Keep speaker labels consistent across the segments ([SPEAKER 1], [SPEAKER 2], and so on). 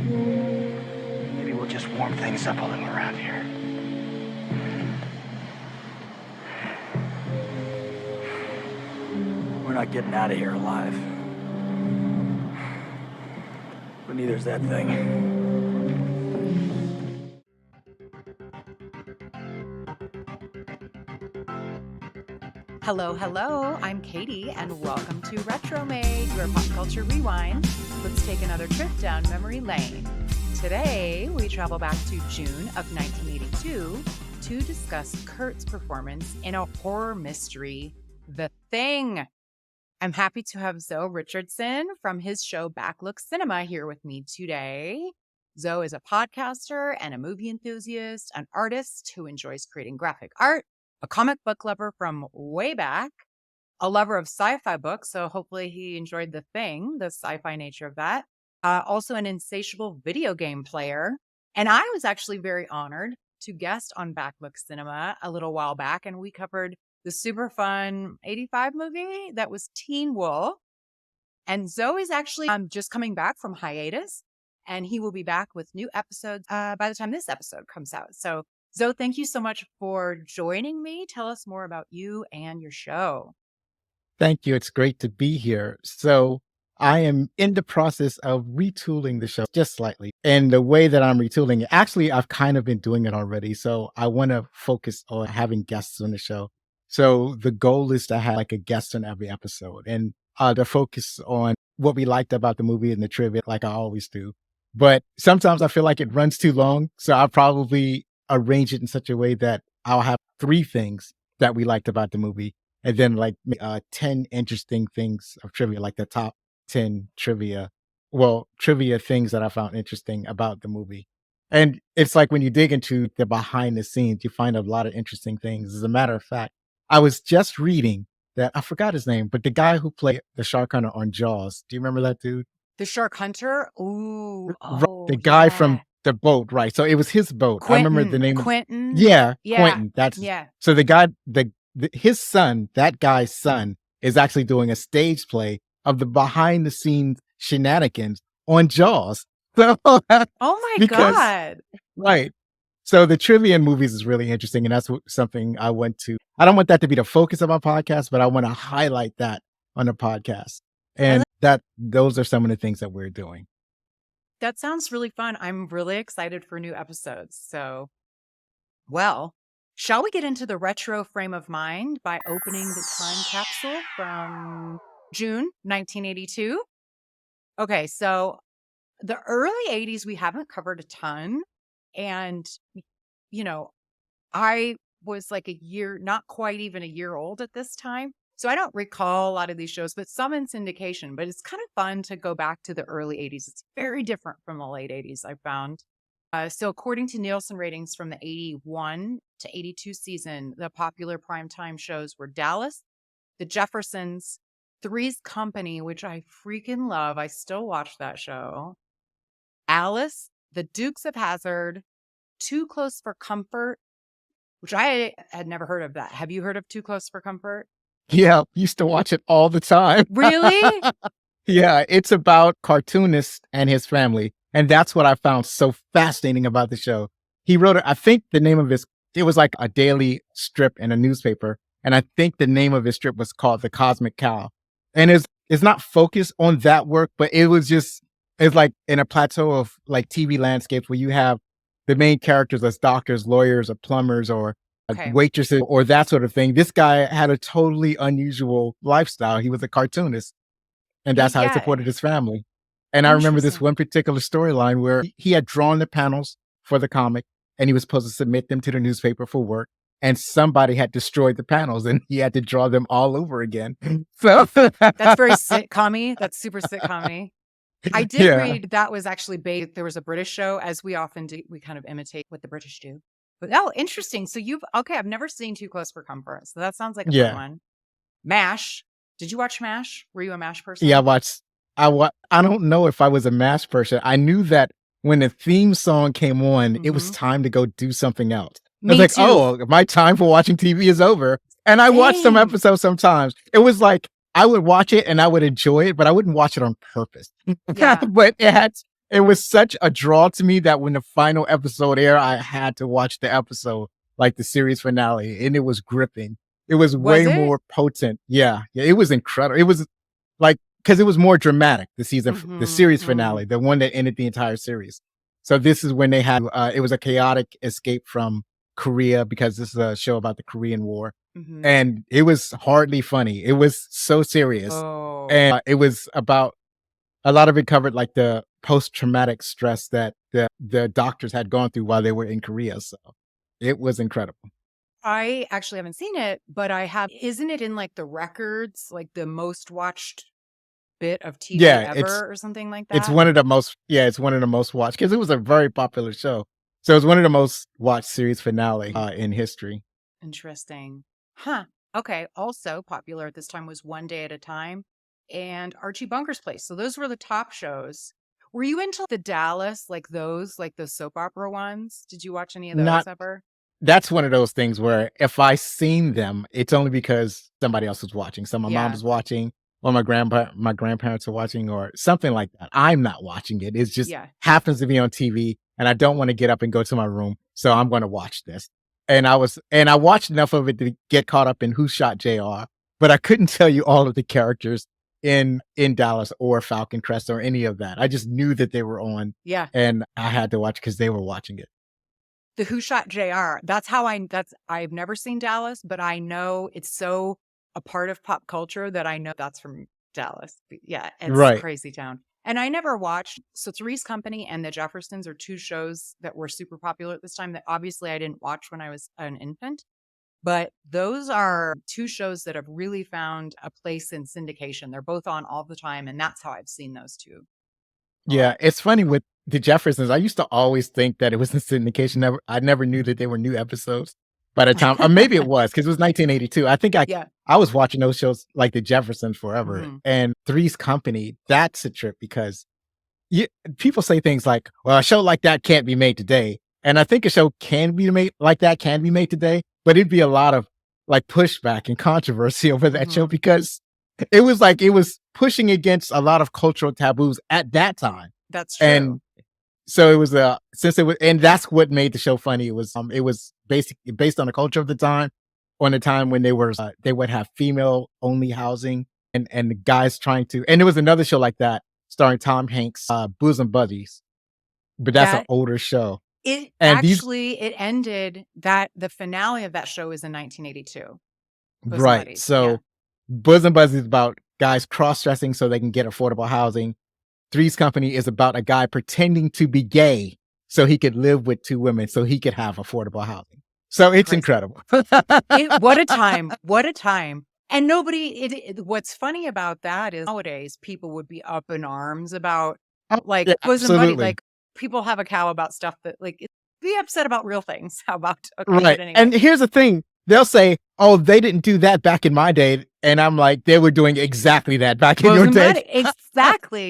[SPEAKER 1] Maybe we'll just warm things up a little around here. We're not getting out of here alive. But neither's that thing.
[SPEAKER 2] Hello, hello. I'm Katie, and welcome to Retromade, your pop culture rewind. Let's take another trip down memory lane. Today, we travel back to June of 1982 to discuss Kurt's performance in a horror mystery, The Thing. I'm happy to have Zoe Richardson from his show Backlook Cinema here with me today. Zoe is a podcaster and a movie enthusiast, an artist who enjoys creating graphic art, a comic book lover from way back, a lover of sci-fi books, so hopefully he enjoyed The Thing, the sci-fi nature of that. Also an insatiable video game player. And I was actually very honored to guest on Backlook Cinema a little while back, and we covered the super fun 85 movie that was Teen Wolf. And Zoe's actually just coming back from hiatus, and he will be back with new episodes by the time this episode comes out. So Zoe, thank you so much for joining me. Tell us more about you and your show.
[SPEAKER 3] Thank you. It's great to be here. So I am in the process of retooling the show just slightly. And the way that I'm retooling it, actually, I've kind of been doing it already. So I want to focus on having guests on the show. So the goal is to have like a guest on every episode and to focus on what we liked about the movie and the trivia, like I always do. But sometimes I feel like it runs too long. So I'll probably arrange it in such a way that I'll have 3 things that we liked about the movie, and then like 10 interesting things of trivia, like the top 10 trivia things that I found interesting about the movie. And it's like when you dig into the behind the scenes, you find a lot of interesting things. As a matter of fact, I was just reading that, I forgot his name, but the guy who played the shark hunter on Jaws, do you remember that dude?
[SPEAKER 2] The Shark Hunter? Ooh.
[SPEAKER 3] The guy from the boat, right? So it was his boat.
[SPEAKER 2] Quentin,
[SPEAKER 3] I remember the name.
[SPEAKER 2] Quentin.
[SPEAKER 3] Yeah, Quentin.
[SPEAKER 2] Yeah.
[SPEAKER 3] So the guy, his son, that guy's son, is actually doing a stage play of the behind the scenes shenanigans on Jaws. So,
[SPEAKER 2] oh my God.
[SPEAKER 3] Right. So the trivia in movies is really interesting, and that's something I want to. I don't want that to be the focus of our podcast, but I want to highlight that on the podcast, and those are some of the things that we're doing.
[SPEAKER 2] That sounds really fun. I'm really excited for new episodes. So, well, shall we get into the retro frame of mind by opening the time capsule from June 1982? Okay, so the early 80s, we haven't covered a ton. And, you know, I was like not quite even a year old at this time. So I don't recall a lot of these shows, but some in syndication. But it's kind of fun to go back to the early 80s. It's very different from the late 80s, I found. So according to Nielsen ratings from the 81 to 82 season, the popular primetime shows were Dallas, The Jeffersons, Three's Company, which I freaking love. I still watch that show. Alice, The Dukes of Hazzard, Too Close for Comfort, which I had never heard of that. Have you heard of Too Close for Comfort?
[SPEAKER 3] Yeah, used to watch it all the time.
[SPEAKER 2] Really?
[SPEAKER 3] Yeah, it's about cartoonist and his family. And that's what I found so fascinating about the show. He wrote it, I think the name of it was like a daily strip in a newspaper. And I think the name of his strip was called The Cosmic Cow. And it's not focused on that work, but it's like in a plateau of like TV landscapes where you have the main characters as doctors, lawyers, or plumbers, or waitresses, or that sort of thing. This guy had a totally unusual lifestyle. He was a cartoonist, and that's how he supported his family. And I remember this one particular storyline where he had drawn the panels for the comic, and he was supposed to submit them to the newspaper for work. And somebody had destroyed the panels, and he had to draw them all over again. So
[SPEAKER 2] that's very sitcom-y. That's super sitcom-y. I did read that was actually based. There was a British show, as we often do. We kind of imitate what the British do. But interesting. So I've never seen Too Close for Comfort. So that sounds like a fun one. MASH. Did you watch MASH? Were you a MASH person?
[SPEAKER 3] Yeah, I don't know if I was a MASH person. I knew that when the theme song came on, it was time to go do something else. I was like, oh, my time for watching TV is over. And I watched some episodes sometimes. It was like, I would watch it and I would enjoy it, but I wouldn't watch it on purpose.
[SPEAKER 2] Yeah.
[SPEAKER 3] But it it was such a draw to me that when the final episode aired, I had to watch the episode, like the series finale, and it was gripping. It was
[SPEAKER 2] Was
[SPEAKER 3] way
[SPEAKER 2] it?
[SPEAKER 3] more potent. Yeah, yeah, it was incredible. It was like because it was more dramatic. The series finale, the one that ended the entire series. So this is when they had it was a chaotic escape from Korea because this is a show about the Korean War,
[SPEAKER 2] Mm-hmm.
[SPEAKER 3] and it was hardly funny. It was so serious,
[SPEAKER 2] Oh,
[SPEAKER 3] and it was about a lot of it covered like the post-traumatic stress that the doctors had gone through while they were in Korea. So it was incredible.
[SPEAKER 2] I actually haven't seen it, but I have. Isn't it in like the records, like the most watched bit of TV
[SPEAKER 3] Yeah,
[SPEAKER 2] ever or something like
[SPEAKER 3] it's
[SPEAKER 2] that?
[SPEAKER 3] one of the most it's one of the most watched because it was a very popular show. So it's one of the most watched series finale in history.
[SPEAKER 2] Interesting. Huh. Okay. Also popular at this time was One Day at a Time and Archie Bunker's Place. So those were the top shows. Were you into the Dallas, like the soap opera ones? Did you watch any of those
[SPEAKER 3] Not
[SPEAKER 2] ever?
[SPEAKER 3] That's one of those things where if I seen them, it's only because somebody else was watching. So my mom
[SPEAKER 2] Yeah.
[SPEAKER 3] was watching, or my grandparents are watching, or something like that. I'm not watching it. It's just
[SPEAKER 2] Yeah.
[SPEAKER 3] happens to be on TV, and I don't want to get up and go to my room, so I'm going to watch this. And I watched enough of it to get caught up in Who Shot JR, but I couldn't tell you all of the characters in Dallas or Falcon Crest or any of that. I just knew that they were on,
[SPEAKER 2] Yeah.
[SPEAKER 3] and I had to watch because they were watching it.
[SPEAKER 2] The Who Shot JR. I've never seen Dallas, but I know it's so a part of pop culture that I know that's from Dallas. Yeah, it's
[SPEAKER 3] Right.
[SPEAKER 2] crazy town. And I never watched. So Three's Company and The Jeffersons are two shows that were super popular at this time that obviously I didn't watch when I was an infant. But those are two shows that have really found a place in syndication. They're both on all the time, and that's how I've seen those two.
[SPEAKER 3] Yeah, it's funny with the Jeffersons. I used to always think that it was in syndication. I never knew that they were new episodes by the time, or maybe it was because it was 1982. I think
[SPEAKER 2] Yeah.
[SPEAKER 3] I was watching those shows like the Jeffersons forever,
[SPEAKER 2] Mhm.
[SPEAKER 3] and Three's Company. That's a trip because people say things like, "Well, a show like that can't be made today," and I think a show can be made like that can be made today, but it'd be a lot of like pushback and controversy over that show
[SPEAKER 2] Mhm.
[SPEAKER 3] because it was pushing against a lot of cultural taboos at that time.
[SPEAKER 2] That's true.
[SPEAKER 3] And so it was and that's what made the show funny. It was basically based on the culture of the time, on the time when they would have female only housing and the guys trying to, and there was another show like that starring Tom Hanks, Bosom Buddies, but that's an
[SPEAKER 2] That
[SPEAKER 3] older show.
[SPEAKER 2] It
[SPEAKER 3] And these
[SPEAKER 2] actually it ended that the finale of that show is in 1982. Bosom
[SPEAKER 3] Right.
[SPEAKER 2] Buddies.
[SPEAKER 3] So
[SPEAKER 2] Yeah.
[SPEAKER 3] Bosom Buddies is about guys cross dressing so they can get affordable housing. Three's Company is about a guy pretending to be gay so he could live with two women so he could have affordable housing. So it's
[SPEAKER 2] Crazy.
[SPEAKER 3] incredible.
[SPEAKER 2] What a time. What a time. And what's funny about that is nowadays people would be up in arms about
[SPEAKER 3] Oh,
[SPEAKER 2] like
[SPEAKER 3] yeah,
[SPEAKER 2] bosom buddy.
[SPEAKER 3] absolutely.
[SPEAKER 2] Like people have a cow about stuff that be upset about real things. How about okay,
[SPEAKER 3] Right.
[SPEAKER 2] but anyway.
[SPEAKER 3] And here's the thing. They'll say, "Oh, they didn't do that back in my day." And I'm like, they were doing exactly that back in your
[SPEAKER 2] Bosom
[SPEAKER 3] day.
[SPEAKER 2] buddy.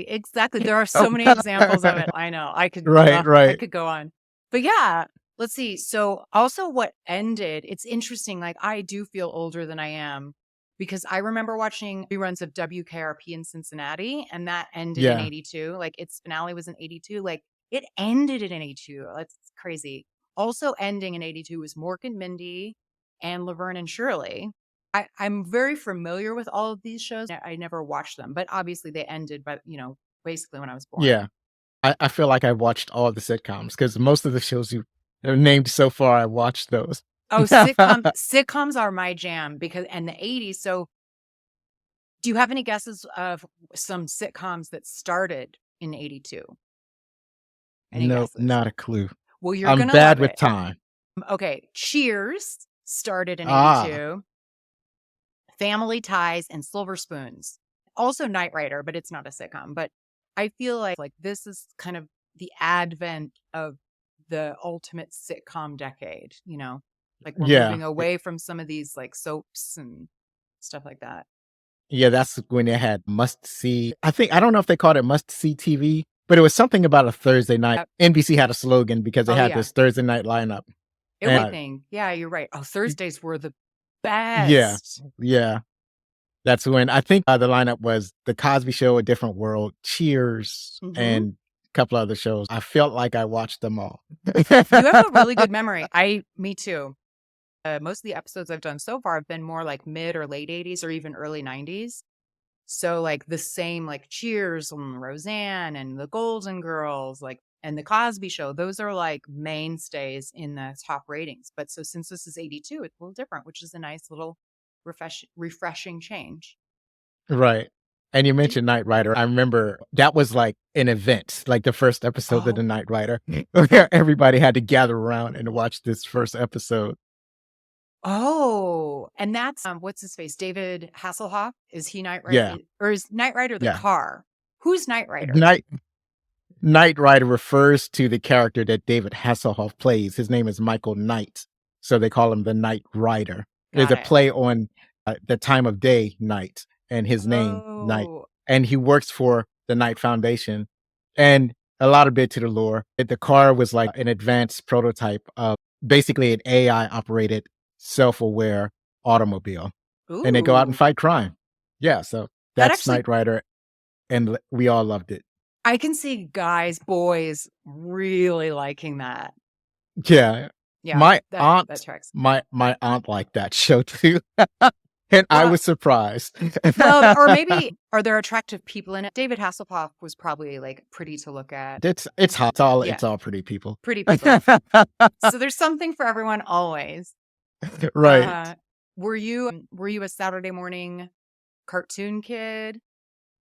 [SPEAKER 2] Exactly. There are so many examples of it. I know. I
[SPEAKER 3] Right.
[SPEAKER 2] could go on. But yeah, let's see. So also what ended, it's interesting. Like I do feel older than I am because I remember watching reruns of WKRP in Cincinnati and that ended in
[SPEAKER 3] Yeah.
[SPEAKER 2] 82. Like its finale was in 82. Like it ended in 82. That's crazy. Also ending in 82 was Mork and Mindy and Laverne and Shirley. I'm very familiar with all of these shows. I never watched them, but obviously they ended by, basically when I was born.
[SPEAKER 3] Yeah. I feel like I watched all the sitcoms because most of the shows you have named so far, I watched those.
[SPEAKER 2] Oh, sitcoms are my jam and the 80s. So do you have any guesses of some sitcoms that started in 82? Any
[SPEAKER 3] No,
[SPEAKER 2] guesses?
[SPEAKER 3] not a clue.
[SPEAKER 2] Well, you're
[SPEAKER 3] I'm
[SPEAKER 2] going to
[SPEAKER 3] bad
[SPEAKER 2] love
[SPEAKER 3] with
[SPEAKER 2] it.
[SPEAKER 3] time.
[SPEAKER 2] Okay. Cheers started in
[SPEAKER 3] Ah.
[SPEAKER 2] 82. Family Ties and Silver Spoons. Also Knight Rider, but it's not a sitcom. But I feel like this is kind of the advent of the ultimate sitcom decade, like we're
[SPEAKER 3] Yeah.
[SPEAKER 2] moving away from some of these like soaps and stuff like that.
[SPEAKER 3] Yeah, that's when they had Must See. I don't know if they called it Must See TV, but it was something about a Thursday night. NBC had a slogan because they
[SPEAKER 2] Oh,
[SPEAKER 3] had
[SPEAKER 2] yeah.
[SPEAKER 3] this Thursday night lineup. And-
[SPEAKER 2] Everything. Yeah, you're right. Oh, Thursdays were the best.
[SPEAKER 3] Yeah. That's when I think the lineup was The Cosby Show, A Different World, Cheers,
[SPEAKER 2] Mhm.
[SPEAKER 3] and couple other shows. I felt like I watched them all.
[SPEAKER 2] You have a really good memory. Me too. Most of the episodes I've done so far have been more like mid or late 80s or even early 90s. So like the same like Cheers and Roseanne and the Golden Girls, like, and the Cosby Show, those are like mainstays in the top ratings. But so since this is 82, it's a little different, which is a nice little refreshing change.
[SPEAKER 3] Right. And you mentioned Knight Rider. I remember that was like an event, like the first episode of the
[SPEAKER 2] Oh,
[SPEAKER 3] Knight Rider, where everybody had to gather around and watch this first episode.
[SPEAKER 2] oh, and that's what's his face? David Hasselhoff. Is he Knight Rider?
[SPEAKER 3] Yeah.
[SPEAKER 2] Or is Knight Rider the
[SPEAKER 3] Yeah.
[SPEAKER 2] car? Who's Knight Rider?
[SPEAKER 3] Knight Rider refers to the character that David Hasselhoff plays. His name is Michael Knight, so they call him the Knight Rider. There's
[SPEAKER 2] Got
[SPEAKER 3] a
[SPEAKER 2] it.
[SPEAKER 3] play on the time of day night and his name Knight,
[SPEAKER 2] Oh,
[SPEAKER 3] and he works for the Knight Foundation. And a lot of bit to the lore. The car was like an advanced prototype of basically an AI operated, self-aware automobile, and they go out and
[SPEAKER 2] ooh,
[SPEAKER 3] fight crime. Yeah, so
[SPEAKER 2] that
[SPEAKER 3] that's
[SPEAKER 2] actually,
[SPEAKER 3] Knight Rider, and we all loved it.
[SPEAKER 2] I can see guys, boys really liking that.
[SPEAKER 3] Yeah.
[SPEAKER 2] Yeah,
[SPEAKER 3] My
[SPEAKER 2] that
[SPEAKER 3] aunt
[SPEAKER 2] tracks.
[SPEAKER 3] my aunt liked that show too, and I
[SPEAKER 2] Well,
[SPEAKER 3] was surprised.
[SPEAKER 2] well, or maybe are there attractive people in it? David Hasselhoff was probably like pretty to look at.
[SPEAKER 3] It's hot. It's
[SPEAKER 2] Yeah,
[SPEAKER 3] all pretty people.
[SPEAKER 2] pretty people. So there's something for everyone always.
[SPEAKER 3] Right.
[SPEAKER 2] Were you a Saturday morning cartoon kid?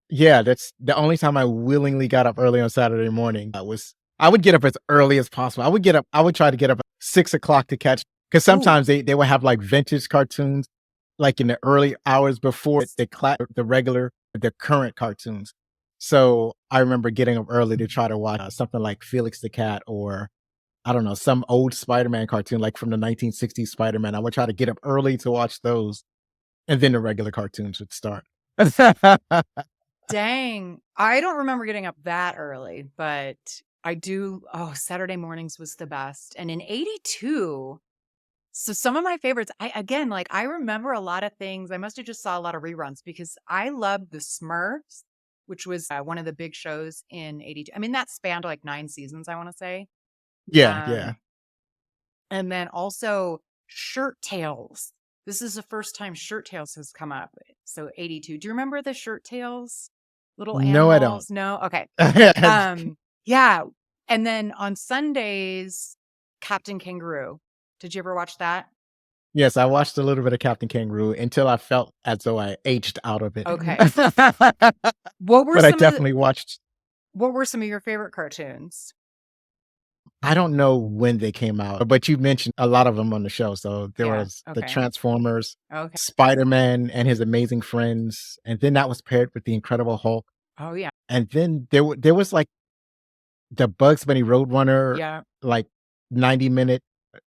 [SPEAKER 3] Yeah, that's the only time I willingly got up early on Saturday morning. I would get up as early as possible. I would try to get up at 6 o'clock to catch, because
[SPEAKER 2] Ooh,
[SPEAKER 3] sometimes they would have like vintage cartoons, like in the early hours before the current cartoons. So I remember getting up early to try to watch something like Felix the Cat, or I don't know, some old Spider-Man cartoon, like from the 1960s Spider-Man. I would try to get up early to watch those, and then the regular cartoons would start.
[SPEAKER 2] dang. I don't remember getting up that early, but I do. Oh, Saturday mornings was the best. And in 82, so some of my favorites, I remember a lot of things. I must have just saw a lot of reruns because I loved the Smurfs, which was one of the big shows in 82. I mean, that spanned like 9 seasons, I want to say.
[SPEAKER 3] Yeah, yeah.
[SPEAKER 2] Um, and then also Shirt Tails. This is the first time Shirt Tails has come up. So 82. Do you remember the Shirt Tails little
[SPEAKER 3] No, I don't.
[SPEAKER 2] animals? No? Okay. Yeah. And then on Sundays, Captain Kangaroo. Did you ever watch that?
[SPEAKER 3] Yes, I watched a little bit of Captain Kangaroo until I felt as though I aged out of it.
[SPEAKER 2] Okay.
[SPEAKER 3] But
[SPEAKER 2] What were
[SPEAKER 3] I
[SPEAKER 2] some of the,
[SPEAKER 3] definitely watched.
[SPEAKER 2] what were some of your favorite cartoons?
[SPEAKER 3] I don't know when they came out, but you mentioned a lot of them on the show. So there
[SPEAKER 2] Yeah.
[SPEAKER 3] was the
[SPEAKER 2] Okay.
[SPEAKER 3] Transformers,
[SPEAKER 2] Okay.
[SPEAKER 3] Spider-Man and his Amazing Friends, and then that was paired with the Incredible Hulk.
[SPEAKER 2] Oh yeah.
[SPEAKER 3] And then there was like the Bugs Bunny Roadrunner,
[SPEAKER 2] Yeah.
[SPEAKER 3] like 90-minute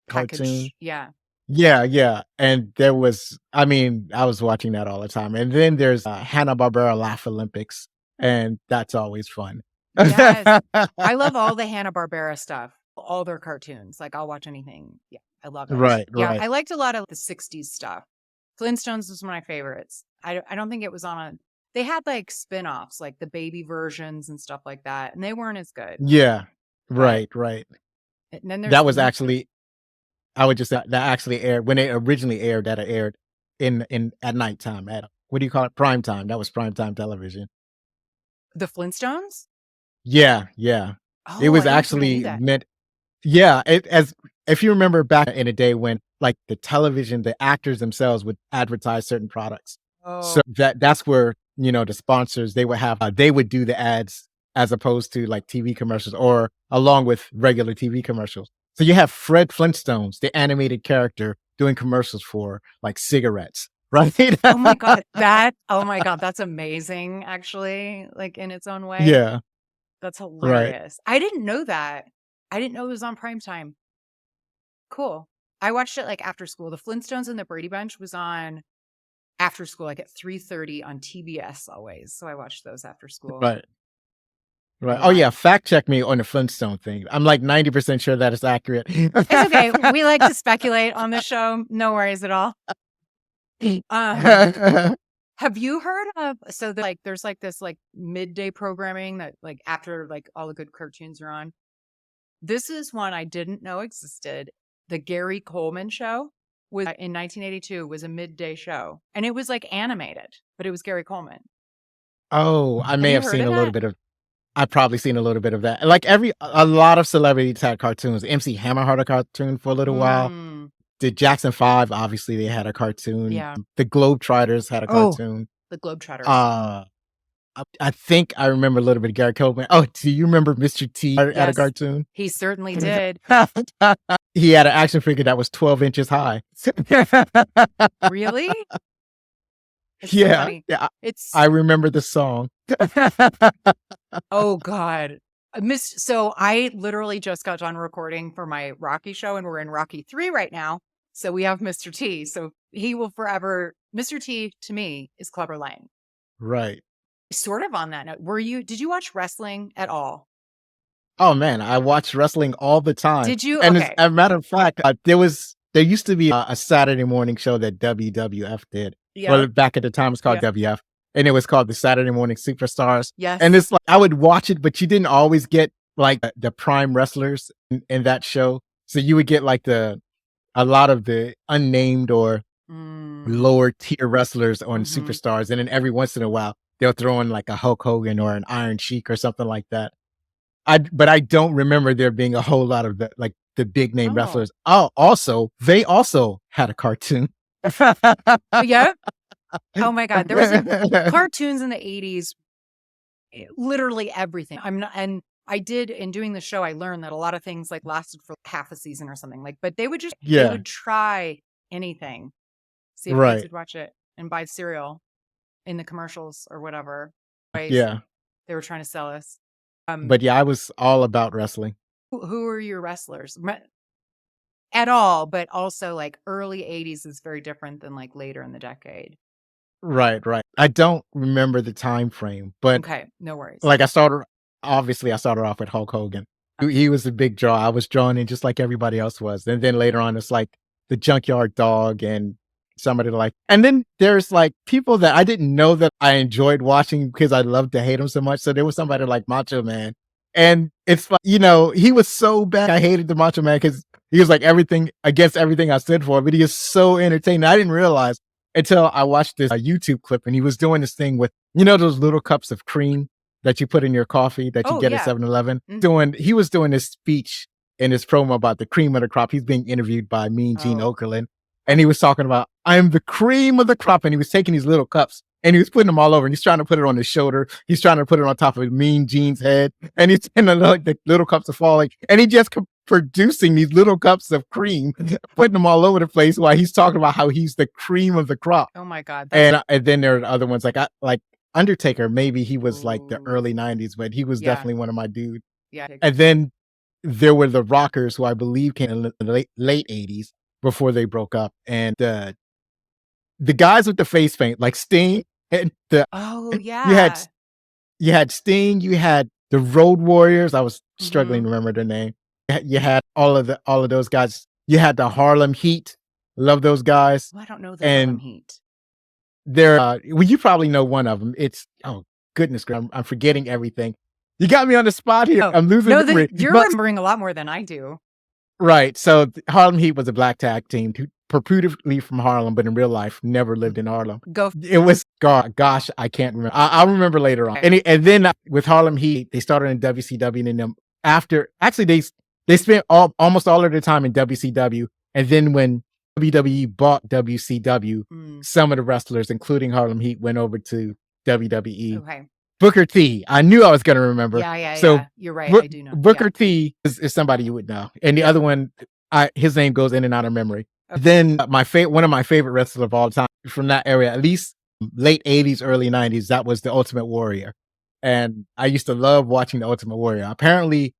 [SPEAKER 2] Package.
[SPEAKER 3] cartoon.
[SPEAKER 2] Yeah.
[SPEAKER 3] Yeah, yeah. And there was, I mean, I was watching that all the time. And then there's Hanna-Barbera Laugh Olympics, and that's always fun.
[SPEAKER 2] Yes. I love all the Hanna-Barbera stuff, all their cartoons. Like I'll watch anything. Yeah. I love it.
[SPEAKER 3] Right,
[SPEAKER 2] Yeah.
[SPEAKER 3] right.
[SPEAKER 2] I liked a lot of the 60s stuff. Flintstones was one of my favorites. I don't think it was they had like spin-offs, like the baby versions and stuff like that. And they weren't as good.
[SPEAKER 3] Yeah,
[SPEAKER 2] But
[SPEAKER 3] right, right.
[SPEAKER 2] and then there's
[SPEAKER 3] That was actually, I would just, that actually aired, when it originally aired, that it aired in at nighttime, at, what do you call it? Prime time. That was prime time television.
[SPEAKER 2] the Flintstones.
[SPEAKER 3] Yeah, yeah. It
[SPEAKER 2] Oh,
[SPEAKER 3] was
[SPEAKER 2] I didn't think I knew
[SPEAKER 3] actually
[SPEAKER 2] that.
[SPEAKER 3] meant, yeah, as if you remember back in the day when like the television, the actors themselves would advertise certain products.
[SPEAKER 2] Oh,
[SPEAKER 3] So that's where, the sponsors, they would have, they would do the ads as opposed to like TV commercials, or along with regular TV commercials. So you have Fred Flintstones, the animated character, doing commercials for like cigarettes, right?
[SPEAKER 2] oh my God. Oh my God. That's amazing, actually, like in its own way.
[SPEAKER 3] Yeah,
[SPEAKER 2] That's
[SPEAKER 3] right.
[SPEAKER 2] hilarious. I didn't know that. I didn't know it was on prime time. Cool. I watched it like after school. The Flintstones and the Brady Bunch was on after school, like at 3:30 on TBS always. So I watched those after school
[SPEAKER 3] Right.
[SPEAKER 2] a
[SPEAKER 3] Right. Oh
[SPEAKER 2] lot.
[SPEAKER 3] yeah, fact check me on the Flintstone thing. I'm like 90% sure that is accurate.
[SPEAKER 2] It's okay. We like to speculate on this show. No worries at all. Um, Have you heard of there's like this like midday programming that like after like all the good cartoons are on. This is one I didn't know existed. The Gary Coleman show was in 1982 was a midday show and it was like animated, but it was Gary Coleman.
[SPEAKER 3] Oh, I
[SPEAKER 2] Have
[SPEAKER 3] may
[SPEAKER 2] you
[SPEAKER 3] have
[SPEAKER 2] heard
[SPEAKER 3] seen
[SPEAKER 2] of
[SPEAKER 3] a little
[SPEAKER 2] that?
[SPEAKER 3] bit of I've probably seen a little bit of that. Like a lot of celebrities had cartoons. MC Hammer had a cartoon for a little while.
[SPEAKER 2] Mm,
[SPEAKER 3] The Jackson 5, obviously they had a cartoon.
[SPEAKER 2] yeah.
[SPEAKER 3] The Globetrotters had a
[SPEAKER 2] Oh,
[SPEAKER 3] cartoon.
[SPEAKER 2] the Globetrotters.
[SPEAKER 3] I think I remember a little bit of Gary Coleman. Oh, do you remember Mr. T had a
[SPEAKER 2] Yes,
[SPEAKER 3] cartoon?
[SPEAKER 2] he certainly did.
[SPEAKER 3] He had an action figure that was 12 inches high.
[SPEAKER 2] Really? It's so
[SPEAKER 3] Yeah,
[SPEAKER 2] funny.
[SPEAKER 3] yeah,
[SPEAKER 2] It's
[SPEAKER 3] I remember the song.
[SPEAKER 2] oh God. So I literally just got done recording for my Rocky show and we're in Rocky 3 right now. So we have Mr. T. So he will forever Mr. T to me is Clubber Lang.
[SPEAKER 3] Right.
[SPEAKER 2] Sort of on that note, did you watch wrestling at all?
[SPEAKER 3] Oh man, I watched wrestling all the time.
[SPEAKER 2] Did you?
[SPEAKER 3] And as
[SPEAKER 2] Okay.
[SPEAKER 3] a matter of fact, there used to be a Saturday morning show that WWF did.
[SPEAKER 2] Yeah.
[SPEAKER 3] Well, back at the time, it's called
[SPEAKER 2] Yeah.
[SPEAKER 3] WF, and it was called the Saturday Morning Superstars.
[SPEAKER 2] Yes.
[SPEAKER 3] And it's like I would watch it, but you didn't always get like the prime wrestlers in that show. So you would get like a lot of the unnamed or lower tier wrestlers on
[SPEAKER 2] Mhm.
[SPEAKER 3] Superstars, and then every once in a while they'll throw in like a Hulk Hogan or an Iron Sheik or something like that. But I don't remember there being a whole lot of the big name
[SPEAKER 2] Oh.
[SPEAKER 3] wrestlers. Oh, also they also had a cartoon.
[SPEAKER 2] Yeah. Oh my God. There was cartoons in the 80s, literally everything. And I did in doing the show, I learned that a lot of things like lasted for half a season or something but they would
[SPEAKER 3] Yeah.
[SPEAKER 2] try anything, see if
[SPEAKER 3] Right.
[SPEAKER 2] kids would watch it and buy cereal in the commercials or whatever. Ways
[SPEAKER 3] Yeah.
[SPEAKER 2] they were trying to sell us.
[SPEAKER 3] But yeah, I was all about wrestling.
[SPEAKER 2] Who are your wrestlers? At all, but also like early 80s is very different than like later in the decade.
[SPEAKER 3] Right. I don't remember the time frame, but
[SPEAKER 2] Okay, no worries.
[SPEAKER 3] like I started off with Hulk Hogan. He was a big draw. I was drawn in just like everybody else was. And then later on, it's like the Junkyard Dog and somebody like, and then there's like people that I didn't know that I enjoyed watching because I loved to hate them so much. So there was somebody like Macho Man. And it's like, he was so bad. I hated the Macho Man because he was like everything against everything I stood for, but he is so entertaining. I didn't realize until I watched this YouTube clip and he was doing this thing with, those little cups of cream that you put in your coffee that you
[SPEAKER 2] Oh,
[SPEAKER 3] get
[SPEAKER 2] yeah.
[SPEAKER 3] at 7-Eleven.
[SPEAKER 2] Mhm.
[SPEAKER 3] He was doing this speech in his promo about the cream of the crop. He's being interviewed by Mean Gene
[SPEAKER 2] Oh.
[SPEAKER 3] Okerlund. And he was talking about, I'm the cream of the crop. And he was taking these little cups and he was putting them all over and he's trying to put it on his shoulder. He's trying to put it on top of Mean Gene's head. And he's and the little cups are falling. And he just producing these little cups of cream, putting them all over the place while he's talking about how he's the cream of the crop.
[SPEAKER 2] Oh my God.
[SPEAKER 3] And then there are other ones like Undertaker. Maybe he was like the
[SPEAKER 2] Ooh.
[SPEAKER 3] early 90s, but he was
[SPEAKER 2] Yeah.
[SPEAKER 3] definitely one of my dudes.
[SPEAKER 2] Yeah.
[SPEAKER 3] And then there were the Rockers, who I believe came in the late 80s before they broke up. And the guys with the face paint, like Sting, and
[SPEAKER 2] Oh
[SPEAKER 3] you
[SPEAKER 2] yeah.
[SPEAKER 3] had Sting, you had the Road Warriors. I was struggling
[SPEAKER 2] Mm-hmm.
[SPEAKER 3] to remember their name. You had all of those guys. You had the Harlem Heat. Love those guys.
[SPEAKER 2] Oh, I don't know the Harlem
[SPEAKER 3] And
[SPEAKER 2] Heat.
[SPEAKER 3] well, you probably know one of them. It's goodness, I'm forgetting everything. You got me on the spot here.
[SPEAKER 2] Oh,
[SPEAKER 3] I'm losing
[SPEAKER 2] no,
[SPEAKER 3] memory.
[SPEAKER 2] you're
[SPEAKER 3] But-
[SPEAKER 2] remembering a lot more than I do.
[SPEAKER 3] right. So Harlem Heat was a black tag team who purportedly from Harlem, but in real life never lived in Harlem.
[SPEAKER 2] Go.
[SPEAKER 3] It was gosh, I can't remember. I'll remember later on. And then with Harlem Heat, they started in WCW, and then after actually they spent almost all of their time in WCW, and then when WWE bought WCW,
[SPEAKER 2] Mm,
[SPEAKER 3] some of the wrestlers, including Harlem Heat, went over to WWE.
[SPEAKER 2] okay.
[SPEAKER 3] Booker T, I knew I was going to remember.
[SPEAKER 2] Yeah.
[SPEAKER 3] So
[SPEAKER 2] You're right.
[SPEAKER 3] Book-
[SPEAKER 2] I do know.
[SPEAKER 3] Booker T is somebody you would know, and the other one, his name goes in and out of memory.
[SPEAKER 2] Okay.
[SPEAKER 3] Then one of my favorite wrestlers of all time from that area, at least late 80s, early 90s, that was the Ultimate Warrior. And I used to love watching the Ultimate Warrior. Apparently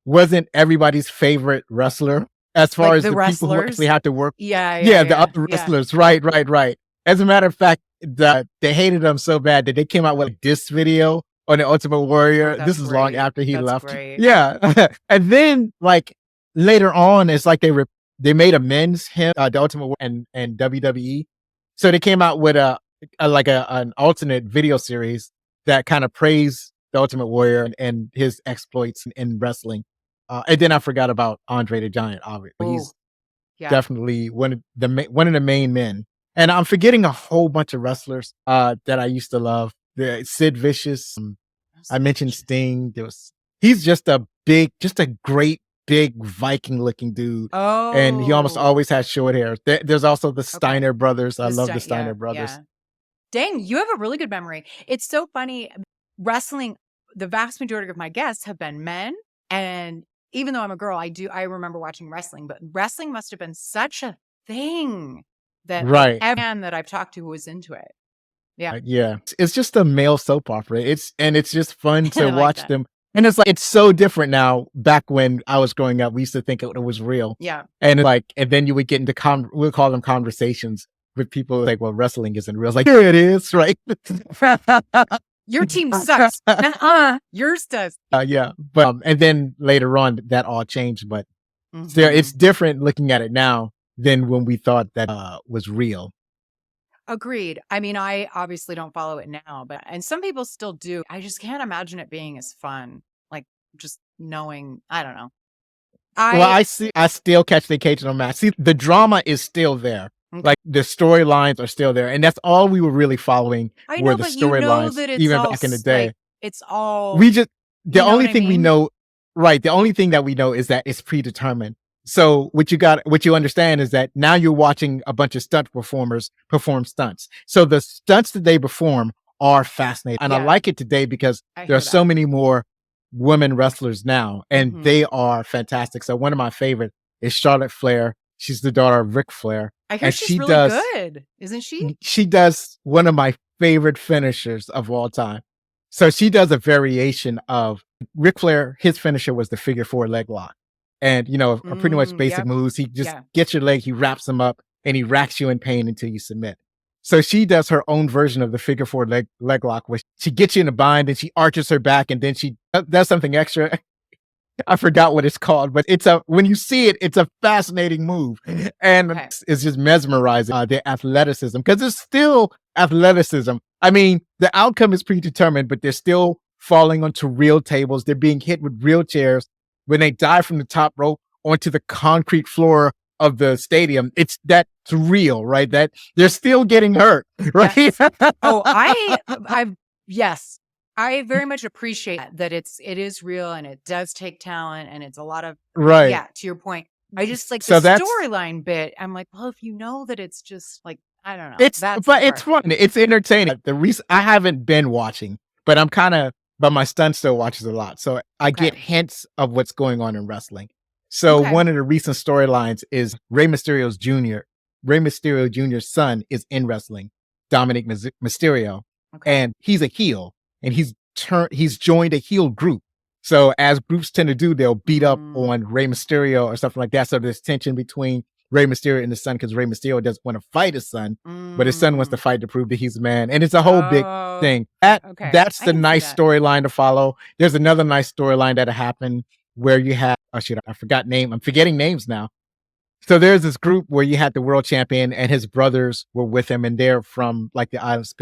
[SPEAKER 3] wasn't everybody's favorite wrestler as far
[SPEAKER 2] Like
[SPEAKER 3] as
[SPEAKER 2] the
[SPEAKER 3] the people who
[SPEAKER 2] wrestlers?
[SPEAKER 3] actually had to work.
[SPEAKER 2] Yeah.
[SPEAKER 3] The other wrestlers. Right. As a matter of fact, they hated him so bad that they came out with this video on the Ultimate Warrior.
[SPEAKER 2] That's
[SPEAKER 3] This is long
[SPEAKER 2] great.
[SPEAKER 3] after he
[SPEAKER 2] That's
[SPEAKER 3] left.
[SPEAKER 2] great.
[SPEAKER 3] Yeah. And then like later on, it's like they made a men's him, the Ultimate Warrior and WWE. So they came out with like an alternate video series that kind of praised the Ultimate Warrior and his exploits in wrestling. And then I forgot about Andre the Giant. Obviously,
[SPEAKER 2] Oh,
[SPEAKER 3] he's
[SPEAKER 2] yeah.
[SPEAKER 3] definitely one of the main men. And I'm forgetting a whole bunch of wrestlers that I used to love. The Sid Vicious. I mentioned Sting. He's just a great big Viking looking dude. And he almost
[SPEAKER 2] Oh,
[SPEAKER 3] always has short hair. There's also the
[SPEAKER 2] okay.
[SPEAKER 3] Steiner brothers. I
[SPEAKER 2] The
[SPEAKER 3] love the
[SPEAKER 2] Stein,
[SPEAKER 3] Steiner
[SPEAKER 2] yeah,
[SPEAKER 3] brothers.
[SPEAKER 2] yeah. Dang, you have a really good memory. It's so funny. Wrestling, the vast majority of my guests have been men. And even though I'm a girl, I remember watching wrestling, but wrestling must have been such a thing that like
[SPEAKER 3] Right.
[SPEAKER 2] every man that I've talked to was into it. Yeah.
[SPEAKER 3] Yeah. It's just a male soap opera. It's just fun
[SPEAKER 2] I
[SPEAKER 3] to
[SPEAKER 2] like
[SPEAKER 3] watch
[SPEAKER 2] that.
[SPEAKER 3] them. And it's like it's so different now. Back when I was growing up, we used to think it was real.
[SPEAKER 2] Yeah.
[SPEAKER 3] And and then you would get into we'll call them conversations with people like, well, wrestling isn't real. It's like, here it is, right?
[SPEAKER 2] Your team sucks. Yours does.
[SPEAKER 3] Yeah. But and then later on that all changed. But
[SPEAKER 2] Mhm.
[SPEAKER 3] it's different looking at it now than when we thought that was real.
[SPEAKER 2] Agreed. I mean, I obviously don't follow it now, and some people still do. I just can't imagine it being as fun. Like just knowing, I don't know.
[SPEAKER 3] Well,
[SPEAKER 2] I
[SPEAKER 3] I still catch the occasional match. See, the drama is still there.
[SPEAKER 2] Okay.
[SPEAKER 3] Like the storylines are still there. And that's all we were really following
[SPEAKER 2] I
[SPEAKER 3] were
[SPEAKER 2] know,
[SPEAKER 3] the
[SPEAKER 2] but you know
[SPEAKER 3] storylines,
[SPEAKER 2] that it's
[SPEAKER 3] even
[SPEAKER 2] all
[SPEAKER 3] back in the day.
[SPEAKER 2] like it's all
[SPEAKER 3] We just, the
[SPEAKER 2] you know
[SPEAKER 3] only
[SPEAKER 2] what I
[SPEAKER 3] thing we
[SPEAKER 2] mean?
[SPEAKER 3] know, right? The only thing that we know is that it's predetermined. So what you understand is that now you're watching a bunch of stunt performers perform stunts. So the stunts that they perform are fascinating. And I
[SPEAKER 2] Yeah.
[SPEAKER 3] like it today because
[SPEAKER 2] I
[SPEAKER 3] there
[SPEAKER 2] hear
[SPEAKER 3] are so
[SPEAKER 2] that.
[SPEAKER 3] many more women wrestlers now, and
[SPEAKER 2] Mhm.
[SPEAKER 3] they are fantastic. So one of my favorite is Charlotte Flair. She's the daughter of Ric Flair.
[SPEAKER 2] I hear
[SPEAKER 3] And
[SPEAKER 2] she's really good, isn't she?
[SPEAKER 3] she does one of my favorite finishers of all time. So she does a variation of Ric Flair. His finisher was the figure four leg lock. And, are pretty much basic
[SPEAKER 2] Yep.
[SPEAKER 3] moves. He just
[SPEAKER 2] Yeah.
[SPEAKER 3] gets your leg, he wraps them up, and he racks you in pain until you submit. So she does her own version of the figure four leg lock, where she gets you in a bind and she arches her back and then she does something extra. I forgot what it's called, but when you see it, it's a fascinating move. And
[SPEAKER 2] Okay.
[SPEAKER 3] it's just mesmerizing, their athleticism, because it's still athleticism. I mean, the outcome is predetermined, but they're still falling onto real tables. They're being hit with real chairs. When they dive from the top rope onto the concrete floor of the stadium, that's real, right? That they're still getting hurt, right?
[SPEAKER 2] Yes. Oh, yes. I very much appreciate that it is real and it does take talent and it's a lot of
[SPEAKER 3] Right.
[SPEAKER 2] yeah, to your point. I just like
[SPEAKER 3] So
[SPEAKER 2] the
[SPEAKER 3] that's
[SPEAKER 2] storyline bit. I'm like, well, if you know that it's just like, I don't know.
[SPEAKER 3] it's
[SPEAKER 2] That's
[SPEAKER 3] but
[SPEAKER 2] the
[SPEAKER 3] it's
[SPEAKER 2] part.
[SPEAKER 3] fun. It's entertaining. The reason I haven't been watching, but but my son still watches a lot. So I get
[SPEAKER 2] Okay.
[SPEAKER 3] hints of what's going on in wrestling. So
[SPEAKER 2] Okay.
[SPEAKER 3] one of the recent storylines is Rey Mysterio Jr.'s son is in wrestling, Dominic Mysterio,
[SPEAKER 2] Okay.
[SPEAKER 3] and he's a heel, and he's joined a heel group. So as groups tend to do, they'll beat up on Rey Mysterio or something like that. So there's tension between Rey Mysterio and his son because Rey Mysterio doesn't want to fight his son, but his son wants to fight to prove that he's a man. And it's a whole big thing.
[SPEAKER 2] Okay.
[SPEAKER 3] That's
[SPEAKER 2] I
[SPEAKER 3] the
[SPEAKER 2] can see
[SPEAKER 3] nice
[SPEAKER 2] that.
[SPEAKER 3] storyline to follow. There's another nice storyline that happened where you had, oh shit, I forgot name. I'm forgetting names now. So there's this group where you had the world champion and his brothers were with him, and they're from like the islands,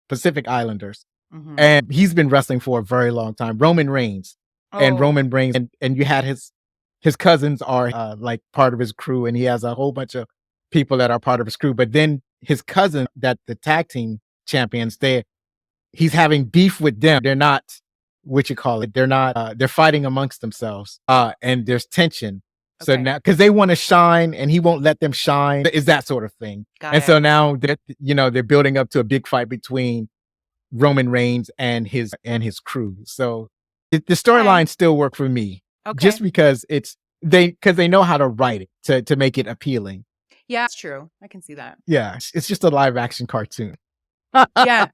[SPEAKER 3] Pacific Islanders.
[SPEAKER 2] Mhm.
[SPEAKER 3] And he's been wrestling for a very long time. Roman Reigns. And
[SPEAKER 2] Oh,
[SPEAKER 3] Roman Reigns, and you had his cousins are like part of his crew, and he has a whole bunch of people that are part of his crew. But then his cousin, that the tag team champions, he's having beef with them. They're not what you call it. They're not. They're fighting amongst themselves, and there's tension. So
[SPEAKER 2] Okay.
[SPEAKER 3] now, because they want to shine, and he won't let them shine, is that sort of thing.
[SPEAKER 2] got
[SPEAKER 3] And
[SPEAKER 2] it.
[SPEAKER 3] so now they're building up to a big fight between Roman Reigns and his crew. So the storylines still work for me,
[SPEAKER 2] Okay.
[SPEAKER 3] just because they know how to write it to make it appealing.
[SPEAKER 2] Yeah, it's true. I can see that.
[SPEAKER 3] Yeah, it's just a live action cartoon.
[SPEAKER 2] Yeah.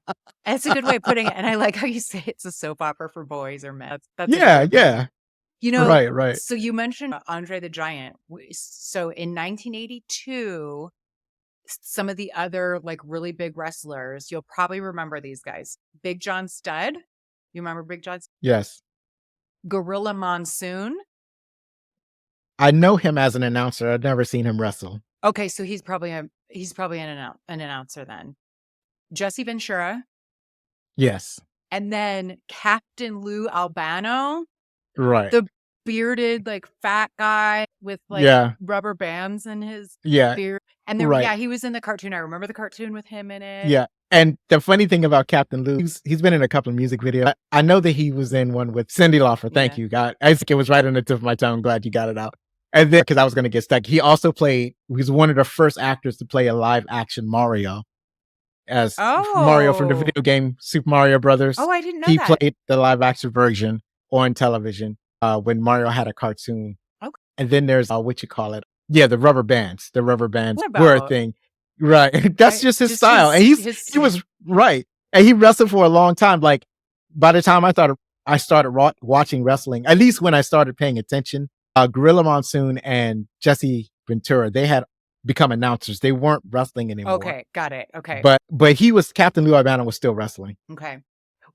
[SPEAKER 2] That's a good way of putting it. And I like how you say it's a soap opera for boys or men. That's a good
[SPEAKER 3] Yeah,
[SPEAKER 2] way of putting it.
[SPEAKER 3] yeah,
[SPEAKER 2] You know,
[SPEAKER 3] right.
[SPEAKER 2] so you mentioned Andre the Giant. So in 1982, some of the other like really big wrestlers, you'll probably remember these guys. Big John Studd. You remember Big John?
[SPEAKER 3] Yes,
[SPEAKER 2] Gorilla Monsoon.
[SPEAKER 3] I know him as an announcer. I've never seen him wrestle.
[SPEAKER 2] Okay, so he's probably an announcer then. Jesse Ventura,
[SPEAKER 3] Yes.
[SPEAKER 2] and then Captain Lou Albano,
[SPEAKER 3] Right.
[SPEAKER 2] the bearded, like, fat guy with, like,
[SPEAKER 3] Yeah.
[SPEAKER 2] rubber bands in his
[SPEAKER 3] Yeah.
[SPEAKER 2] beard. And then,
[SPEAKER 3] Right.
[SPEAKER 2] yeah, he was in the cartoon. I remember the cartoon with him in it.
[SPEAKER 3] Yeah. And the funny thing about Captain Lou, he's been in a couple of music videos. I know that he was in one with Cyndi Lauper. Thank
[SPEAKER 2] Yeah.
[SPEAKER 3] you, God. I think it was right on the tip of my tongue. Glad you got it out. And then, because I was going to get stuck, he was one of the first actors to play a live action Mario as Mario from the
[SPEAKER 2] Oh.
[SPEAKER 3] video game Super Mario Brothers.
[SPEAKER 2] Oh, I didn't know
[SPEAKER 3] He
[SPEAKER 2] that.
[SPEAKER 3] played the live action version on television when Mario had a cartoon.
[SPEAKER 2] Okay.
[SPEAKER 3] And then there's Yeah, the rubber bands. The rubber bands
[SPEAKER 2] What
[SPEAKER 3] were a
[SPEAKER 2] about-
[SPEAKER 3] thing. Right. That's
[SPEAKER 2] Right,
[SPEAKER 3] just his
[SPEAKER 2] just
[SPEAKER 3] style. And
[SPEAKER 2] his-
[SPEAKER 3] he was right. And he wrestled for a long time. Like by the time I started watching wrestling, at least when I started paying attention, Gorilla Monsoon and Jesse Ventura, they had become announcers. They weren't wrestling anymore.
[SPEAKER 2] Okay, got it. Okay.
[SPEAKER 3] But Captain Lou Albano was still wrestling.
[SPEAKER 2] Okay.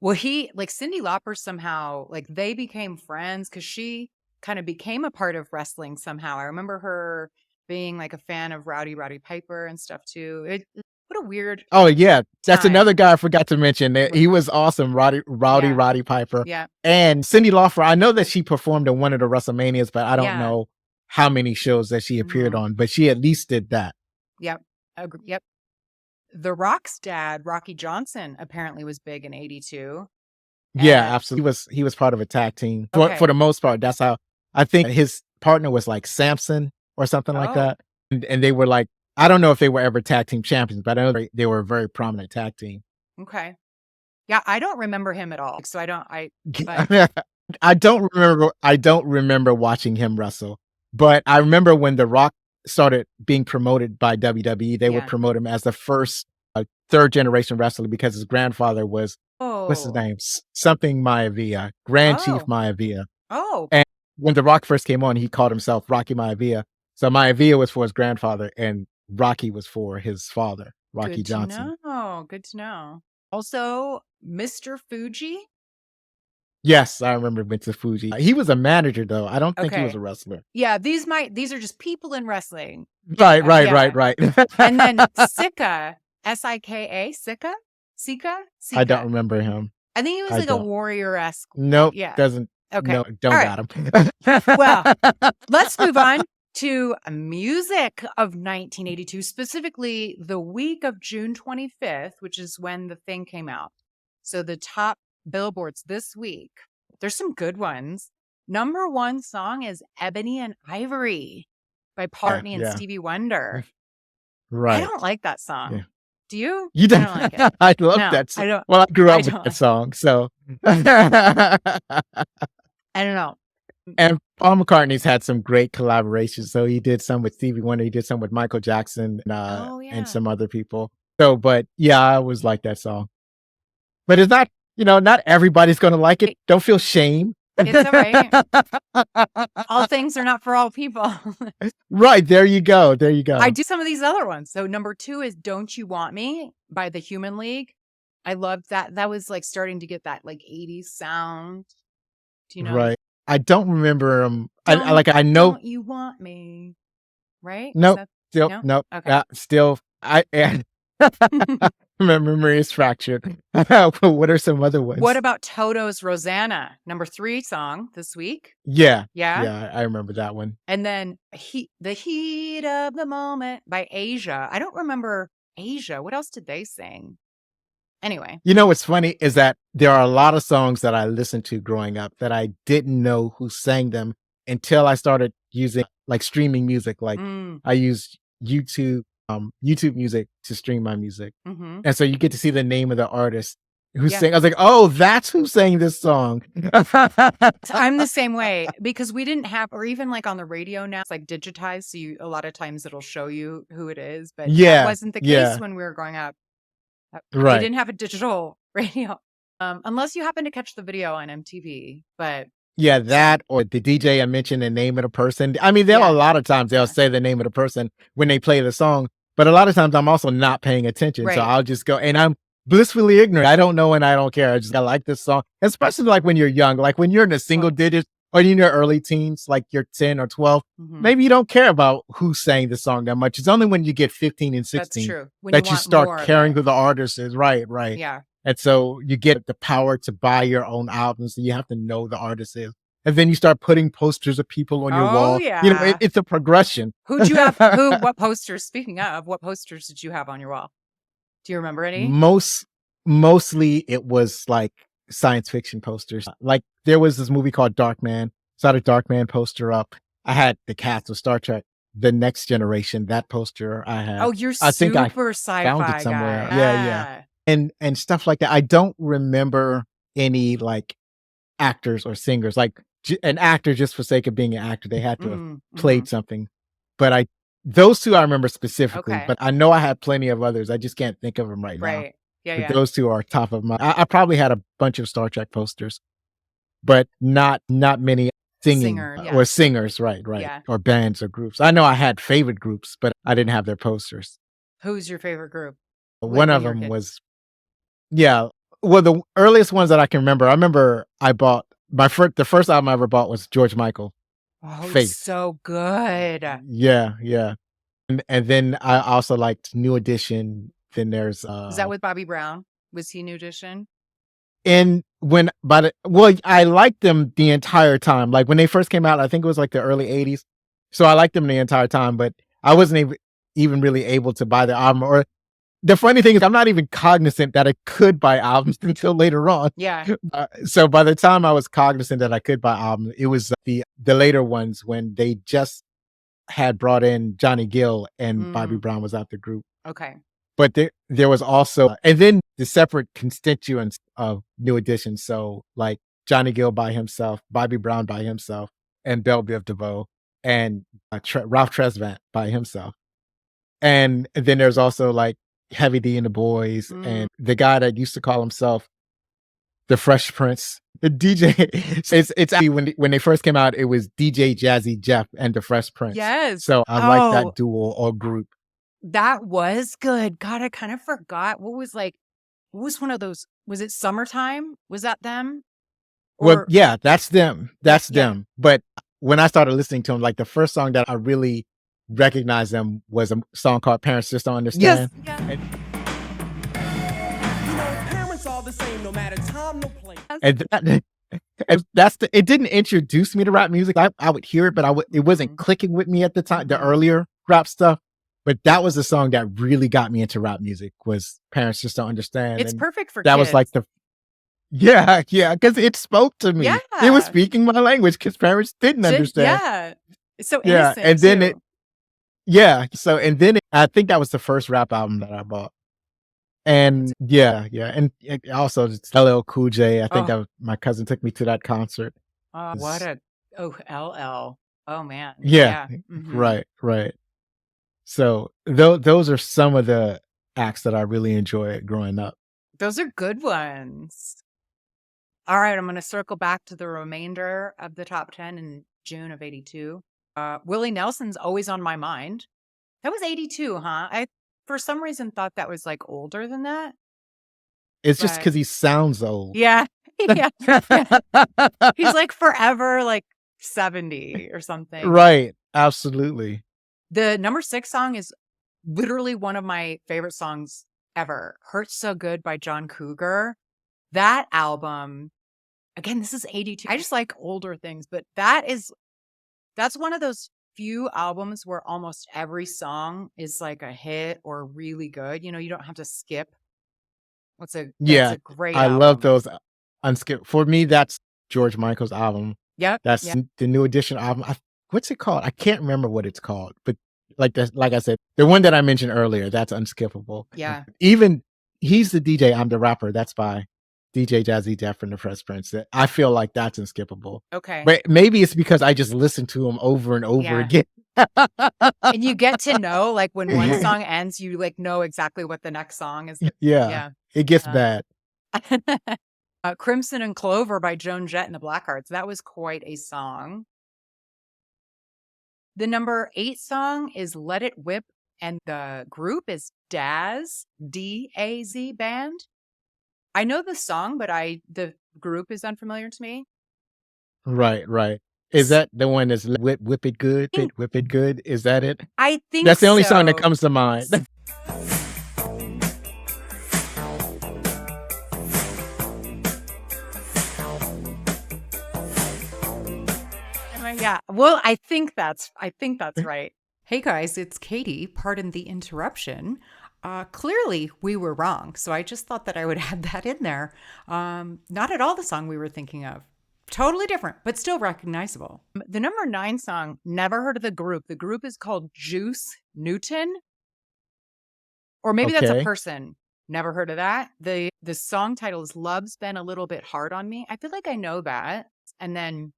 [SPEAKER 2] Well, Cyndi Lauper somehow, like, they became friends because she kind of became a part of wrestling somehow. I remember her being like a fan of Rowdy Piper and stuff too. What a weird.
[SPEAKER 3] Oh yeah, that's
[SPEAKER 2] time.
[SPEAKER 3] another guy I forgot to mention. He was awesome, Rowdy
[SPEAKER 2] Yeah.
[SPEAKER 3] Piper.
[SPEAKER 2] Yeah.
[SPEAKER 3] And Cyndi Lauper. I know that she performed in one of the WrestleManias, but I don't
[SPEAKER 2] Yeah.
[SPEAKER 3] know how many shows that she appeared
[SPEAKER 2] Mhm.
[SPEAKER 3] on. But she at least did that.
[SPEAKER 2] Yep. Yep. The Rock's dad, Rocky Johnson, apparently was big in '82.
[SPEAKER 3] Yeah,
[SPEAKER 2] And-
[SPEAKER 3] absolutely. He was part of a tag team
[SPEAKER 2] Okay.
[SPEAKER 3] for the most part. That's how I think his partner was like Samson or something like
[SPEAKER 2] Oh.
[SPEAKER 3] that. And they were like, I don't know if they were ever tag team champions, but I know they were a very prominent tag team.
[SPEAKER 2] Okay. Yeah, I don't remember him at all. So But-
[SPEAKER 3] I don't remember watching him wrestle, but I remember when The Rock started being promoted by WWE, they would
[SPEAKER 2] Yeah.
[SPEAKER 3] promote him as the first third generation wrestler because his grandfather was, what's his
[SPEAKER 2] Oh.
[SPEAKER 3] name? Something Maivia, Grand Chief
[SPEAKER 2] Oh.
[SPEAKER 3] Maivia.
[SPEAKER 2] Oh.
[SPEAKER 3] When The Rock first came on, he called himself Rocky Maivia. So Maivia was for his grandfather and Rocky was for his father, Rocky
[SPEAKER 2] Good
[SPEAKER 3] Johnson.
[SPEAKER 2] to know. Good to know. Also, Mr. Fuji.
[SPEAKER 3] Yes, I remember Mr. Fuji. He was a manager though. I don't think he was
[SPEAKER 2] Okay.
[SPEAKER 3] a wrestler.
[SPEAKER 2] Yeah, these are just people in wrestling.
[SPEAKER 3] Right.
[SPEAKER 2] Yeah. And then Sika, Sika, Sika.
[SPEAKER 3] I don't remember him.
[SPEAKER 2] I think he was
[SPEAKER 3] I
[SPEAKER 2] like a
[SPEAKER 3] don't.
[SPEAKER 2] warrior-esque.
[SPEAKER 3] Nope.
[SPEAKER 2] Yeah.
[SPEAKER 3] Doesn't.
[SPEAKER 2] Okay.
[SPEAKER 3] No, don't
[SPEAKER 2] All
[SPEAKER 3] got him.
[SPEAKER 2] Well, Let's move on to music of 1982, specifically the week of June 25th, which is when the thing came out. So the top billboards this week, there's some good ones. Number one song is Ebony and Ivory by Partney and
[SPEAKER 3] yeah.
[SPEAKER 2] Stevie Wonder.
[SPEAKER 3] Right.
[SPEAKER 2] I don't like that song.
[SPEAKER 3] Yeah.
[SPEAKER 2] Do you?
[SPEAKER 3] You
[SPEAKER 2] I
[SPEAKER 3] don't
[SPEAKER 2] don't like it.
[SPEAKER 3] I love
[SPEAKER 2] No,
[SPEAKER 3] that song.
[SPEAKER 2] I don't.
[SPEAKER 3] Well, I grew
[SPEAKER 2] I
[SPEAKER 3] up with
[SPEAKER 2] don't.
[SPEAKER 3] that song, so.
[SPEAKER 2] I don't know.
[SPEAKER 3] And Paul McCartney's had some great collaborations. So he did some with Stevie Wonder, he did some with Michael Jackson,
[SPEAKER 2] Oh, yeah.
[SPEAKER 3] and some other people. So, but yeah, I always like that song. But it's not, not everybody's going to like it. Don't feel shame.
[SPEAKER 2] It's all right. All things are not for all people.
[SPEAKER 3] Right. There you go. There you go.
[SPEAKER 2] I do some of these other ones. So number 2 is Don't You Want Me by the Human League. I loved that. That was like starting to get that like 80s sound. Do you know?
[SPEAKER 3] Right. I don't remember I know.
[SPEAKER 2] Don't You Want Me. Right? Is
[SPEAKER 3] Nope.
[SPEAKER 2] that-
[SPEAKER 3] Still,
[SPEAKER 2] No?
[SPEAKER 3] nope.
[SPEAKER 2] Okay.
[SPEAKER 3] Still, my memory is fractured. What are some other ones?
[SPEAKER 2] What about Toto's Rosanna? Number 3 song this week.
[SPEAKER 3] Yeah.
[SPEAKER 2] Yeah.
[SPEAKER 3] Yeah. I remember that one.
[SPEAKER 2] And then The Heat of the Moment by Asia. I don't remember Asia. What else did they sing? Anyway.
[SPEAKER 3] What's funny is that there are a lot of songs that I listened to growing up that I didn't know who sang them until I started using like streaming music. Like
[SPEAKER 2] Mm,
[SPEAKER 3] I use YouTube music to stream my music.
[SPEAKER 2] mhm.
[SPEAKER 3] And so you get to see the name of the artist who
[SPEAKER 2] Yeah.
[SPEAKER 3] sang. I was like, oh, that's who sang this song.
[SPEAKER 2] So I'm the same way because we didn't have, or even like on the radio now, it's like digitized. So a lot of times it'll show you who it is, but
[SPEAKER 3] Yeah,
[SPEAKER 2] that wasn't the
[SPEAKER 3] yeah.
[SPEAKER 2] case when we were growing up. We
[SPEAKER 3] Right.
[SPEAKER 2] didn't have a digital radio, unless you happen to catch the video on MTV. But
[SPEAKER 3] Yeah, that or the DJ I mentioned the name of the person. I mean, there are a
[SPEAKER 2] Yeah.
[SPEAKER 3] lot of times they'll
[SPEAKER 2] Yeah.
[SPEAKER 3] say the name of the person when they play the song, but a lot of times I'm also not paying attention.
[SPEAKER 2] Right.
[SPEAKER 3] So I'll just go and I'm blissfully ignorant. I don't know and I don't care. I like this song, especially like when you're young, like when you're in the single digits or in your early teens, like you're 10 or 12,
[SPEAKER 2] Mhm.
[SPEAKER 3] maybe you don't care about who sang the song that much. It's only when you get 15 and
[SPEAKER 2] That's
[SPEAKER 3] 16
[SPEAKER 2] true. When
[SPEAKER 3] that you
[SPEAKER 2] want
[SPEAKER 3] start
[SPEAKER 2] more of
[SPEAKER 3] caring
[SPEAKER 2] it.
[SPEAKER 3] who the artist is. Right, right.
[SPEAKER 2] Yeah.
[SPEAKER 3] And so you get the power to buy your own albums, and you have to know the artist is. And then you start putting posters of people on your
[SPEAKER 2] Oh,
[SPEAKER 3] wall. You know,
[SPEAKER 2] yeah.
[SPEAKER 3] it's a progression.
[SPEAKER 2] Who'd you have what posters, speaking of, what posters did you have on your wall? Do you remember any?
[SPEAKER 3] Mostly it was like science fiction posters. Like there was this movie called Darkman. So I had a Darkman poster up. I had the cast of Star Trek, The Next Generation, that poster I had.
[SPEAKER 2] Oh, you're
[SPEAKER 3] I think I
[SPEAKER 2] super
[SPEAKER 3] found
[SPEAKER 2] sci-fi
[SPEAKER 3] it somewhere.
[SPEAKER 2] guy.
[SPEAKER 3] Yeah. And stuff like that. I don't remember any like actors or singers, like an actor just for sake of being an actor. They had to have played
[SPEAKER 2] Mhm.
[SPEAKER 3] something. But those two I remember specifically,
[SPEAKER 2] Okay.
[SPEAKER 3] but I know I had plenty of others. I just can't think of them right now.
[SPEAKER 2] Right. Yeah,
[SPEAKER 3] But
[SPEAKER 2] yeah.
[SPEAKER 3] those two are top of my. I probably had a bunch of Star Trek posters, but not many singing
[SPEAKER 2] Singer, yeah.
[SPEAKER 3] or singers, right,
[SPEAKER 2] Yeah.
[SPEAKER 3] or bands or groups. I know I had favorite groups, but I didn't have their posters.
[SPEAKER 2] Who's your favorite group?
[SPEAKER 3] One
[SPEAKER 2] when
[SPEAKER 3] of
[SPEAKER 2] you were a
[SPEAKER 3] them
[SPEAKER 2] kid?
[SPEAKER 3] was, yeah. Well, the earliest ones that I can remember, I remember I bought the first album I ever bought was George Michael.
[SPEAKER 2] Oh,
[SPEAKER 3] Faith.
[SPEAKER 2] so good.
[SPEAKER 3] Yeah. And then I also liked New Edition. Then there's
[SPEAKER 2] Is that with Bobby Brown? Was he New Edition?
[SPEAKER 3] and I liked them the entire time. Like when they first came out, I think it was like the early 80s. So I liked them the entire time, but I wasn't even really able to buy the album. Or the funny thing is, I'm not even cognizant that I could buy albums until later on.
[SPEAKER 2] Yeah.
[SPEAKER 3] So by the time I was cognizant that I could buy albums, it was the later ones when they just had brought in Johnny Gill and Bobby Brown was out the group.
[SPEAKER 2] Okay.
[SPEAKER 3] But there was also, and then the separate constituents of New Edition. So like Johnny Gill by himself, Bobby Brown by himself, and Belle Biv DeVoe, and Ralph Tresvant by himself. And then there's also like Heavy D and the Boys, and the guy that used to call himself the Fresh Prince. The DJ, it's actually when they first came out, it was DJ Jazzy Jeff and the Fresh Prince.
[SPEAKER 2] Yes.
[SPEAKER 3] So I like that duo or group.
[SPEAKER 2] That was good. God, I kind of forgot. What was one of those? Was it Summertime? Was that them?
[SPEAKER 3] Well, yeah, that's them. That's
[SPEAKER 2] Yeah.
[SPEAKER 3] them. But when I started listening to them, like the first song that I really recognized them was a song called Parents Just Don't Understand.
[SPEAKER 2] Yes.
[SPEAKER 3] And,
[SPEAKER 4] You know, parents all the same, no matter time, no place.
[SPEAKER 3] and it didn't introduce me to rap music. I would hear it, but it wasn't clicking with me at the time, the earlier rap stuff. But that was the song that really got me into rap music, was Parents Just Don't Understand.
[SPEAKER 2] It's
[SPEAKER 3] And
[SPEAKER 2] perfect for
[SPEAKER 3] that
[SPEAKER 2] kids.
[SPEAKER 3] was like yeah, because it spoke to me. It
[SPEAKER 2] Yeah.
[SPEAKER 3] was speaking my language because parents didn't understand.
[SPEAKER 2] Yeah. It's so
[SPEAKER 3] Yeah,
[SPEAKER 2] innocent.
[SPEAKER 3] and then
[SPEAKER 2] too.
[SPEAKER 3] so and then I think that was the first rap album that I bought. And yeah, and also it's LL Cool J. I think that was, my cousin took me to that concert.
[SPEAKER 2] LL. Oh man.
[SPEAKER 3] Yeah,
[SPEAKER 2] Mhm.
[SPEAKER 3] right. So those are some of the acts that I really enjoyed growing up.
[SPEAKER 2] Those are good ones. All right, I'm going to circle back to the remainder of the top 10 in June of 82. Willie Nelson's Always on My Mind. That was 82, huh? I, for some reason, thought that was like older than that.
[SPEAKER 3] It's just
[SPEAKER 2] Right.
[SPEAKER 3] because he sounds old.
[SPEAKER 2] Yeah. Yeah. He's like forever like 70 or something.
[SPEAKER 3] Right. Absolutely.
[SPEAKER 2] The number 6 song is literally one of my favorite songs ever. Hurts So Good by John Cougar. That album, again, this is 82. I just like older things, but that's one of those few albums where almost every song is like a hit or really good. You know, you don't have to skip. That's a great
[SPEAKER 3] I
[SPEAKER 2] album.
[SPEAKER 3] love those unskip. For me, that's George Michael's album.
[SPEAKER 2] Yep.
[SPEAKER 3] That's
[SPEAKER 2] yep.
[SPEAKER 3] the New Edition album. What's it called? I can't remember what it's called, but like I said, the one that I mentioned earlier, that's unskippable.
[SPEAKER 2] Yeah.
[SPEAKER 3] Even He's the DJ, I'm the Rapper. That's by DJ Jazzy Jeff and the Fresh Prince. I feel like that's unskippable.
[SPEAKER 2] Okay.
[SPEAKER 3] But maybe it's because I just listen to him over and over
[SPEAKER 2] Yeah.
[SPEAKER 3] again.
[SPEAKER 2] And you get to know, like, when one song ends, you like know exactly what the next song is.
[SPEAKER 3] Yeah. It gets
[SPEAKER 2] Uh,
[SPEAKER 3] bad.
[SPEAKER 2] Crimson and Clover by Joan Jett and the Blackhearts. That was quite a song. The number 8 song is Let It Whip, and the group is Daz, D-A-Z Band. I know the song, but the group is unfamiliar to me.
[SPEAKER 3] Right, right. Is that the one that's whip it good? Whip it good? Is that it?
[SPEAKER 2] I think
[SPEAKER 3] That's the only song that
[SPEAKER 2] so.
[SPEAKER 3] comes to mind.
[SPEAKER 2] Yeah. Well, I think that's right. Hey guys, it's Katie. Pardon the interruption. Clearly we were wrong. So I just thought that I would add that in there. Not at all the song we were thinking of. Totally different, but still recognizable. The number 9 song, never heard of the group. The group is called Juice Newton. Or maybe that's a
[SPEAKER 3] Okay.
[SPEAKER 2] person. Never heard of that. The song title is Love's Been a Little Bit Hard on Me. I feel like I know that. And then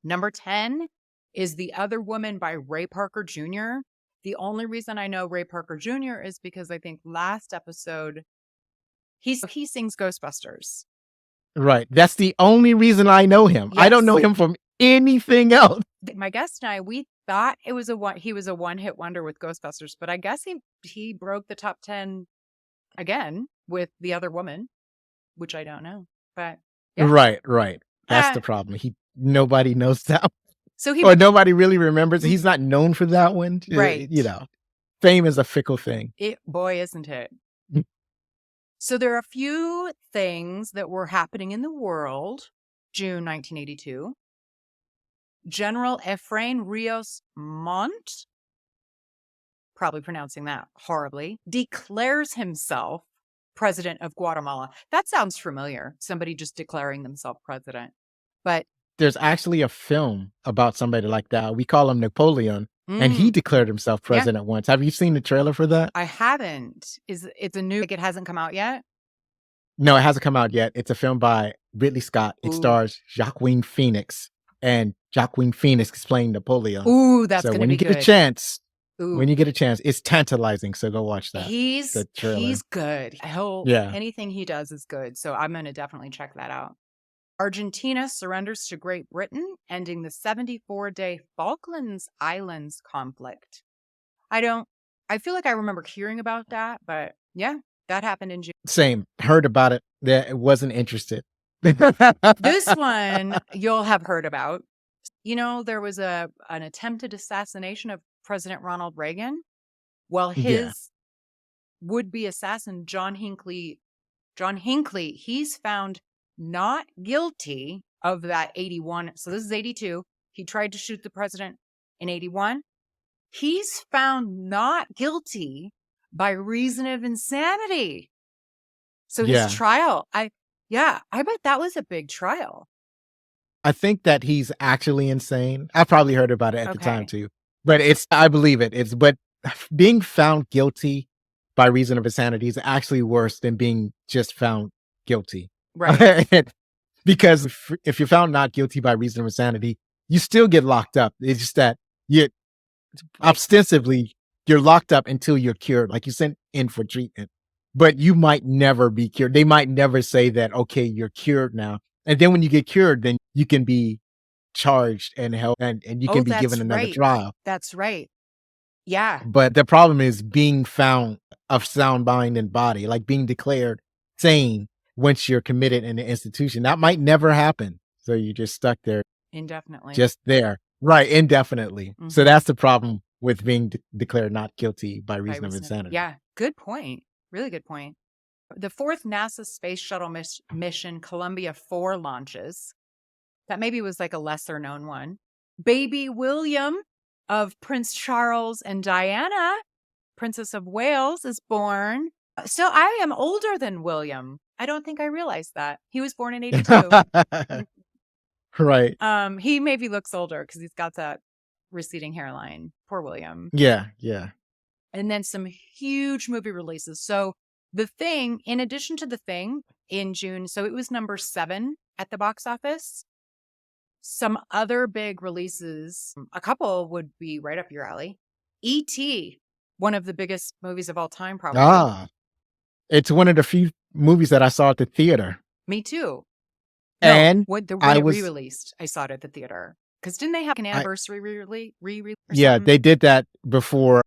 [SPEAKER 2] number 10 is The Other Woman by Ray Parker Jr. The only reason I know Ray Parker Jr. is because I think last episode he sings Ghostbusters.
[SPEAKER 3] Right. That's the only reason I know him. I don't know
[SPEAKER 2] Yes.
[SPEAKER 3] him from anything else.
[SPEAKER 2] My guest and I, we thought he was a one-hit wonder with Ghostbusters, but I guess he broke the top 10 again with The Other Woman, which I don't know. But yeah.
[SPEAKER 3] Right, right. That's
[SPEAKER 2] Ah.
[SPEAKER 3] the problem. Nobody knows that,
[SPEAKER 2] So he
[SPEAKER 3] or nobody really remembers. He's not known for that one.
[SPEAKER 2] Right.
[SPEAKER 3] You know, fame is a fickle thing.
[SPEAKER 2] boy, isn't it?
[SPEAKER 3] Mm.
[SPEAKER 2] So there are a few things that were happening in the world. June 1982. General Efrain Rios Montt, probably pronouncing that horribly, declares himself president of Guatemala. That sounds familiar. Somebody just declaring themselves president. But
[SPEAKER 3] There's actually a film about somebody like that. We call him Napoleon, and he declared himself president once. Have you seen the trailer for that?
[SPEAKER 2] I haven't. It's a new, like it hasn't come out yet?
[SPEAKER 3] No, it hasn't come out yet. It's a film by Ridley Scott. It
[SPEAKER 2] Ooh.
[SPEAKER 3] stars Joaquin Phoenix, and Joaquin Phoenix is playing Napoleon.
[SPEAKER 2] Ooh, that's
[SPEAKER 3] so
[SPEAKER 2] going to
[SPEAKER 3] when
[SPEAKER 2] be
[SPEAKER 3] you get
[SPEAKER 2] good.
[SPEAKER 3] a chance,
[SPEAKER 2] Ooh.
[SPEAKER 3] when you get a chance, it's tantalizing. So go watch that.
[SPEAKER 2] He's
[SPEAKER 3] the trailer.
[SPEAKER 2] good.
[SPEAKER 3] Yeah.
[SPEAKER 2] Anything he does is good. So I'm going to definitely check that out. Argentina surrenders to Great Britain, ending the 74-day Falklands Islands conflict. I feel like I remember hearing about that, but yeah, that happened in June.
[SPEAKER 3] Same. Heard about it. That wasn't interested.
[SPEAKER 2] This one you'll have heard about. You know, there was an attempted assassination of President Ronald Reagan. Well, his would-be assassin, John Hinckley, he's found not guilty of that 81. So this is 82. He tried to shoot the president in 81. He's found not guilty by reason of insanity. So his trial, I bet that was a big trial.
[SPEAKER 3] I think that he's actually insane. I probably heard about it at the time
[SPEAKER 2] Okay.
[SPEAKER 3] too, but I believe it. But being found guilty by reason of insanity is actually worse than being just found guilty.
[SPEAKER 2] Right.
[SPEAKER 3] Because if you're found not guilty by reason of insanity, you still get locked up. It's just that ostensibly you're locked up until you're cured, like you sent in for treatment, but you might never be cured. They might never say that, okay, you're cured now. And then when you get cured, then you can be charged and held and you can be given another trial.
[SPEAKER 2] That's right. Yeah.
[SPEAKER 3] But the problem is being found of sound mind and body, like being declared sane once you're committed in the institution. That might never happen. So you're just stuck there.
[SPEAKER 2] Indefinitely.
[SPEAKER 3] Just there. Right. Indefinitely.
[SPEAKER 2] Mm-hmm.
[SPEAKER 3] So that's the problem with being declared not guilty by reason of insanity.
[SPEAKER 2] Yeah. Good point. Really good point. The 4th NASA Space Shuttle mission, Columbia 4, launches. That maybe was like a lesser known one. Baby William of Prince Charles and Diana, Princess of Wales, is born. So I am older than William. I don't think I realized that. He was born in 82.
[SPEAKER 3] Right.
[SPEAKER 2] He maybe looks older because he's got that receding hairline. Poor William.
[SPEAKER 3] Yeah. Yeah.
[SPEAKER 2] And then some huge movie releases. So The Thing, in addition to The Thing in June, so it was number 7 at the box office. Some other big releases, a couple would be right up your alley. E.T., one of the biggest movies of all time, probably.
[SPEAKER 3] It's one of the few movies that I saw at the theater.
[SPEAKER 2] Me too.
[SPEAKER 3] And
[SPEAKER 2] when it re-released, I saw it at the theater. Because didn't they have an anniversary re-release?
[SPEAKER 3] Yeah, they did that before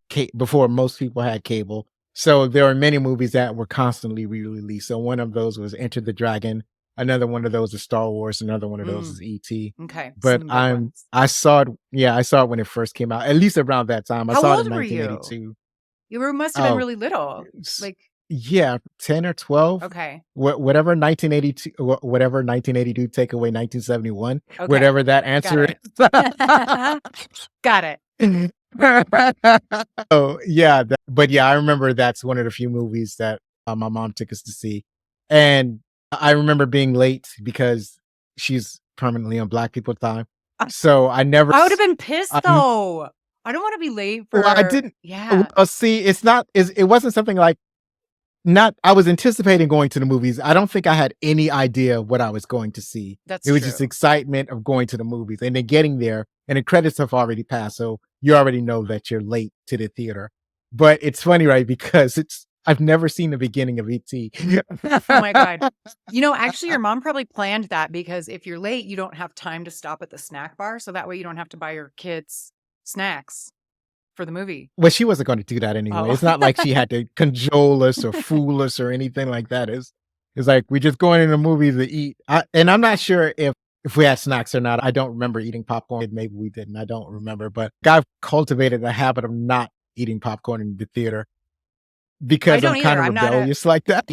[SPEAKER 3] most people had cable. So there are many movies that were constantly re-released. So one of those was Enter the Dragon, Another one of those is Star Wars. Another one of those
[SPEAKER 2] Mm.
[SPEAKER 3] is E.T.
[SPEAKER 2] Okay.
[SPEAKER 3] But
[SPEAKER 2] Some good ones.
[SPEAKER 3] I saw it. Yeah, I saw it when it first came out. At least around that time. I
[SPEAKER 2] How
[SPEAKER 3] saw it
[SPEAKER 2] old
[SPEAKER 3] in
[SPEAKER 2] were you?
[SPEAKER 3] 1982.
[SPEAKER 2] Must have been
[SPEAKER 3] Oh,
[SPEAKER 2] really little.
[SPEAKER 3] s-
[SPEAKER 2] Like,
[SPEAKER 3] yeah, 10 or 12.
[SPEAKER 2] okay.
[SPEAKER 3] Whatever 1982, whatever 1982 take away 1971,
[SPEAKER 2] Okay.
[SPEAKER 3] whatever that
[SPEAKER 2] Got
[SPEAKER 3] answer
[SPEAKER 2] it. Got it.
[SPEAKER 3] is. Oh yeah, but yeah, I remember that's one of the few movies that my mom took us to see, and I remember being late because she's permanently on Black People Time,
[SPEAKER 2] I
[SPEAKER 3] so I never.
[SPEAKER 2] I would have been pissed
[SPEAKER 3] I,
[SPEAKER 2] though. I don't want to be late
[SPEAKER 3] well, I
[SPEAKER 2] for,
[SPEAKER 3] didn't.
[SPEAKER 2] yeah,
[SPEAKER 3] See, it's not. It wasn't something like not. I was anticipating going to the movies. I don't think I had any idea what I was going to see.
[SPEAKER 2] that's
[SPEAKER 3] It was just
[SPEAKER 2] true.
[SPEAKER 3] excitement of going to the movies and then getting there, and the credits have already passed, so you already know that you're late to the theater. But it's funny, right? Because I've never seen the beginning of E.T.
[SPEAKER 2] Oh my God. Actually, your mom probably planned that because if you're late, you don't have time to stop at the snack bar. So that way you don't have to buy your kids snacks for the movie.
[SPEAKER 3] Well, she wasn't going to do that anyway.
[SPEAKER 2] Oh,
[SPEAKER 3] It's not like she had to cajole us or fool us or anything like that. It's like we're just going in the movies to eat. And I'm not sure if we had snacks or not. I don't remember eating popcorn. Maybe we didn't. I don't remember. But I've cultivated a habit of not eating popcorn in the theater
[SPEAKER 2] I
[SPEAKER 3] because
[SPEAKER 2] don't
[SPEAKER 3] I'm
[SPEAKER 2] either.
[SPEAKER 3] kind of
[SPEAKER 2] I'm not a,
[SPEAKER 3] rebellious like that.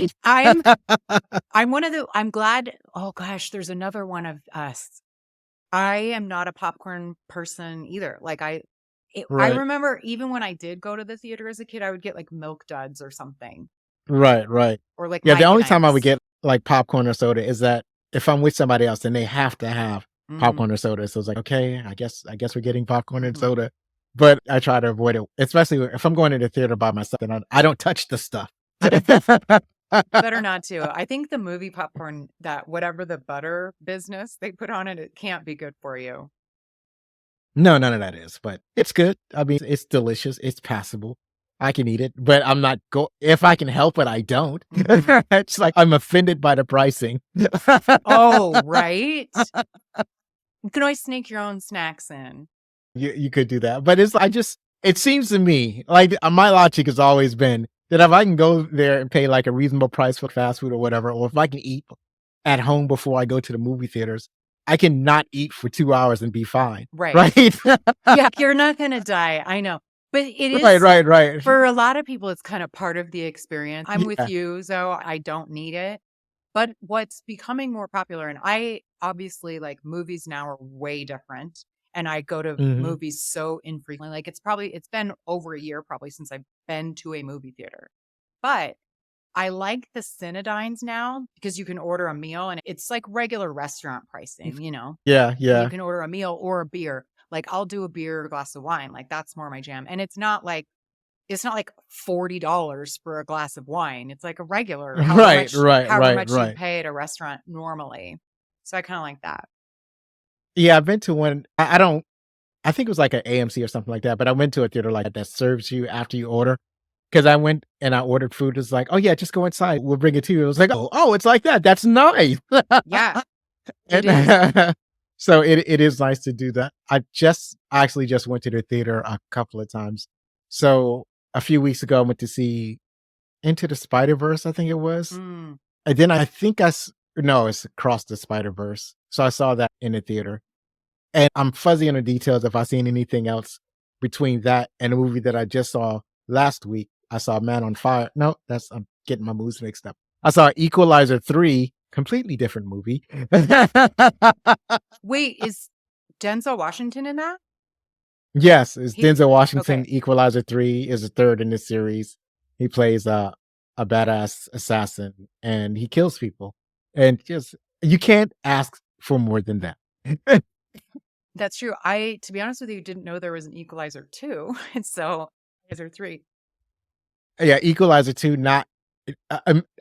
[SPEAKER 2] I'm one of the, I'm glad. Oh gosh, there's another one of us. I am not a popcorn person either. Like I
[SPEAKER 3] Right,
[SPEAKER 2] remember even when I did go to the theater as a kid, I would get like Milk Duds or something,
[SPEAKER 3] right.
[SPEAKER 2] or like
[SPEAKER 3] Yeah, the
[SPEAKER 2] Mike and
[SPEAKER 3] only time I would
[SPEAKER 2] Ike's.
[SPEAKER 3] get like popcorn or soda is that if I'm with somebody else and they have to have
[SPEAKER 2] Hmm.
[SPEAKER 3] popcorn or soda. So it's like, okay, I guess we're getting popcorn and
[SPEAKER 2] Hmm.
[SPEAKER 3] soda. But I try to avoid it, especially if I'm going to the theater by myself and I don't touch the stuff.
[SPEAKER 2] Better not to. I think the movie popcorn, that whatever the butter business they put on it, it can't be good for you.
[SPEAKER 3] No, none of that is, but it's good. I mean, it's delicious. It's passable. I can eat it, but I'm not if I can help it, I don't.
[SPEAKER 2] Mhm.
[SPEAKER 3] It's like I'm offended by the pricing.
[SPEAKER 2] Oh, right. You can always sneak your own snacks in.
[SPEAKER 3] You could do that, but it seems to me like my logic has always been that if I can go there and pay like a reasonable price for fast food or whatever, or if I can eat at home before I go to the movie theaters, I can not eat for 2 hours and be fine.
[SPEAKER 2] Right.
[SPEAKER 3] Right?
[SPEAKER 2] Yeah, you're not going to die. I know. But it
[SPEAKER 3] Right,
[SPEAKER 2] is,
[SPEAKER 3] right.
[SPEAKER 2] for a lot of people, it's kind of part of the experience. I'm
[SPEAKER 3] Yeah.
[SPEAKER 2] with you, so I don't need it. But what's becoming more popular, and I obviously like movies now are way different. And I go to
[SPEAKER 3] Mhm.
[SPEAKER 2] movies so infrequently. Like it's been over a year probably since I've been to a movie theater. But I like the Cinedigms now because you can order a meal and it's like regular restaurant pricing,
[SPEAKER 3] Yeah,
[SPEAKER 2] You
[SPEAKER 3] yeah.
[SPEAKER 2] can order a meal or a beer. Like I'll do a beer or a glass of wine. Like that's more my jam. And it's not like $40 for a glass of wine. It's like a regular,
[SPEAKER 3] Right,
[SPEAKER 2] however much you
[SPEAKER 3] right.
[SPEAKER 2] pay at a restaurant normally. So I kind of like that.
[SPEAKER 3] Yeah, I've been to one. I think it was like an AMC or something like that, but I went to a theater like that serves you after you order. Because I went and I ordered food. It's like, oh yeah, just go inside. We'll bring it to you. It was like, oh, it's like that. That's nice.
[SPEAKER 2] Yeah,
[SPEAKER 3] And
[SPEAKER 2] it is.
[SPEAKER 3] so it is nice to do that. I actually just went to the theater a couple of times. So a few weeks ago, I went to see Into the Spider-Verse, I think it was.
[SPEAKER 2] Mm.
[SPEAKER 3] And then I think no, it's Across the Spider-Verse. So I saw that in the theater. And I'm fuzzy on the details if I've seen anything else between that and a movie that I just saw last week. I saw Man on Fire. No, I'm getting my movies mixed up. I saw Equalizer 3, completely different movie.
[SPEAKER 2] Wait, is Denzel Washington in that?
[SPEAKER 3] Yes, it's
[SPEAKER 2] He-
[SPEAKER 3] Denzel Washington.
[SPEAKER 2] okay.
[SPEAKER 3] Equalizer 3 is the third in this series. He plays a badass assassin and he kills people. And just, you can't ask for more than that.
[SPEAKER 2] That's true. To be honest with you, didn't know there was an Equalizer 2. So Equalizer 3.
[SPEAKER 3] Yeah, Equalizer 2,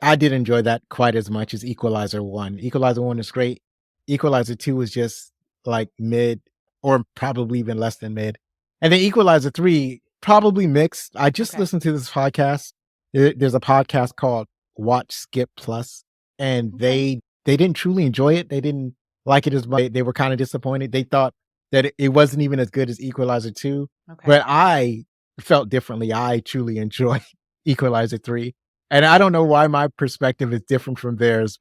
[SPEAKER 3] I did enjoy that quite as much as Equalizer 1. Equalizer 1 is great. Equalizer 2 is just like mid or probably even less than mid. And then Equalizer 3, probably mixed. I just
[SPEAKER 2] Okay.
[SPEAKER 3] listened to this podcast. There's a podcast called Watch Skip Plus, and
[SPEAKER 2] Okay.
[SPEAKER 3] they didn't truly enjoy it. They didn't like it as much. They were kind of disappointed. They thought that it wasn't even as good as Equalizer 2.
[SPEAKER 2] Okay.
[SPEAKER 3] But I felt differently. I truly enjoy Equalizer 3. And I don't know why my perspective is different from theirs.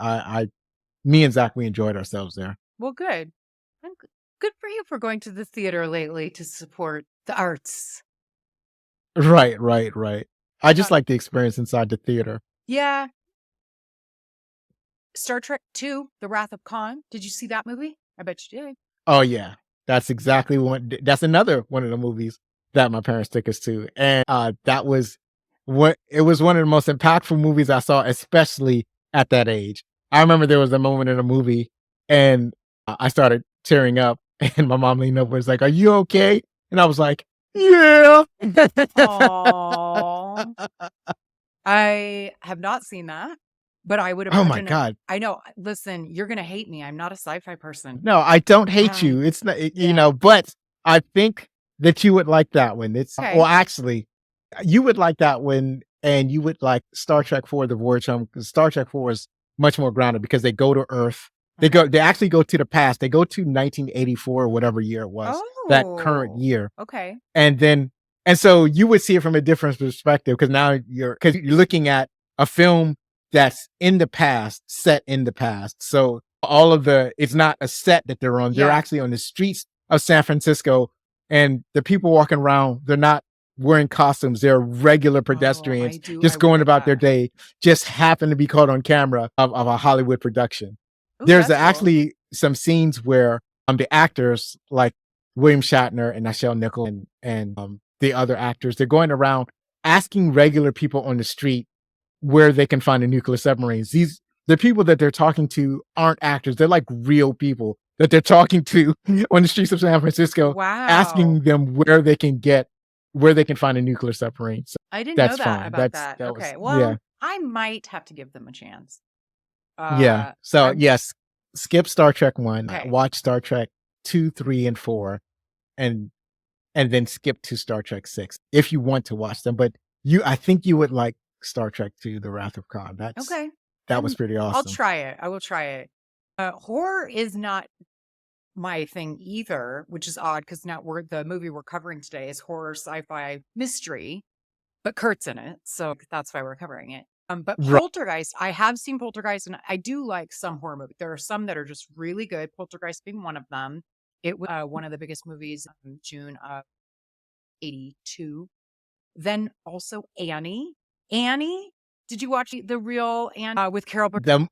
[SPEAKER 3] me and Zach, we enjoyed ourselves there.
[SPEAKER 2] Well, good. Good for you for going to the theater lately to support the arts.
[SPEAKER 3] Right, right, right. I just
[SPEAKER 2] Uh,
[SPEAKER 3] like the experience inside the theater.
[SPEAKER 2] yeah. Star Trek 2, The Wrath of Khan. Did you see that movie? I bet you did.
[SPEAKER 3] Oh yeah, that's exactly that's another one of the movies that my parents took us to, and that was it was one of the most impactful movies I saw, especially at that age. I remember there was a moment in a movie, and I started tearing up, and my mom leaned over and was like, "Are you okay?" And I was like, "Yeah."
[SPEAKER 2] Aww. I have not seen that, but I would
[SPEAKER 3] Oh my
[SPEAKER 2] imagine.
[SPEAKER 3] god.
[SPEAKER 2] I know. Listen, you're gonna hate me. I'm not a sci-fi person.
[SPEAKER 3] No, I don't hate
[SPEAKER 2] I
[SPEAKER 3] you. It's not,
[SPEAKER 2] yeah.
[SPEAKER 3] but I think that you would like that one. It's
[SPEAKER 2] Okay.
[SPEAKER 3] well, actually, you would like that one, and you would like Star Trek 4: The Voyage Home, because Star Trek 4 is much more grounded because they go to Earth. They actually go to the past. They go to 1984 or whatever year it was, that current
[SPEAKER 2] Oh.
[SPEAKER 3] year.
[SPEAKER 2] Okay.
[SPEAKER 3] And so you would see it from a different perspective because now you're looking at a film that's in the past, set in the past. So all of it's not a set that they're on. They're
[SPEAKER 2] Yeah.
[SPEAKER 3] actually on the streets of San Francisco, and the people walking around, they're not wearing costumes. They're regular pedestrians,
[SPEAKER 2] I
[SPEAKER 3] just going
[SPEAKER 2] would
[SPEAKER 3] about
[SPEAKER 2] like
[SPEAKER 3] their
[SPEAKER 2] that.
[SPEAKER 3] day, just happen to be caught on camera of a Hollywood production.
[SPEAKER 2] Ooh,
[SPEAKER 3] There's
[SPEAKER 2] that's cool.
[SPEAKER 3] actually some scenes where the actors like William Shatner and Nichelle Nichols and the other actors, they're going around asking regular people on the street where they can find a nuclear submarines. The people that they're talking to aren't actors. They're like real people that they're talking to on the streets of San Francisco,
[SPEAKER 2] Wow.
[SPEAKER 3] asking them where they can find a nuclear submarine. So
[SPEAKER 2] I didn't know
[SPEAKER 3] that's
[SPEAKER 2] that
[SPEAKER 3] fine.
[SPEAKER 2] about
[SPEAKER 3] That
[SPEAKER 2] that.
[SPEAKER 3] was,
[SPEAKER 2] Okay. Well,
[SPEAKER 3] yeah.
[SPEAKER 2] I might have to give them a chance.
[SPEAKER 3] Yeah. So
[SPEAKER 2] I'm
[SPEAKER 3] yes, skip Star Trek 1,
[SPEAKER 2] okay.
[SPEAKER 3] watch Star Trek 2, 3, and 4, and then skip to Star Trek 6 if you want to watch them. But I think you would like Star Trek 2, The Wrath of Khan.
[SPEAKER 2] Okay.
[SPEAKER 3] That was pretty
[SPEAKER 2] I'll
[SPEAKER 3] awesome.
[SPEAKER 2] try it. I will try it. Horror is not my thing either, which is odd because now the movie we're covering today is horror, sci-fi, mystery, but Kurt's in it, so that's why we're covering it. But
[SPEAKER 3] Right.
[SPEAKER 2] Poltergeist, I have seen Poltergeist, and I do like some horror movies. There are some that are just really good. Poltergeist being one of them. It was one of the biggest movies in June of '82. Then also Annie. Annie, did you watch the real Annie with Carol Burnett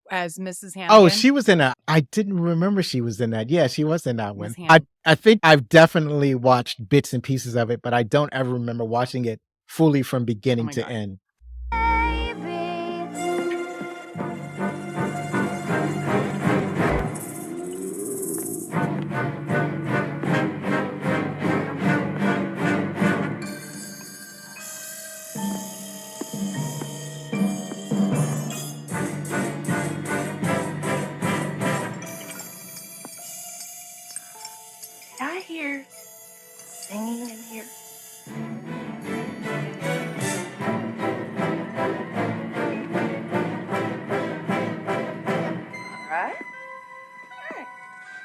[SPEAKER 2] as Mrs. Hannigan?
[SPEAKER 3] Oh, she was in that. I didn't remember she was in that. Yeah, she was in that one.
[SPEAKER 2] Miss Hannigan.
[SPEAKER 3] I think I've definitely watched bits and pieces of it, but I don't ever remember watching it fully from beginning to
[SPEAKER 2] God.
[SPEAKER 3] end.
[SPEAKER 5] Did I hear singing in here? All right.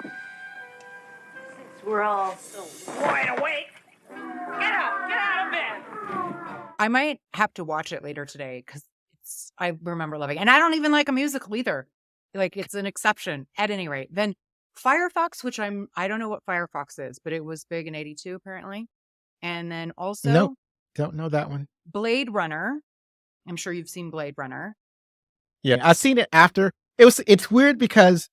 [SPEAKER 5] Since we're all so wide awake, get out of bed.
[SPEAKER 2] I might have to watch it later today because I remember loving it. And I don't even like a musical either. Like it's an exception at any rate. Then Firefox, which I don't know what Firefox is, but it was big in '82 apparently. And then also
[SPEAKER 3] Nope, don't know that one.
[SPEAKER 2] Blade Runner. I'm sure you've seen Blade Runner.
[SPEAKER 3] Yeah, I've seen it after. It's weird because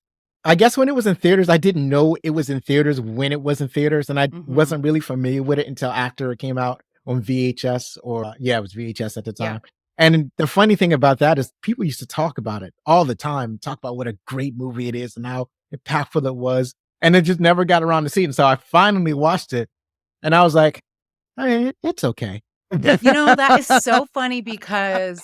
[SPEAKER 3] I guess when it was in theaters, I didn't know it was in theaters when it was in theaters, and I wasn't really familiar with it until after it came out on VHS or it was VHS at the time.
[SPEAKER 2] Yeah.
[SPEAKER 3] And the funny thing about that is people used to talk about it all the time, talk about what a great movie it is and how impactful it was. And it just never got around to see it. And so I finally watched it and I was like, hey, it's okay.
[SPEAKER 2] That is so funny because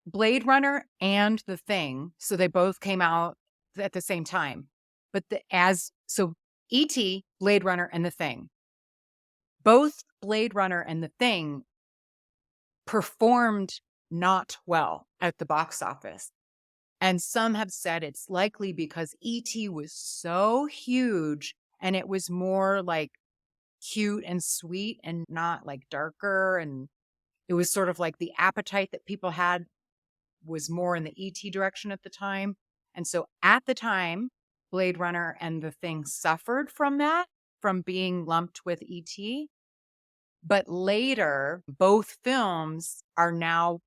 [SPEAKER 2] Blade Runner and The Thing, so they both came out at the same time. But E.T., Blade Runner, and The Thing. Both Blade Runner and The Thing performed not well at the box office. And some have said it's likely because E.T. was so huge and it was more like cute and sweet and not like darker. And it was sort of like the appetite that people had was more in the E.T. direction at the time. And so at the time, Blade Runner and The Thing suffered from that, from being lumped with E.T. But later, both films are now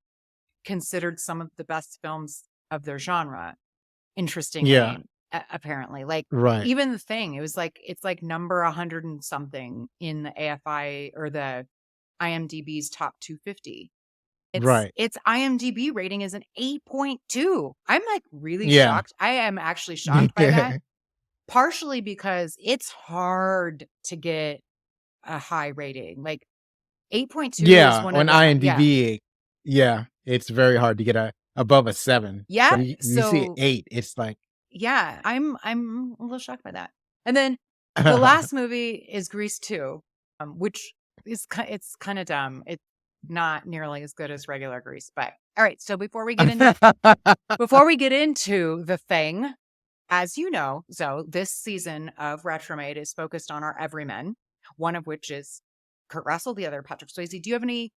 [SPEAKER 2] considered some of the best films of their genre. Interestingly,
[SPEAKER 3] Yeah.
[SPEAKER 2] Apparently. Like,
[SPEAKER 3] Right.
[SPEAKER 2] even The Thing, it's like number 100 and something in the AFI or the IMDb's top 250.
[SPEAKER 3] Right.
[SPEAKER 2] Its IMDb rating is an 8.2. I'm like really
[SPEAKER 3] Yeah.
[SPEAKER 2] shocked. I am actually shocked by that. Partially because it's hard to get a high rating. Like 8.2 is
[SPEAKER 3] Yeah.
[SPEAKER 2] one
[SPEAKER 3] On
[SPEAKER 2] of the yeah.
[SPEAKER 3] IMDb, yeah, it's very hard to get above a 7.
[SPEAKER 2] Yeah,
[SPEAKER 3] When you see
[SPEAKER 2] so
[SPEAKER 3] 8, it's like
[SPEAKER 2] yeah, I'm a little shocked by that. And then the last movie is Grease 2, which is it's kind of dumb. It's not nearly as good as regular Grease. But all right, so before we get into The Thing, as you know, Zoe, this season of Retromade is focused on our everymen, one of which is Kurt Russell, the other Patrick Swayze. Do you have any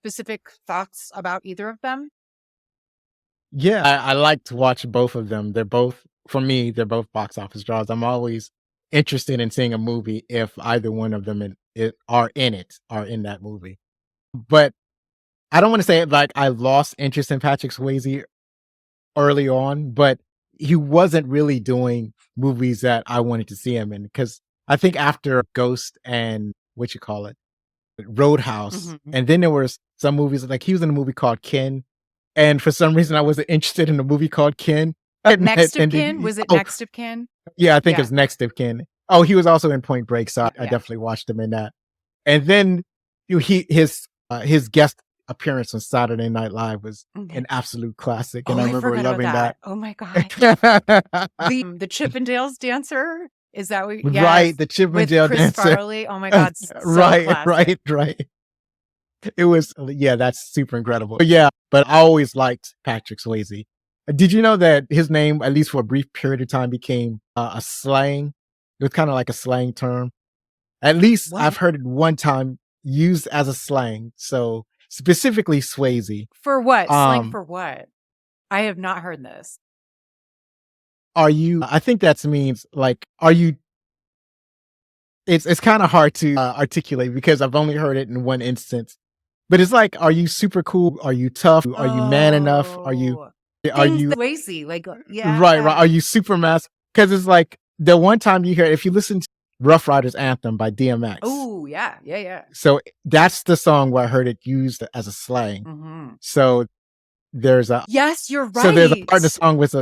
[SPEAKER 2] specific thoughts about either of them?
[SPEAKER 3] Yeah, I like to watch both of them. They're both, for me, they're both box office draws. I'm always interested in seeing a movie if either one of them are in that movie. But I don't want to say it like I lost interest in Patrick Swayze early on, but he wasn't really doing movies that I wanted to see him in, because I think after Ghost and Roadhouse,
[SPEAKER 2] Mhm.
[SPEAKER 3] and then there was some movies like he was in a movie called Ken, and for some reason I wasn't interested in a movie called Ken.
[SPEAKER 2] Next of
[SPEAKER 3] And
[SPEAKER 2] Kin? Was it
[SPEAKER 3] oh,
[SPEAKER 2] Next of Kin?
[SPEAKER 3] yeah, I think
[SPEAKER 2] Yeah.
[SPEAKER 3] it's Next of Kin. Oh, he was also in Point Break, so I
[SPEAKER 2] Yeah.
[SPEAKER 3] definitely watched him in that. And then his guest appearance on Saturday Night Live was
[SPEAKER 2] Okay.
[SPEAKER 3] an absolute classic,
[SPEAKER 2] Oh,
[SPEAKER 3] and I
[SPEAKER 2] I
[SPEAKER 3] remember
[SPEAKER 2] forgot about
[SPEAKER 3] loving
[SPEAKER 2] that.
[SPEAKER 3] that.
[SPEAKER 2] Oh my God. The Chippendales dancer? Is that what?
[SPEAKER 3] Right,
[SPEAKER 2] Yes.
[SPEAKER 3] the
[SPEAKER 2] With
[SPEAKER 3] Chippendale
[SPEAKER 2] Chris
[SPEAKER 3] dancer.
[SPEAKER 2] Farley. Oh my God. So
[SPEAKER 3] Right,
[SPEAKER 2] classic.
[SPEAKER 3] right. It was, yeah, that's super incredible. But yeah, but I always liked Patrick Swayze. Did you know that his name, at least for a brief period of time, became a slang? It was kind of like a slang term. At least
[SPEAKER 2] What?
[SPEAKER 3] I've heard it one time used as a slang. So specifically Swayze.
[SPEAKER 2] For what? Slang
[SPEAKER 3] Um,
[SPEAKER 2] for what? I have not heard this.
[SPEAKER 3] I think that means like, it's kind of hard to articulate because I've only heard it in one instance. But it's like, are you super cool? Are you tough? Are you man enough? Are you
[SPEAKER 2] Things that Swayze, like, yeah.
[SPEAKER 3] right? Are you super mass? Because it's like the one time you hear, if you listen to Rough Riders Anthem by DMX.
[SPEAKER 2] Oh, yeah.
[SPEAKER 3] So that's the song where I heard it used as a slang.
[SPEAKER 2] Hmm.
[SPEAKER 3] So there's a,
[SPEAKER 2] Yes, you're right.
[SPEAKER 3] so there's a part of the song with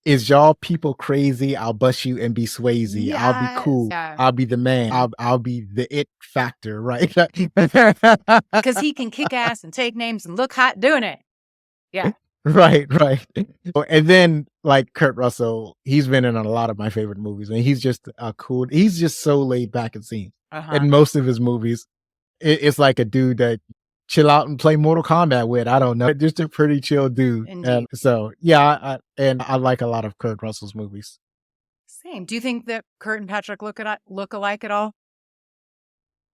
[SPEAKER 3] is y'all people crazy? I'll bust you and be Swayze. I'll be cool.
[SPEAKER 2] Yeah.
[SPEAKER 3] I'll be the man. I'll be the it factor, right?
[SPEAKER 2] Because he can kick ass and take names and look hot doing it. Yeah.
[SPEAKER 3] Right. And then like Kurt Russell, he's been in a lot of my favorite movies, and he's just he's just so laid back and seen.
[SPEAKER 2] Uh-huh.
[SPEAKER 3] In most of his movies, it's like a dude that chill out and play Mortal Kombat with. I don't know, just a pretty chill dude.
[SPEAKER 2] Indeed.
[SPEAKER 3] And so yeah, I like a lot of Kurt Russell's movies.
[SPEAKER 2] Same. Do you think that Kurt and Patrick look alike at all?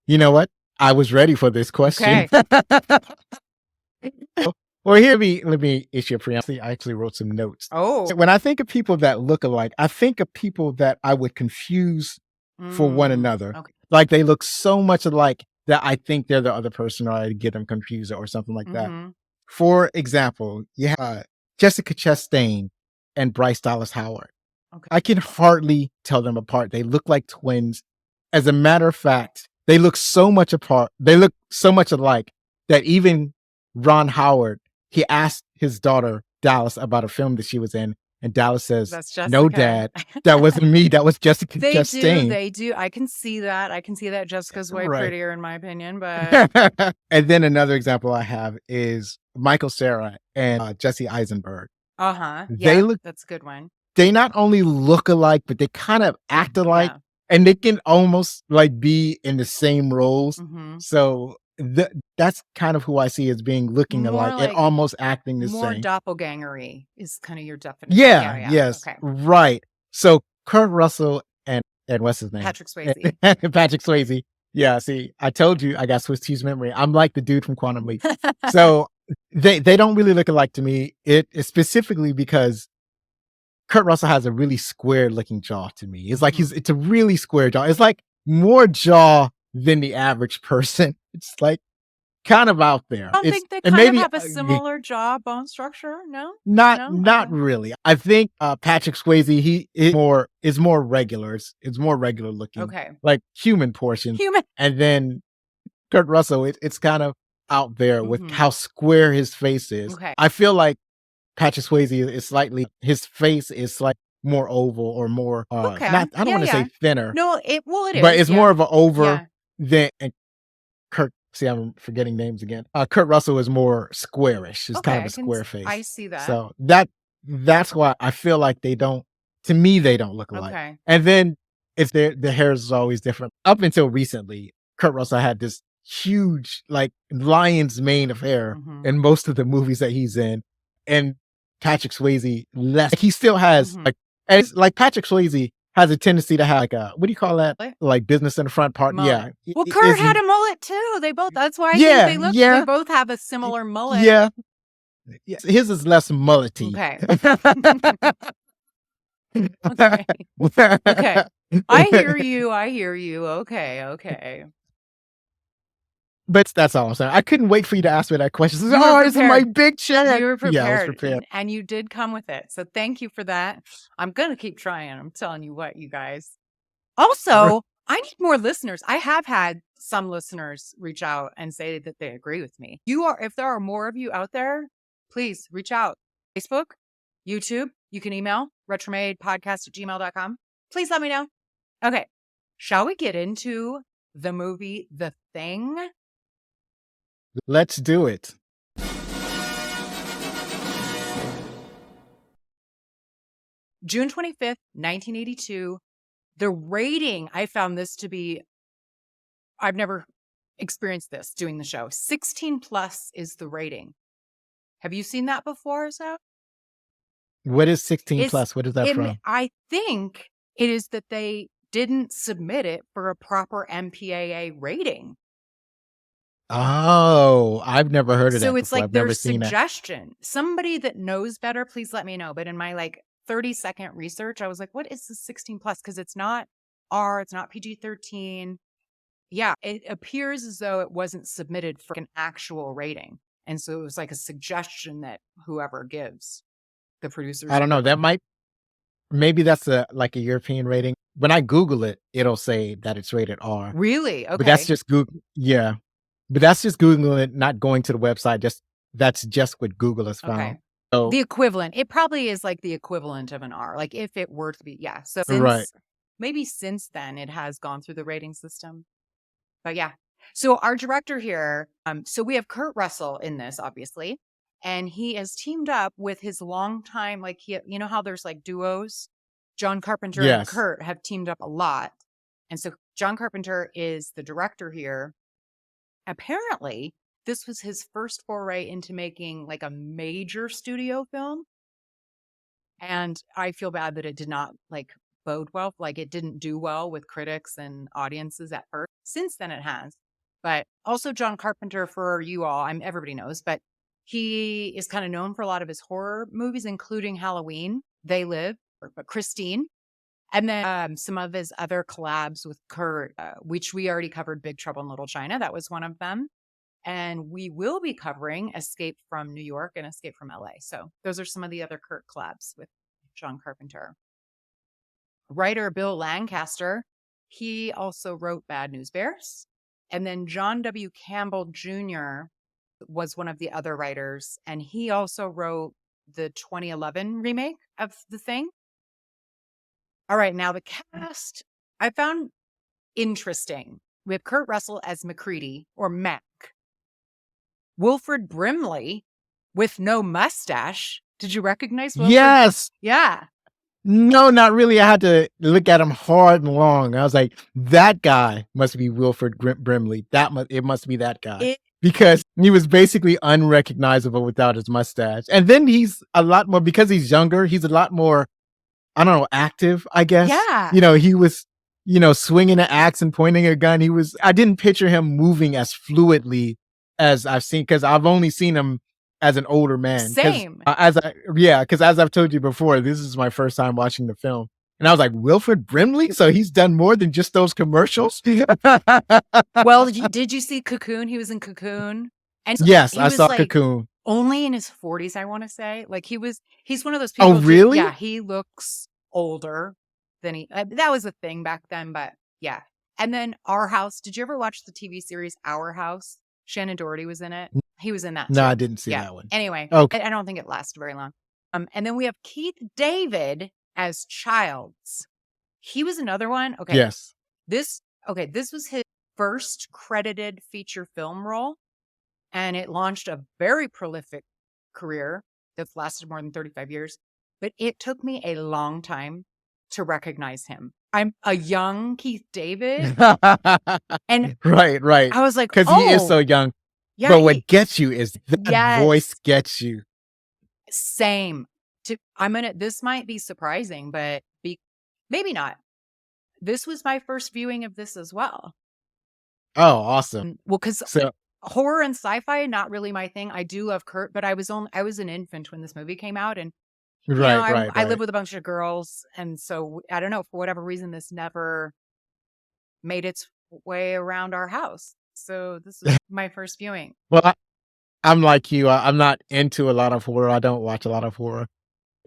[SPEAKER 3] You know what? I was ready for this question.
[SPEAKER 2] Okay.
[SPEAKER 3] Well, let me issue a preamble. I actually wrote some notes.
[SPEAKER 2] Oh.
[SPEAKER 3] When I think of people that look alike, I think of people that I would confuse for one another.
[SPEAKER 2] Okay.
[SPEAKER 3] Like they look so much alike that I think they're the other person, or I get them confused or something like that.
[SPEAKER 2] Mhm.
[SPEAKER 3] For example, you have Jessica Chastain and Bryce Dallas Howard.
[SPEAKER 2] Okay.
[SPEAKER 3] I can hardly tell them apart. They look like twins. As a matter of fact, they look so much apart. They look so much alike that even Ron Howard, he asked his daughter Dallas about a film that she was in, and Dallas says,
[SPEAKER 2] That's Jessica.
[SPEAKER 3] "No, Dad, that wasn't me. That was Jessica Chastain."
[SPEAKER 2] They do. I can see that. Jessica's way
[SPEAKER 3] Right.
[SPEAKER 2] prettier in my opinion, but
[SPEAKER 3] And then another example I have is Michael Cera and Jesse Eisenberg.
[SPEAKER 2] uh-huh.
[SPEAKER 3] They
[SPEAKER 2] Yeah,
[SPEAKER 3] look-
[SPEAKER 2] that's a good one.
[SPEAKER 3] They not only look alike, but they kind of act alike,
[SPEAKER 2] Yeah.
[SPEAKER 3] and they can almost like be in the same roles.
[SPEAKER 2] Mhm.
[SPEAKER 3] So that's kind of who I see as being looking
[SPEAKER 2] More
[SPEAKER 3] alike
[SPEAKER 2] like-
[SPEAKER 3] and almost acting the
[SPEAKER 2] More
[SPEAKER 3] same.
[SPEAKER 2] doppelganger-y is kind of your definition.
[SPEAKER 3] Yeah, yes,
[SPEAKER 2] Okay.
[SPEAKER 3] right. So Kurt Russell and what's his name?
[SPEAKER 2] Patrick Swayze.
[SPEAKER 3] Patrick Swayze. Yeah, see, I told you I got Swiss cheese memory. I'm like the dude from Quantum Leap. So they don't really look alike to me. It is specifically because Kurt Russell has a really square looking jaw to me. It's like it's a really square jaw. It's like more jaw than the average person. It's like kind of out there.
[SPEAKER 2] I don't
[SPEAKER 3] It's
[SPEAKER 2] think they
[SPEAKER 3] and
[SPEAKER 2] kind of
[SPEAKER 3] maybe
[SPEAKER 2] have a similar jaw bone structure. No? No?
[SPEAKER 3] not
[SPEAKER 2] Okay.
[SPEAKER 3] really. I think Patrick Swayze he is more regular. It's more regular looking,
[SPEAKER 2] Okay.
[SPEAKER 3] like human portions.
[SPEAKER 2] Human.
[SPEAKER 3] And then Kurt Russell, it's kind of out there with
[SPEAKER 2] Mhm.
[SPEAKER 3] how square his face is.
[SPEAKER 2] Okay.
[SPEAKER 3] I feel like Patrick Swayze is slightly his face is like more oval or more
[SPEAKER 2] Okay.
[SPEAKER 3] not I don't
[SPEAKER 2] Yeah,
[SPEAKER 3] want to
[SPEAKER 2] yeah.
[SPEAKER 3] say thinner,
[SPEAKER 2] No, it is.
[SPEAKER 3] but it's
[SPEAKER 2] yeah.
[SPEAKER 3] more of an over
[SPEAKER 2] Yeah.
[SPEAKER 3] than and Kurt. See, I'm forgetting names again. Kurt Russell is more squarish. It's
[SPEAKER 2] Okay.
[SPEAKER 3] kind of a square face.
[SPEAKER 2] I see that.
[SPEAKER 3] So that's why I feel like they don't. To me, they don't look alike.
[SPEAKER 2] Okay.
[SPEAKER 3] And then it's the hair is always different. Up until recently, Kurt Russell had this huge like lion's mane of hair
[SPEAKER 2] Mhm.
[SPEAKER 3] in most of the movies that he's in, and Patrick Swayze less. He still has
[SPEAKER 2] Mhm.
[SPEAKER 3] like, and it's like Patrick Swayze has a tendency to have like a what do you call that?
[SPEAKER 2] What?
[SPEAKER 3] Like business in the front part.
[SPEAKER 2] Mullet.
[SPEAKER 3] Yeah.
[SPEAKER 2] Well,
[SPEAKER 3] I-
[SPEAKER 2] Kurt
[SPEAKER 3] is
[SPEAKER 2] had
[SPEAKER 3] he-
[SPEAKER 2] a mullet too. They both. That's why I
[SPEAKER 3] Yeah,
[SPEAKER 2] think they look.
[SPEAKER 3] yeah.
[SPEAKER 2] They both have a similar mullet.
[SPEAKER 3] Yeah. Yes, his is less mullety.
[SPEAKER 2] Okay. Okay. I hear you. I hear you. Okay. Okay.
[SPEAKER 3] But that's all I'm saying. I couldn't wait for you to ask me that question.
[SPEAKER 2] You were
[SPEAKER 3] Oh, it's my
[SPEAKER 2] prepared.
[SPEAKER 3] big chance.
[SPEAKER 2] You were prepared.
[SPEAKER 3] Yeah, I was prepared.
[SPEAKER 2] And you did come with it. So thank you for that. I'm going to keep trying. I'm telling you what, you guys. Also, I need more listeners. I have had some listeners reach out and say that they agree with me. If there are more of you out there, please reach out. Facebook, YouTube, you can email retromadepodcast@gmail.com. Please let me know. Okay. Shall we get into the movie The Thing?
[SPEAKER 3] Let's do it.
[SPEAKER 2] June 25th, 1982. The rating, I found this to be, I've never experienced this doing the show. 16 plus is the rating. Have you seen that before, Zach?
[SPEAKER 3] What is 16
[SPEAKER 2] It's-
[SPEAKER 3] plus? What is that from?
[SPEAKER 2] I think it is that they didn't submit it for a proper MPAA rating.
[SPEAKER 3] Oh, I've never heard of that
[SPEAKER 2] So it's
[SPEAKER 3] before.
[SPEAKER 2] like
[SPEAKER 3] I've
[SPEAKER 2] their
[SPEAKER 3] never seen that.
[SPEAKER 2] suggestion. Somebody that knows better, please let me know. But in my like 30-second research, I was like, what is the 16 plus? Because it's not R, it's not PG-13. Yeah, it appears as though it wasn't submitted for an actual rating. And so it was like a suggestion that whoever gives the producers.
[SPEAKER 3] I don't know. That might maybe that's like a European rating. When I Google it, it'll say that it's rated R.
[SPEAKER 2] Really? Okay.
[SPEAKER 3] But that's just Google. Yeah. But that's just Googling it, not going to the website. That's just what Google has found.
[SPEAKER 2] Okay.
[SPEAKER 3] So
[SPEAKER 2] The equivalent. It probably is like the equivalent of an R. Like if it were to be, yeah. So
[SPEAKER 3] Right.
[SPEAKER 2] maybe since then it has gone through the rating system. But yeah. So our director here, so we have Kurt Russell in this, obviously. And he has teamed up with his longtime, like you know how there's like duos? John Carpenter and
[SPEAKER 3] Yes.
[SPEAKER 2] Kurt have teamed up a lot. And so John Carpenter is the director here. Apparently, this was his first foray into making like a major studio film. And I feel bad that it did not like bode well. Like it didn't do well with critics and audiences at first. Since then it has. But also John Carpenter, for you all, everybody knows, but he is kind of known for a lot of his horror movies, including Halloween, They Live, but Christine. And then some of his other collabs with Kurt, which we already covered, Big Trouble in Little China. That was one of them. And we will be covering Escape from New York and Escape from LA. So those are some of the other Kurt collabs with John Carpenter. Writer Bill Lancaster, he also wrote Bad News Bears. And then John W. Campbell Jr. was one of the other writers. And he also wrote the 2011 remake of The Thing. All right, now the cast I found interesting. We have Kurt Russell as MacReady or Mac. Wilford Brimley with no mustache. Did you recognize Wilford?
[SPEAKER 3] Yes.
[SPEAKER 2] Yeah.
[SPEAKER 3] No, not really. I had to look at him hard and long. I was like, that guy must be Wilford Brimley. It must be that guy. Because he was basically unrecognizable without his mustache. And then he's a lot more, because he's younger, he's a lot more, I don't know, active, I guess.
[SPEAKER 2] Yeah.
[SPEAKER 3] You know, he was, swinging an axe and pointing a gun. I didn't picture him moving as fluidly as I've seen, because I've only seen him as an older man.
[SPEAKER 2] Same.
[SPEAKER 3] Because as I've told you before, this is my first time watching the film. And I was like, Wilford Brimley? So he's done more than just those commercials?
[SPEAKER 2] Well, did you see Cocoon? He was in Cocoon. And
[SPEAKER 3] Yes,
[SPEAKER 2] he
[SPEAKER 3] I
[SPEAKER 2] was,
[SPEAKER 3] saw
[SPEAKER 2] like,
[SPEAKER 3] Cocoon.
[SPEAKER 2] only in his 40s, I want to say. Like he's one of those people.
[SPEAKER 3] Oh, really?
[SPEAKER 2] Yeah, he looks older than that was a thing back then, but yeah. And then Our House. Did you ever watch the TV series Our House? Shannon Doherty was in it. He was in that
[SPEAKER 3] No,
[SPEAKER 2] too.
[SPEAKER 3] I didn't see
[SPEAKER 2] Yeah.
[SPEAKER 3] that one.
[SPEAKER 2] Anyway,
[SPEAKER 3] Okay.
[SPEAKER 2] I don't think it lasted very long. And then we have Keith David as Childs. He was another one. Okay.
[SPEAKER 3] Yes.
[SPEAKER 2] This was his first credited feature film role, and it launched a very prolific career that's lasted more than 35 years. But it took me a long time to recognize him. I'm a young Keith David, and
[SPEAKER 3] right.
[SPEAKER 2] I was like,
[SPEAKER 3] Because he is so young.
[SPEAKER 2] yeah,
[SPEAKER 3] But what gets you is that
[SPEAKER 2] Yes.
[SPEAKER 3] voice gets you.
[SPEAKER 2] same. This might be surprising, but maybe not. This was my first viewing of this as well.
[SPEAKER 3] Oh, awesome.
[SPEAKER 2] Well, because
[SPEAKER 3] So
[SPEAKER 2] horror and sci-fi, not really my thing. I do love Kurt, but I was an infant when this movie came out, and I live with a bunch of girls, and so I don't know, for whatever reason, this never made its way around our house. So this is my first viewing.
[SPEAKER 3] Well, I'm like you. I'm not into a lot of horror. I don't watch a lot of horror.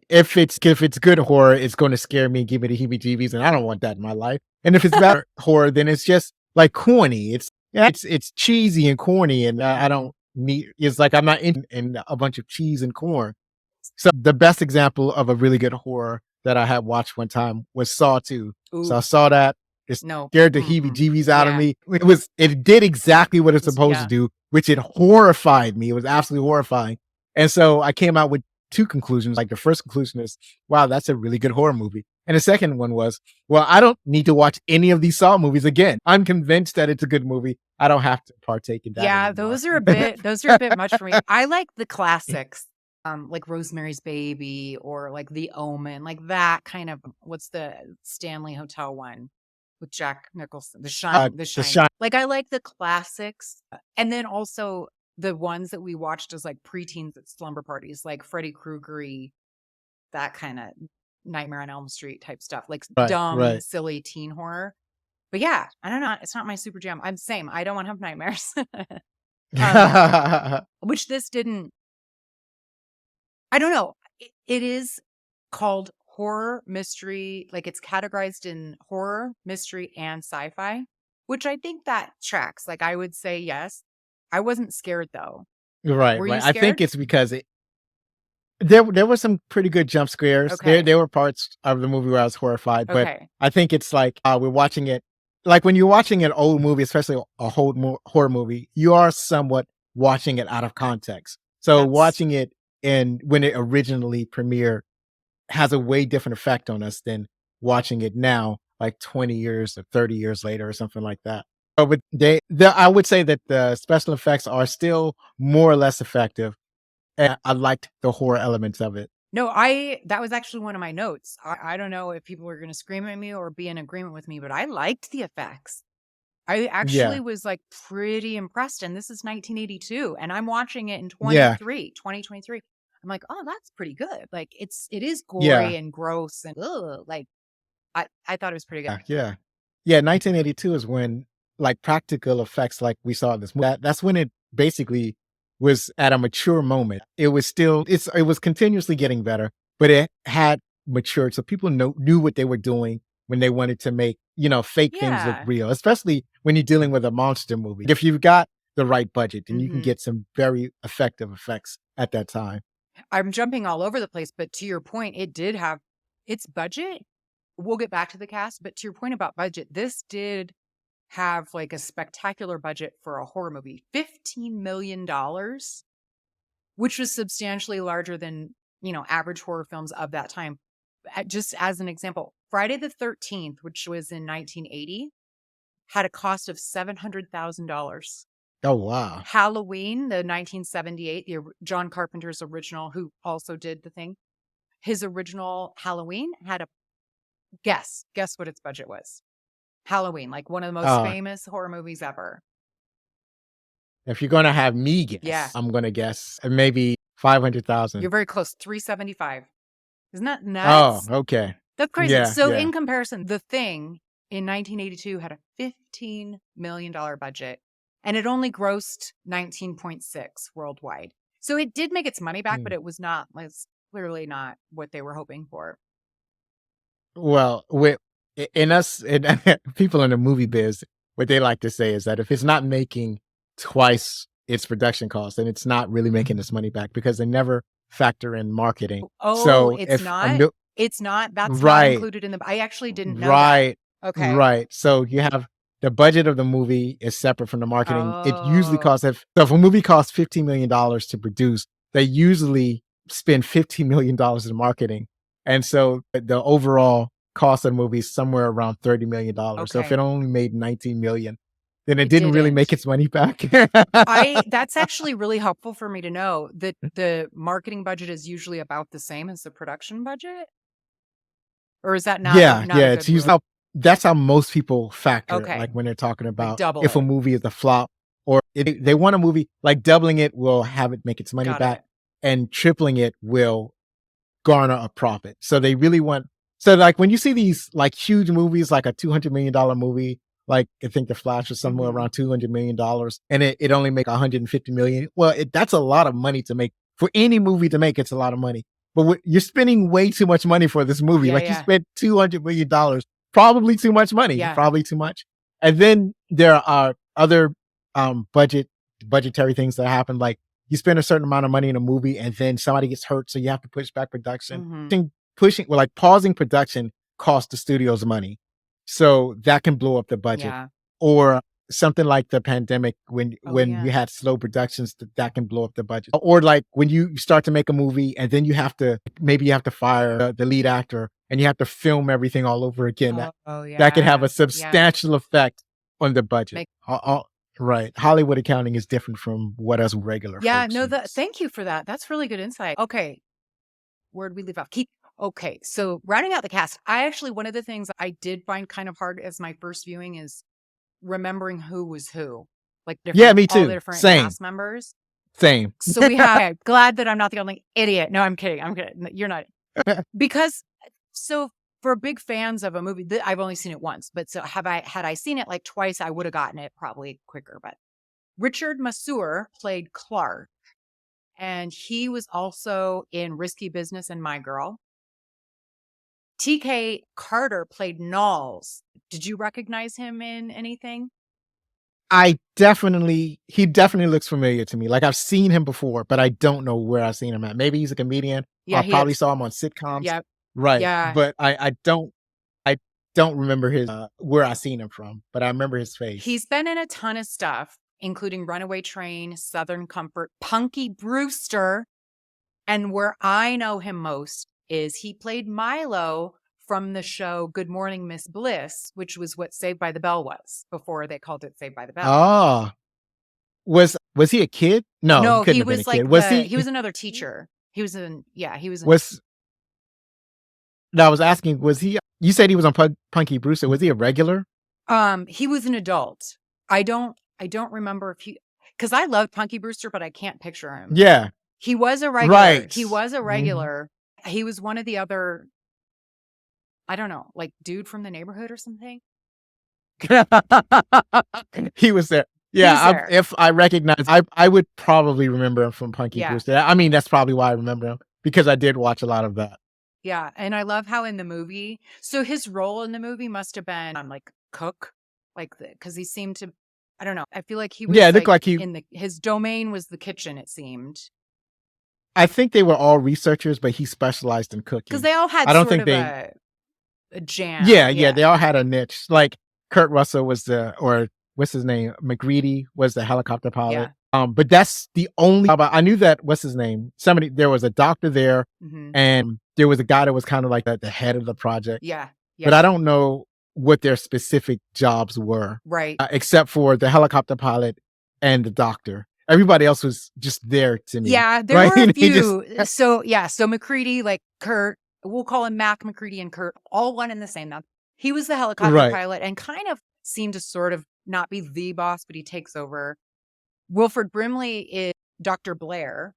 [SPEAKER 3] If it's good horror, it's going to scare me, give me the heebie-jeebies, and I don't want that in my life. And if it's bad horror, then it's just like corny. It's cheesy and corny, and I don't need. It's like I'm not in a bunch of cheese and corn. So the best example of a really good horror that I had watched one time was Saw 2.
[SPEAKER 2] Ooh,
[SPEAKER 3] So I saw that. It
[SPEAKER 2] no.
[SPEAKER 3] scared the
[SPEAKER 2] Mm-mm.
[SPEAKER 3] heebie-jeebies out of
[SPEAKER 2] Yeah.
[SPEAKER 3] me. It did exactly what it's supposed
[SPEAKER 2] Yeah.
[SPEAKER 3] to do, which it horrified me. It was absolutely horrifying. And so I came out with two conclusions. Like the first conclusion is, wow, that's a really good horror movie. And the second one was, well, I don't need to watch any of these Saw movies again. I'm convinced that it's a good movie. I don't have to partake in that.
[SPEAKER 2] Yeah,
[SPEAKER 3] anymore.
[SPEAKER 2] those are a bit much for me. I like the classics, like Rosemary's Baby or like The Omen, like that kind of. What's the Stanley Hotel one with Jack Nicholson? The Shining.
[SPEAKER 3] The Shining.
[SPEAKER 2] Like I like the classics, and then also the ones that we watched as like preteens at slumber parties, like Freddy Krueger, that kind of Nightmare on Elm Street type stuff, like dumb,
[SPEAKER 3] right.
[SPEAKER 2] silly teen horror. But yeah, I don't know. It's not my super jam. I'm same. I don't want to have nightmares. Which this didn't. I don't know. It is called horror mystery. Like it's categorized in horror, mystery, and sci-fi, which I think that tracks. Like I would say yes. I wasn't scared though.
[SPEAKER 3] Right.
[SPEAKER 2] Were you
[SPEAKER 3] I think
[SPEAKER 2] scared?
[SPEAKER 3] it's because there were some pretty good jump scares.
[SPEAKER 2] Okay.
[SPEAKER 3] There were parts of the movie where I was horrified, but
[SPEAKER 2] Okay.
[SPEAKER 3] I think it's like we're watching it. Like when you're watching an old movie, especially a whole horror movie, you are somewhat watching it out of context. So
[SPEAKER 2] That's-
[SPEAKER 3] watching it when it originally premiered has a way different effect on us than watching it now, like 20 years or 30 years later or something like that. Oh, but I would say that the special effects are still more or less effective. And I liked the horror elements of it.
[SPEAKER 2] No, that was actually one of my notes. I don't know if people were going to scream at me or be in agreement with me, but I liked the effects. I actually was like pretty impressed. And this is 1982 and I'm watching it in 2023. I'm like, oh, that's pretty good. Like it is gory and gross and like I thought it was pretty good.
[SPEAKER 3] Yeah. 1982 is when like practical effects like we saw in this movie. That's when it basically was at a mature moment. It was continuously getting better, but it had matured. So people knew what they were doing when they wanted to make, fake things look
[SPEAKER 2] Yeah.
[SPEAKER 3] real, especially when you're dealing with a monster movie. If you've got the right budget, then you can
[SPEAKER 2] Mhm.
[SPEAKER 3] get some very effective effects at that time.
[SPEAKER 2] I'm jumping all over the place, but to your point, it did have its budget. We'll get back to the cast, but to your point about budget, this did have like a spectacular budget for a horror movie, $15 million, which was substantially larger than, average horror films of that time. Just as an example, Friday the 13th, which was in 1980, had a cost of $700,000.
[SPEAKER 3] Oh, wow.
[SPEAKER 2] Halloween, the 1978, John Carpenter's original, who also did The Thing, his original Halloween had a guess what its budget was. Halloween, like one of the most
[SPEAKER 3] Oh.
[SPEAKER 2] famous horror movies ever.
[SPEAKER 3] If you're going to have me guess,
[SPEAKER 2] Yeah.
[SPEAKER 3] I'm going to guess maybe 500,000.
[SPEAKER 2] You're very close. 375. Isn't that
[SPEAKER 3] Oh,
[SPEAKER 2] nuts?
[SPEAKER 3] okay.
[SPEAKER 2] That's crazy.
[SPEAKER 3] Yeah,
[SPEAKER 2] So
[SPEAKER 3] yeah.
[SPEAKER 2] in comparison, The Thing in 1982 had a $15 million budget and it only grossed 19.6 worldwide. So it did make its money back, but it was clearly not what they were hoping for.
[SPEAKER 3] Well, in us, people in the movie biz, what they like to say is that if it's not making twice its production cost, then it's not really making its money back because they never factor in marketing.
[SPEAKER 2] Oh,
[SPEAKER 3] So
[SPEAKER 2] it's
[SPEAKER 3] if a
[SPEAKER 2] not?
[SPEAKER 3] mil-
[SPEAKER 2] It's not. That's not
[SPEAKER 3] right,
[SPEAKER 2] included in the. I actually didn't know that.
[SPEAKER 3] right,
[SPEAKER 2] Okay.
[SPEAKER 3] right. So you have the budget of the movie is separate from the marketing. It usually
[SPEAKER 2] Oh,
[SPEAKER 3] costs if a movie costs $15 million to produce, they usually spend $15 million in marketing. And so the overall cost of the movie is somewhere around $30 million. So if
[SPEAKER 2] okay.
[SPEAKER 3] it only made 19 million, then it
[SPEAKER 2] It
[SPEAKER 3] didn't really make
[SPEAKER 2] didn't.
[SPEAKER 3] its money back.
[SPEAKER 2] That's actually really helpful for me to know that the marketing budget is usually about the same as the production budget, or is that not
[SPEAKER 3] Yeah,
[SPEAKER 2] not a
[SPEAKER 3] yeah. It's
[SPEAKER 2] good
[SPEAKER 3] usually
[SPEAKER 2] rule?
[SPEAKER 3] that's how most people factor it.
[SPEAKER 2] Okay,
[SPEAKER 3] Like when they're talking
[SPEAKER 2] like
[SPEAKER 3] about
[SPEAKER 2] double
[SPEAKER 3] if a
[SPEAKER 2] it.
[SPEAKER 3] movie is a flop or they want a movie, like doubling it will have it make its money
[SPEAKER 2] Got
[SPEAKER 3] back,
[SPEAKER 2] it.
[SPEAKER 3] and tripling it will garner a profit. So they really want. So like when you see these like huge movies, like a $200 million movie, like I think The Flash was somewhere
[SPEAKER 2] hmm
[SPEAKER 3] around $200 million, and it only make 150 million. Well, that's a lot of money to make for any movie to make. It's a lot of money, but you're spending way too much money for this movie.
[SPEAKER 2] Yeah,
[SPEAKER 3] Like you
[SPEAKER 2] yeah,
[SPEAKER 3] spent $200 million, probably too much money,
[SPEAKER 2] yeah.
[SPEAKER 3] probably too much. And then there are other budgetary things that happen, like you spend a certain amount of money in a movie and then somebody gets hurt, so you have to push back production.
[SPEAKER 2] hmm
[SPEAKER 3] Pausing production costs the studios money, so that can blow up the budget.
[SPEAKER 2] Yeah.
[SPEAKER 3] Or something like the pandemic when
[SPEAKER 2] Oh,
[SPEAKER 3] when
[SPEAKER 2] yeah.
[SPEAKER 3] you had slow productions, that can blow up the budget. Or like when you start to make a movie and then you have to fire the lead actor and you have to film everything all over again.
[SPEAKER 2] Oh,
[SPEAKER 3] That can have
[SPEAKER 2] yeah.
[SPEAKER 3] a substantial effect on the budget.
[SPEAKER 2] Make
[SPEAKER 3] Right. Hollywood accounting is different from what us regular
[SPEAKER 2] yeah.
[SPEAKER 3] folks
[SPEAKER 2] No,
[SPEAKER 3] use.
[SPEAKER 2] thank you for that. That's really good insight. Okay, where'd we leave off? Okay, so rounding out the cast, one of the things I did find kind of hard as my first viewing is remembering who was who, like
[SPEAKER 3] Yeah, me
[SPEAKER 2] all the
[SPEAKER 3] too.
[SPEAKER 2] different
[SPEAKER 3] Same.
[SPEAKER 2] cast members.
[SPEAKER 3] Same.
[SPEAKER 2] So we have, okay, glad that I'm not the only idiot. No, I'm kidding. I'm kidding. You're not. Because, so for big fans of a movie, I've only seen it once, but so had I seen it like twice, I would have gotten it probably quicker. But Richard Masur played Clark, and he was also in Risky Business and My Girl. TK Carter played Knowles. Did you recognize him in anything?
[SPEAKER 3] He definitely looks familiar to me. Like I've seen him before, but I don't know where I've seen him at. Maybe he's a comedian.
[SPEAKER 2] Yeah,
[SPEAKER 3] I
[SPEAKER 2] he
[SPEAKER 3] probably
[SPEAKER 2] is.
[SPEAKER 3] saw him on sitcoms.
[SPEAKER 2] Yeah,
[SPEAKER 3] Right.
[SPEAKER 2] yeah.
[SPEAKER 3] But I don't remember his where I seen him from, but I remember his face.
[SPEAKER 2] He's been in a ton of stuff, including Runaway Train, Southern Comfort, Punky Brewster, and where I know him most is he played Milo from the show Good Morning Miss Bliss, which was what Saved by the Bell was before they called it Saved by the Bell.
[SPEAKER 3] Oh. Was he a kid? No, he
[SPEAKER 2] No,
[SPEAKER 3] couldn't
[SPEAKER 2] he
[SPEAKER 3] have been a
[SPEAKER 2] was
[SPEAKER 3] kid.
[SPEAKER 2] like
[SPEAKER 3] Was
[SPEAKER 2] he was another teacher. He was in
[SPEAKER 3] No, I was asking, was he you said he was on Punky Brewster. Was he a regular?
[SPEAKER 2] he was an adult. I don't remember if because I loved Punky Brewster, but I can't picture him.
[SPEAKER 3] Yeah.
[SPEAKER 2] He was a regular.
[SPEAKER 3] Right.
[SPEAKER 2] He was a
[SPEAKER 3] Mhm.
[SPEAKER 2] regular. He was one of the other, I don't know, like dude from the neighborhood or something.
[SPEAKER 3] He was there.
[SPEAKER 2] He was
[SPEAKER 3] Yeah,
[SPEAKER 2] there.
[SPEAKER 3] if I recognize, I would probably remember him from Punky
[SPEAKER 2] Yeah.
[SPEAKER 3] Brewster. I mean, that's probably why I remember him because I did watch a lot of that.
[SPEAKER 2] Yeah. And I love how in the movie, so his role in the movie must have been like cook, like because he seemed to, I don't know. I feel like he was
[SPEAKER 3] Yeah, it looked like he.
[SPEAKER 2] his domain was the kitchen, it seemed.
[SPEAKER 3] I think they were all researchers, but he specialized in
[SPEAKER 2] Because
[SPEAKER 3] cooking.
[SPEAKER 2] they all had
[SPEAKER 3] I don't
[SPEAKER 2] sort
[SPEAKER 3] think
[SPEAKER 2] of
[SPEAKER 3] they.
[SPEAKER 2] a jam.
[SPEAKER 3] Yeah,
[SPEAKER 2] Yeah.
[SPEAKER 3] they all had a niche. Like Kurt Russell was or what's his name? McGreedy was the helicopter pilot.
[SPEAKER 2] Yeah.
[SPEAKER 3] But that's the only. I knew that. What's his name? There was a doctor there,
[SPEAKER 2] hmm
[SPEAKER 3] and there was a guy that was kind of like the head of the project.
[SPEAKER 2] Yeah.
[SPEAKER 3] But
[SPEAKER 2] Yeah.
[SPEAKER 3] I don't know what their specific jobs were,
[SPEAKER 2] Right.
[SPEAKER 3] except for the helicopter pilot and the doctor. Everybody else was just there to me.
[SPEAKER 2] Yeah, there
[SPEAKER 3] Right?
[SPEAKER 2] were a
[SPEAKER 3] He
[SPEAKER 2] few. So McCready, like Kurt, we'll call him Mac McCready and Kurt, all one and the same. Now, he was the helicopter
[SPEAKER 3] Right.
[SPEAKER 2] pilot and kind of seemed to sort of not be the boss, but he takes over. Wilford Brimley is Dr. Blair.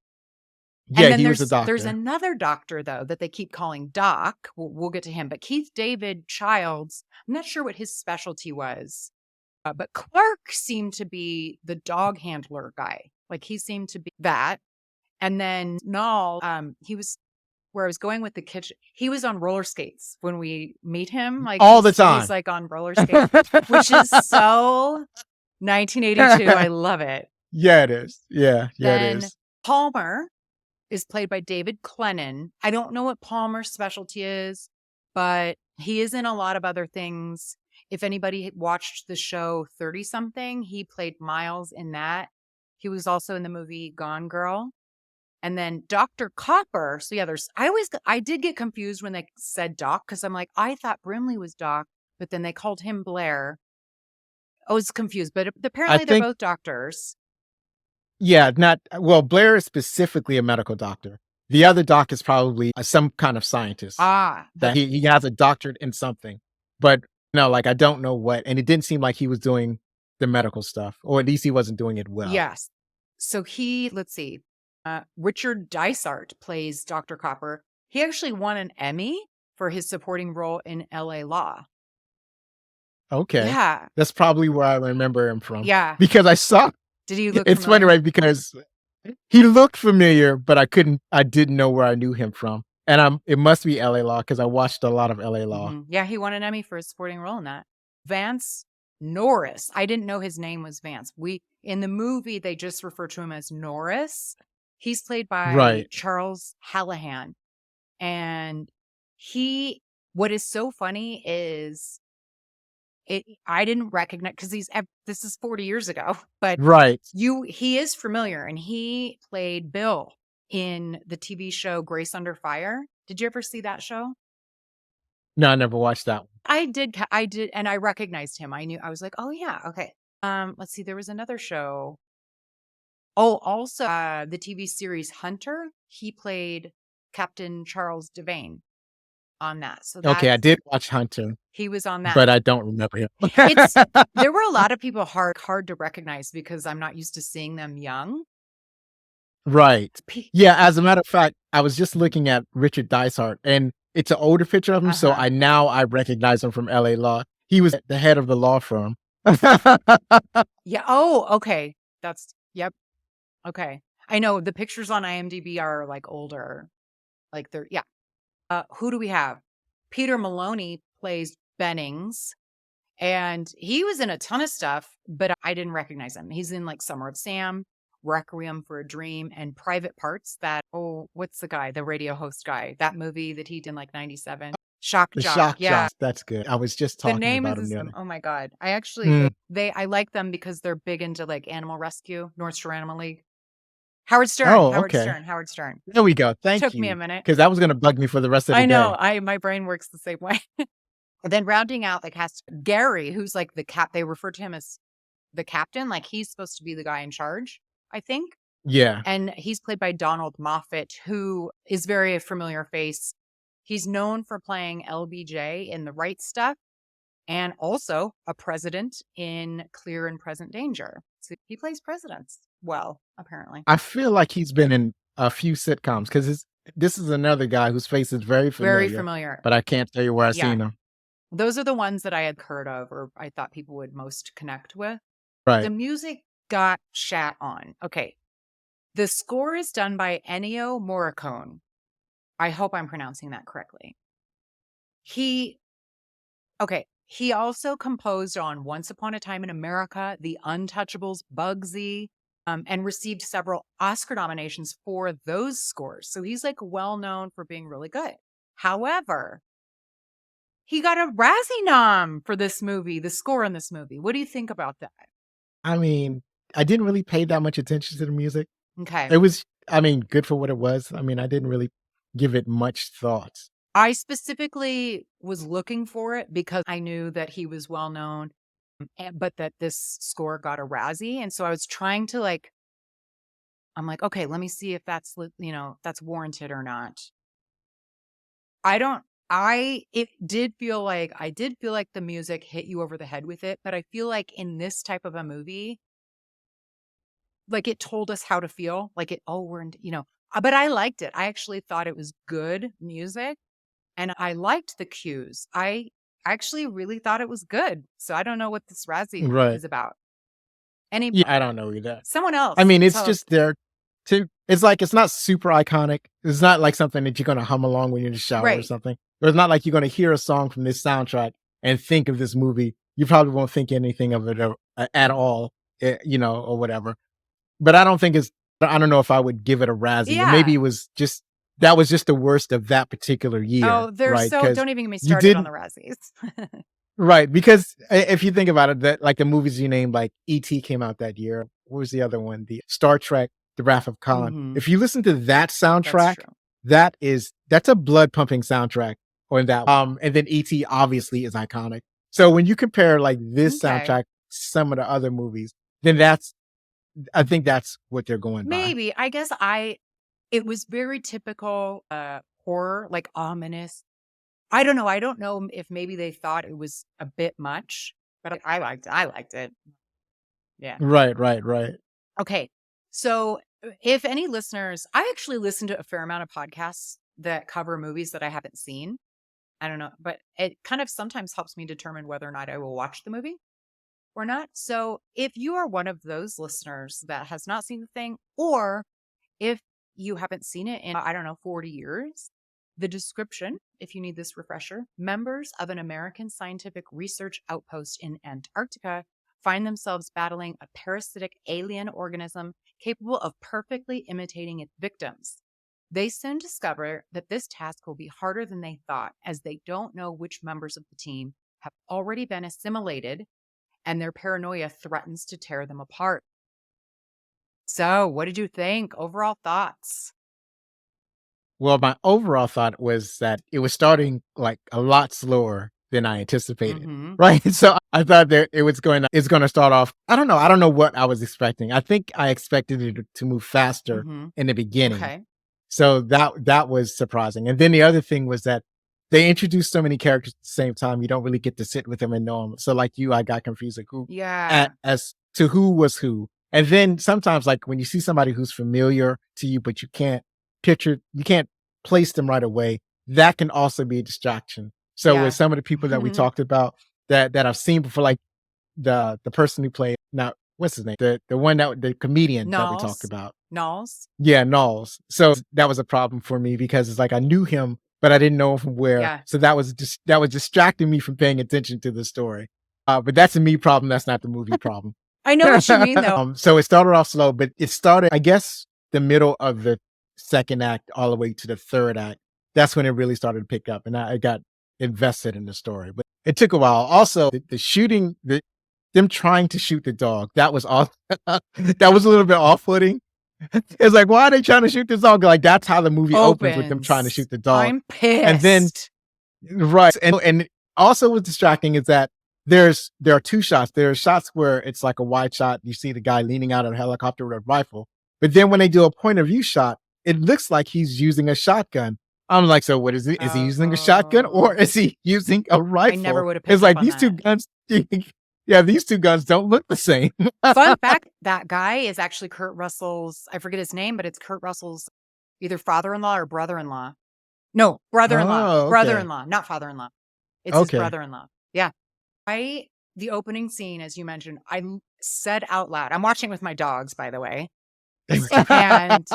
[SPEAKER 3] Yeah,
[SPEAKER 2] then
[SPEAKER 3] he was a
[SPEAKER 2] there's
[SPEAKER 3] doctor.
[SPEAKER 2] another doctor though that they keep calling Doc. We'll get to him, but Keith David Childs, I'm not sure what his specialty was, but Clark seemed to be the dog handler guy. Like he seemed to be that. And then Null, he was where I was going with the kitchen. He was on roller skates when we meet him. Like
[SPEAKER 3] All the
[SPEAKER 2] he's
[SPEAKER 3] time.
[SPEAKER 2] like on roller skates, which is so 1982. I love it.
[SPEAKER 3] Yeah, it is. Yeah, it
[SPEAKER 2] Then
[SPEAKER 3] is.
[SPEAKER 2] Palmer is played by David Clennon. I don't know what Palmer's specialty is, but he is in a lot of other things. If anybody watched the show 30 something, he played Miles in that. He was also in the movie Gone Girl. And then Dr. Copper. So yeah, I did get confused when they said Doc because I'm like, I thought Brimley was Doc, but then they called him Blair. I was confused, but apparently they're
[SPEAKER 3] think-
[SPEAKER 2] both doctors.
[SPEAKER 3] Yeah, Blair is specifically a medical doctor. The other doc is probably some kind of scientist. That he has a doctorate in something. But no, like I don't know what. And it didn't seem like he was doing the medical stuff, or at least he wasn't doing it well.
[SPEAKER 2] Yes. So let's see. Richard Dysart plays Dr. Copper. He actually won an Emmy for his supporting role in LA Law.
[SPEAKER 3] Okay.
[SPEAKER 2] Yeah.
[SPEAKER 3] That's probably where I remember him from.
[SPEAKER 2] Yeah.
[SPEAKER 3] Because I saw.
[SPEAKER 2] Did he look
[SPEAKER 3] It's
[SPEAKER 2] familiar?
[SPEAKER 3] funny, right? Because he looked familiar, but I didn't know where I knew him from. And it must be LA Law because I watched a lot of LA Law.
[SPEAKER 2] Mhm. Yeah, he won an Emmy for his supporting role in that. Vance Norris. I didn't know his name was Vance. In the movie, they just refer to him as Norris. He's played by
[SPEAKER 3] Right.
[SPEAKER 2] Charles Hallahan. And what is so funny is I didn't recognize, because this is 40 years ago, but
[SPEAKER 3] Right.
[SPEAKER 2] he is familiar, and he played Bill in the TV show Grace Under Fire. Did you ever see that show?
[SPEAKER 3] No, I never watched that one.
[SPEAKER 2] I did, and I recognized him. I was like, oh yeah, okay. Let's see, there was another show. Oh, also the TV series Hunter. He played Captain Charles Devane on that. So
[SPEAKER 3] Okay, I did watch Hunter,
[SPEAKER 2] he was on that.
[SPEAKER 3] but I don't remember him.
[SPEAKER 2] There were a lot of people hard to recognize because I'm not used to seeing them young.
[SPEAKER 3] Right. Yeah, as a matter of fact, I was just looking at Richard Dysart, and it's an older picture of him, so
[SPEAKER 2] Uh-huh.
[SPEAKER 3] I recognize him from LA Law. He was the head of the law firm.
[SPEAKER 2] Yeah. Oh, okay. Yep. Okay. I know the pictures on IMDb are like older. Like yeah. Who do we have? Peter Maloney plays Bennings, and he was in a ton of stuff, but I didn't recognize him. He's in like Summer of Sam, Requiem for a Dream, and Private Parts. What's the guy, the radio host guy? That movie that he did in like 97. Shock
[SPEAKER 3] The
[SPEAKER 2] Jock.
[SPEAKER 3] Shock
[SPEAKER 2] Yeah.
[SPEAKER 3] Jock. That's good. I was just
[SPEAKER 2] The
[SPEAKER 3] talking
[SPEAKER 2] name
[SPEAKER 3] about
[SPEAKER 2] is
[SPEAKER 3] him.
[SPEAKER 2] oh my God. I actually,
[SPEAKER 3] Mm.
[SPEAKER 2] I like them because they're big into like animal rescue, North Shore Animal League. Howard Stern.
[SPEAKER 3] Oh,
[SPEAKER 2] Howard
[SPEAKER 3] okay.
[SPEAKER 2] Stern. Howard Stern.
[SPEAKER 3] There we go. Thank
[SPEAKER 2] Took
[SPEAKER 3] you.
[SPEAKER 2] me a minute.
[SPEAKER 3] Because that was going to bug me for the rest of the
[SPEAKER 2] I know.
[SPEAKER 3] day.
[SPEAKER 2] My brain works the same way. And then rounding out like has Gary, who's like they refer to him as the captain. Like he's supposed to be the guy in charge, I think.
[SPEAKER 3] Yeah.
[SPEAKER 2] And he's played by Donald Moffat, who is very familiar face. He's known for playing LBJ in The Right Stuff and also a president in Clear and Present Danger. So he plays presidents well, apparently.
[SPEAKER 3] I feel like he's been in a few sitcoms because this is another guy whose face is very familiar.
[SPEAKER 2] Very familiar.
[SPEAKER 3] But I can't tell you where I've
[SPEAKER 2] Yeah.
[SPEAKER 3] seen him.
[SPEAKER 2] Those are the ones that I had heard of or I thought people would most connect with.
[SPEAKER 3] Right.
[SPEAKER 2] The music got shat on. Okay. The score is done by Ennio Morricone. I hope I'm pronouncing that correctly. He also composed on Once Upon a Time in America, The Untouchables, Bugsy, and received several Oscar nominations for those scores. So he's like well known for being really good. However, he got a Razzie nom for this movie, the score in this movie. What do you think about that?
[SPEAKER 3] I mean, I didn't really pay that much attention to the music.
[SPEAKER 2] Okay.
[SPEAKER 3] It was, good for what it was. I mean, I didn't really give it much thought.
[SPEAKER 2] I specifically was looking for it because I knew that he was well known, but that this score got a Razzie. And so I was trying to I'm like, okay, let me see if that's, that's warranted or not. It did feel like the music hit you over the head with it, but I feel like in this type of a movie, like it told us how to feel. Like we're in, But I liked it. I actually thought it was good music and I liked the cues. I actually really thought it was good. So I don't know what this Razzie
[SPEAKER 3] Right.
[SPEAKER 2] is about. Any
[SPEAKER 3] Yeah, I don't know either.
[SPEAKER 2] someone else.
[SPEAKER 3] I mean, it's
[SPEAKER 2] tell us.
[SPEAKER 3] just there to, it's like, it's not super iconic. It's not like something that you're going to hum along when you're in the shower or
[SPEAKER 2] Right.
[SPEAKER 3] something. Or it's not like you're going to hear a song from this soundtrack and think of this movie. You probably won't think anything of it at all, or whatever. But I don't think I don't know if I would give it a Razzie. Or maybe
[SPEAKER 2] Yeah.
[SPEAKER 3] it was just, that was just the worst of that particular year.
[SPEAKER 2] Oh, they're
[SPEAKER 3] right?
[SPEAKER 2] so
[SPEAKER 3] 'Cause
[SPEAKER 2] don't even get me
[SPEAKER 3] you
[SPEAKER 2] started on
[SPEAKER 3] didn't,
[SPEAKER 2] the Razzies.
[SPEAKER 3] right. Because if you think about it, that like the movies you named, like E.T. came out that year. What was the other one? The Star Trek, The Wrath of Khan.
[SPEAKER 2] Mhm.
[SPEAKER 3] If you listen to that
[SPEAKER 2] That's
[SPEAKER 3] soundtrack,
[SPEAKER 2] true.
[SPEAKER 3] that's a blood pumping soundtrack on that. And then E.T. obviously is iconic. So when you compare like this
[SPEAKER 2] Okay.
[SPEAKER 3] soundtrack to some of the other movies, then I think that's what they're going by.
[SPEAKER 2] Maybe. I guess it was very typical horror, like ominous. I don't know. I don't know if maybe they thought it was a bit much, but I liked it. I liked it. Yeah.
[SPEAKER 3] Right.
[SPEAKER 2] Okay. So if any listeners, I actually listen to a fair amount of podcasts that cover movies that I haven't seen. I don't know, but it kind of sometimes helps me determine whether or not I will watch the movie or not. So if you are one of those listeners that has not seen the thing, or if you haven't seen it in, I don't know, 40 years, the description, if you need this refresher, members of an American scientific research outpost in Antarctica find themselves battling a parasitic alien organism capable of perfectly imitating its victims. They soon discover that this task will be harder than they thought, as they don't know which members of the team have already been assimilated, and their paranoia threatens to tear them apart. So, what did you think? Overall thoughts?
[SPEAKER 3] Well, my overall thought was that it was starting like a lot slower than I anticipated.
[SPEAKER 2] Mhm.
[SPEAKER 3] Right. So I thought that it's going to start off. I don't know what I was expecting. I think I expected it to move faster
[SPEAKER 2] Mhm.
[SPEAKER 3] in the beginning.
[SPEAKER 2] Okay.
[SPEAKER 3] So that was surprising. And then the other thing was that they introduced so many characters at the same time. You don't really get to sit with them and know them. So like I got confused like
[SPEAKER 2] Yeah.
[SPEAKER 3] as to who was who. And then sometimes like when you see somebody who's familiar to you, but you can't place them right away, that can also be a distraction. So
[SPEAKER 2] Yeah.
[SPEAKER 3] with some of the people that we talked about that I've seen before, like the person who played, now what's his name? The the comedian that we talked
[SPEAKER 2] Knowles.
[SPEAKER 3] about.
[SPEAKER 2] Knowles.
[SPEAKER 3] Yeah, Knowles. So that was a problem for me because it's like I knew him, but I didn't know him from where.
[SPEAKER 2] Yeah.
[SPEAKER 3] So that was distracting me from paying attention to the story. But that's a me problem. That's not the movie problem.
[SPEAKER 2] I know what you mean, though.
[SPEAKER 3] So it started off slow, but it started, I guess, the middle of the second act all the way to the third act. That's when it really started to pick up, and I got invested in the story. But it took a while. Also, the shooting, them trying to shoot the dog, that was off. That was a little bit off-putting. It's like, why are they trying to shoot this dog? Like that's how the movie opens with them trying to shoot the dog.
[SPEAKER 2] I'm pissed.
[SPEAKER 3] And then right, and also what's distracting is that there are two shots. There are shots where it's like a wide shot. You see the guy leaning out of a helicopter with a rifle, but then when they do a point of view shot, it looks like he's using a shotgun. I'm like, so what is it? Is he using a shotgun or is he using a rifle?
[SPEAKER 2] never would have picked
[SPEAKER 3] It's like
[SPEAKER 2] up on
[SPEAKER 3] these two
[SPEAKER 2] that.
[SPEAKER 3] guns. Yeah, these two guns don't look the same.
[SPEAKER 2] Fun fact, that guy is actually Kurt Russell's, I forget his name, but it's Kurt Russell's either father-in-law or brother-in-law. No, brother-in-law.
[SPEAKER 3] Oh, okay.
[SPEAKER 2] Brother-in-law, not father-in-law. It's his
[SPEAKER 3] Okay.
[SPEAKER 2] brother-in-law. Yeah. The opening scene, as you mentioned, I said out loud, I'm watching with my dogs, by the way. And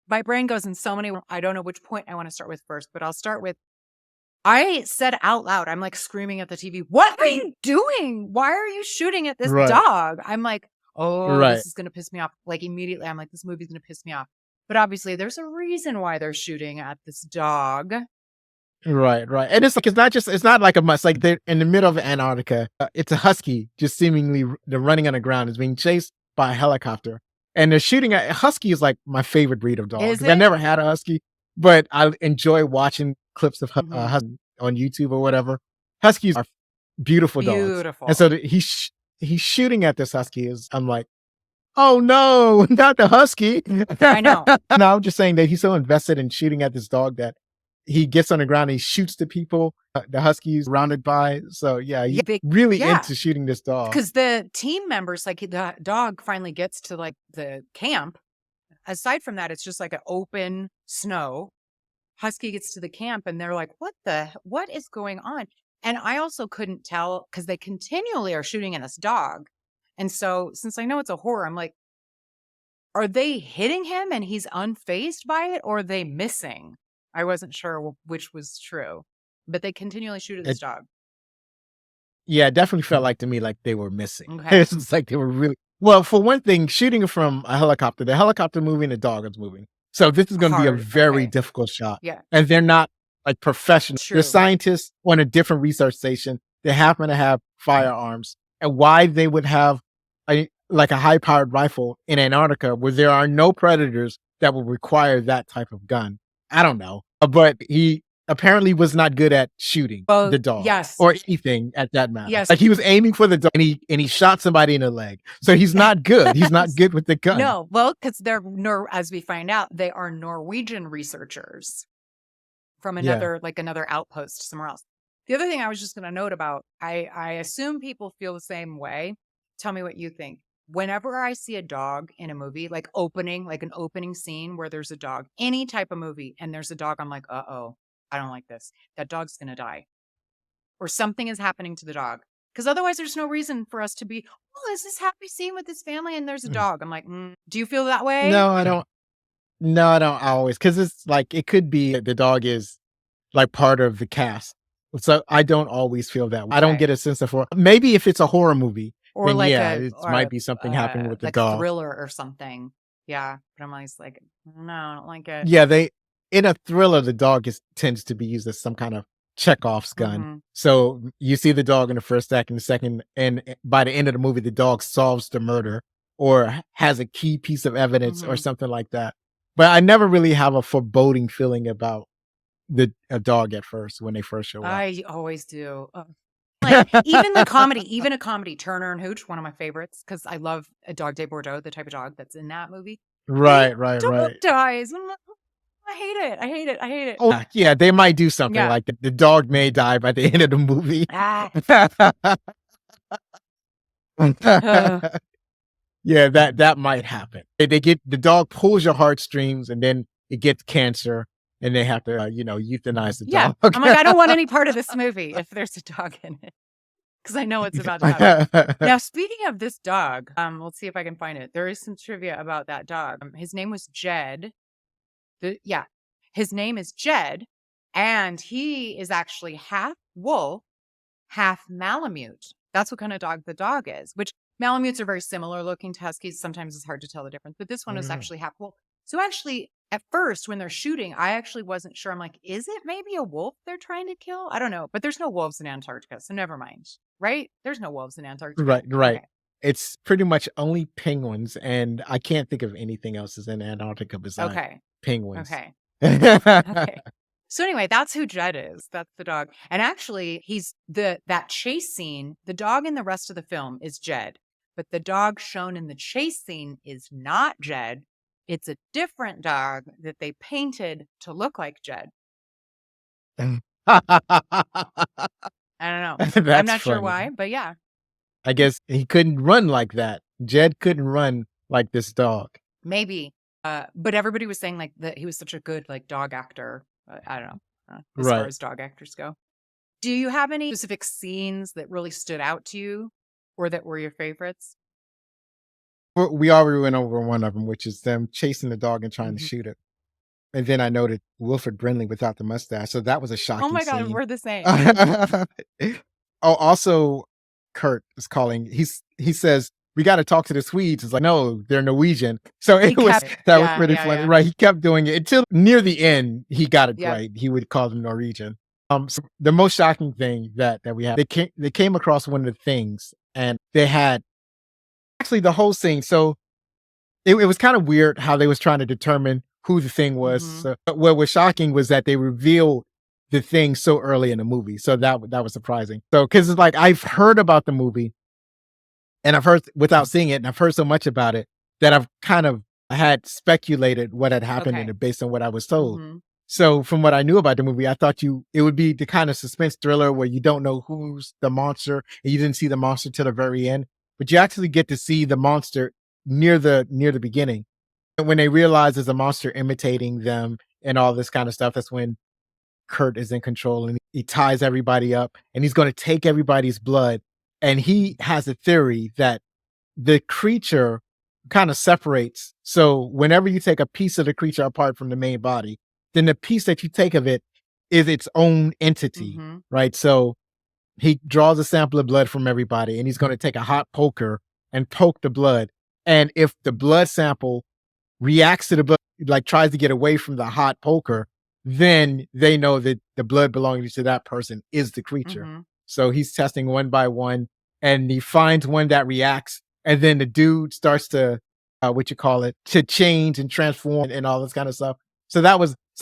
[SPEAKER 2] my brain goes in so many, I don't know which point I want to start with first, but I'll start with, I said out loud, I'm like screaming at the TV, what are you doing? Why are you shooting at this
[SPEAKER 3] Right.
[SPEAKER 2] dog? I'm like, oh,
[SPEAKER 3] Right.
[SPEAKER 2] this is going to piss me off. Like immediately, I'm like, this movie's going to piss me off. But obviously, there's a reason why they're shooting at this dog.
[SPEAKER 3] Right. And it's like, it's not like a must. Like they're in the middle of Antarctica. It's a husky just seemingly they're running on the ground. Is being chased by a helicopter. And they're shooting at, husky is like my favorite breed of dog.
[SPEAKER 2] Is
[SPEAKER 3] 'Cause I
[SPEAKER 2] it?
[SPEAKER 3] never had a husky, but I enjoy watching clips of
[SPEAKER 2] Mhm.
[SPEAKER 3] husky on YouTube or whatever. Huskies are beautiful dogs.
[SPEAKER 2] Beautiful.
[SPEAKER 3] And so he's shooting at this husky. I'm like, oh no, not the husky.
[SPEAKER 2] I know.
[SPEAKER 3] No, I'm just saying that he's so invested in shooting at this dog that he gets on the ground and he shoots the people the husky's surrounded by. So yeah, he's really
[SPEAKER 2] yeah.
[SPEAKER 3] into shooting this dog.
[SPEAKER 2] Because the team members, like the dog finally gets to like the camp aside from that, it's just like an open snow. Husky gets to the camp and they're like, what is going on? And I also couldn't tell because they continually are shooting at this dog. And so since I know it's a horror, I'm like, are they hitting him and he's unfazed by it, or are they missing? I wasn't sure which was true, but they continually shoot at this dog.
[SPEAKER 3] Yeah, it definitely felt like to me like they were missing.
[SPEAKER 2] Okay.
[SPEAKER 3] It's just like they were really well. For one thing, shooting from a helicopter, the helicopter moving, the dog is moving. So this is going to be a
[SPEAKER 2] Hard,
[SPEAKER 3] very
[SPEAKER 2] okay.
[SPEAKER 3] difficult shot.
[SPEAKER 2] Yeah.
[SPEAKER 3] And they're not like professional.
[SPEAKER 2] True.
[SPEAKER 3] They're scientists on a different research station. They happen to have firearms. And why they would have a high-powered rifle in Antarctica where there are no predators that would require that type of gun, I don't know. But he apparently was not good at shooting the dog.
[SPEAKER 2] Yes.
[SPEAKER 3] Or anything at that matter.
[SPEAKER 2] Yes.
[SPEAKER 3] Like he was aiming for the dog and he shot somebody in the leg. So he's not good. He's not good with the gun.
[SPEAKER 2] No, well, because they're, as we find out, they are Norwegian researchers from another outpost somewhere else. The other thing I was just going to note about, I assume people feel the same way. Tell me what you think. Whenever I see a dog in a movie, like an opening scene where there's a dog, any type of movie, and there's a dog, I'm like, uh-oh, I don't like this. That dog's going to die. Or something is happening to the dog. Because otherwise there's no reason for us to be, oh, is this happy scene with this family and there's a dog? I'm like, do you feel that way?
[SPEAKER 3] No, I don't. No, I don't always. Because it's like, it could be the dog is like part of the cast. So I don't always feel that way. I don't get a sense of, maybe if it's a horror movie,
[SPEAKER 2] Or
[SPEAKER 3] then
[SPEAKER 2] like
[SPEAKER 3] it might be something happening with the
[SPEAKER 2] like
[SPEAKER 3] dog.
[SPEAKER 2] a thriller or something. Yeah. But I'm always like, no, I don't like it.
[SPEAKER 3] Yeah, in a thriller, the dog tends to be used as some kind of Chekhov's gun.
[SPEAKER 2] Mhm.
[SPEAKER 3] So you see the dog in the first act and the second, and by the end of the movie, the dog solves the murder or has a key piece of evidence or
[SPEAKER 2] Mhm.
[SPEAKER 3] something like that. But I never really have a foreboding feeling about a dog at first when they first show up.
[SPEAKER 2] I always do. Like even a comedy, Turner and Hooch, one of my favorites, because I love a Dog Day Bordeaux, the type of dog that's in that movie.
[SPEAKER 3] Right.
[SPEAKER 2] Dog dies. I'm like, I hate it.
[SPEAKER 3] Oh, yeah, they might do something
[SPEAKER 2] Yeah.
[SPEAKER 3] like the dog may die by the end of the movie.
[SPEAKER 2] Ah.
[SPEAKER 3] Yeah, that might happen. The dog pulls your heartstrings and then it gets cancer and they have to, euthanize the
[SPEAKER 2] Yeah.
[SPEAKER 3] dog.
[SPEAKER 2] I'm like, I don't want any part of this movie if there's a dog in it. Because I know it's about to happen. Now, speaking of this dog, let's see if I can find it. There is some trivia about that dog. His name was Jed. His name is Jed, and he is actually half wolf, half Malamute. That's what kind of dog the dog is, which Malamutes are very similar looking to Huskies. Sometimes it's hard to tell the difference, but this one is actually half wolf. So actually, at first, when they're shooting, I actually wasn't sure. I'm like, is it maybe a wolf they're trying to kill? I don't know, but there's no wolves in Antarctica, so never mind. Right? There's no wolves in Antarctica.
[SPEAKER 3] Right.
[SPEAKER 2] Okay.
[SPEAKER 3] It's pretty much only penguins, and I can't think of anything else that's in Antarctica besides penguins.
[SPEAKER 2] Okay. Okay. So anyway, that's who Jed is. That's the dog. And actually, he's that chase scene, the dog in the rest of the film is Jed, but the dog shown in the chase scene is not Jed. It's a different dog that they painted to look like Jed. I don't know. I'm
[SPEAKER 3] That's
[SPEAKER 2] not sure
[SPEAKER 3] funny.
[SPEAKER 2] why, but yeah.
[SPEAKER 3] I guess he couldn't run like that. Jed couldn't run like this dog.
[SPEAKER 2] Maybe. But everybody was saying like that he was such a good like dog actor. I don't know. As
[SPEAKER 3] Right.
[SPEAKER 2] far as dog actors go. Do you have any specific scenes that really stood out to you or that were your favorites?
[SPEAKER 3] We already went over one of them, which is them chasing the dog and trying to
[SPEAKER 2] Mhm.
[SPEAKER 3] shoot it. And then I noted Wilford Brimley without the mustache. So that was a shocking
[SPEAKER 2] Oh my God,
[SPEAKER 3] scene.
[SPEAKER 2] we're the same.
[SPEAKER 3] Oh, also, Kurt is calling. He says, we got to talk to the Swedes. It's like, no, they're Norwegian. So
[SPEAKER 2] He
[SPEAKER 3] that was
[SPEAKER 2] yeah,
[SPEAKER 3] pretty
[SPEAKER 2] yeah,
[SPEAKER 3] funny.
[SPEAKER 2] yeah.
[SPEAKER 3] Right. He kept doing it until near the end. He got it
[SPEAKER 2] Yeah.
[SPEAKER 3] right. He would call them Norwegian. So the most shocking thing that we had, they came across one of the things and they had actually the whole scene. So it was kind of weird how they was trying to determine who the thing was.
[SPEAKER 2] Mhm.
[SPEAKER 3] So, what was shocking was that they revealed the thing so early in the movie. So that was surprising. So, cause it's like, I've heard about the movie and I've heard without seeing it and I've heard so much about it that I've kind of had speculated what had happened in
[SPEAKER 2] Okay.
[SPEAKER 3] it based on what I was told.
[SPEAKER 2] Mhm.
[SPEAKER 3] So from what I knew about the movie, I thought it would be the kind of suspense thriller where you don't know who's the monster and you didn't see the monster till the very end, but you actually get to see the monster near the beginning. When they realize there's a monster imitating them and all this kind of stuff, that's when Kurt is in control and he ties everybody up and he's going to take everybody's blood. And he has a theory that the creature kind of separates. So whenever you take a piece of the creature apart from the main body, then the piece that you take of it is its own entity, right? So he draws a sample of blood from everybody and he's going to take a hot poker and poke the blood. And if the blood sample reacts to the blood, like tries to get away from the hot poker, then they know that the blood belonging to that person is the creature. So he's testing one by one and he finds one that reacts. And then the dude starts to, to change and transform and all this kind of stuff. So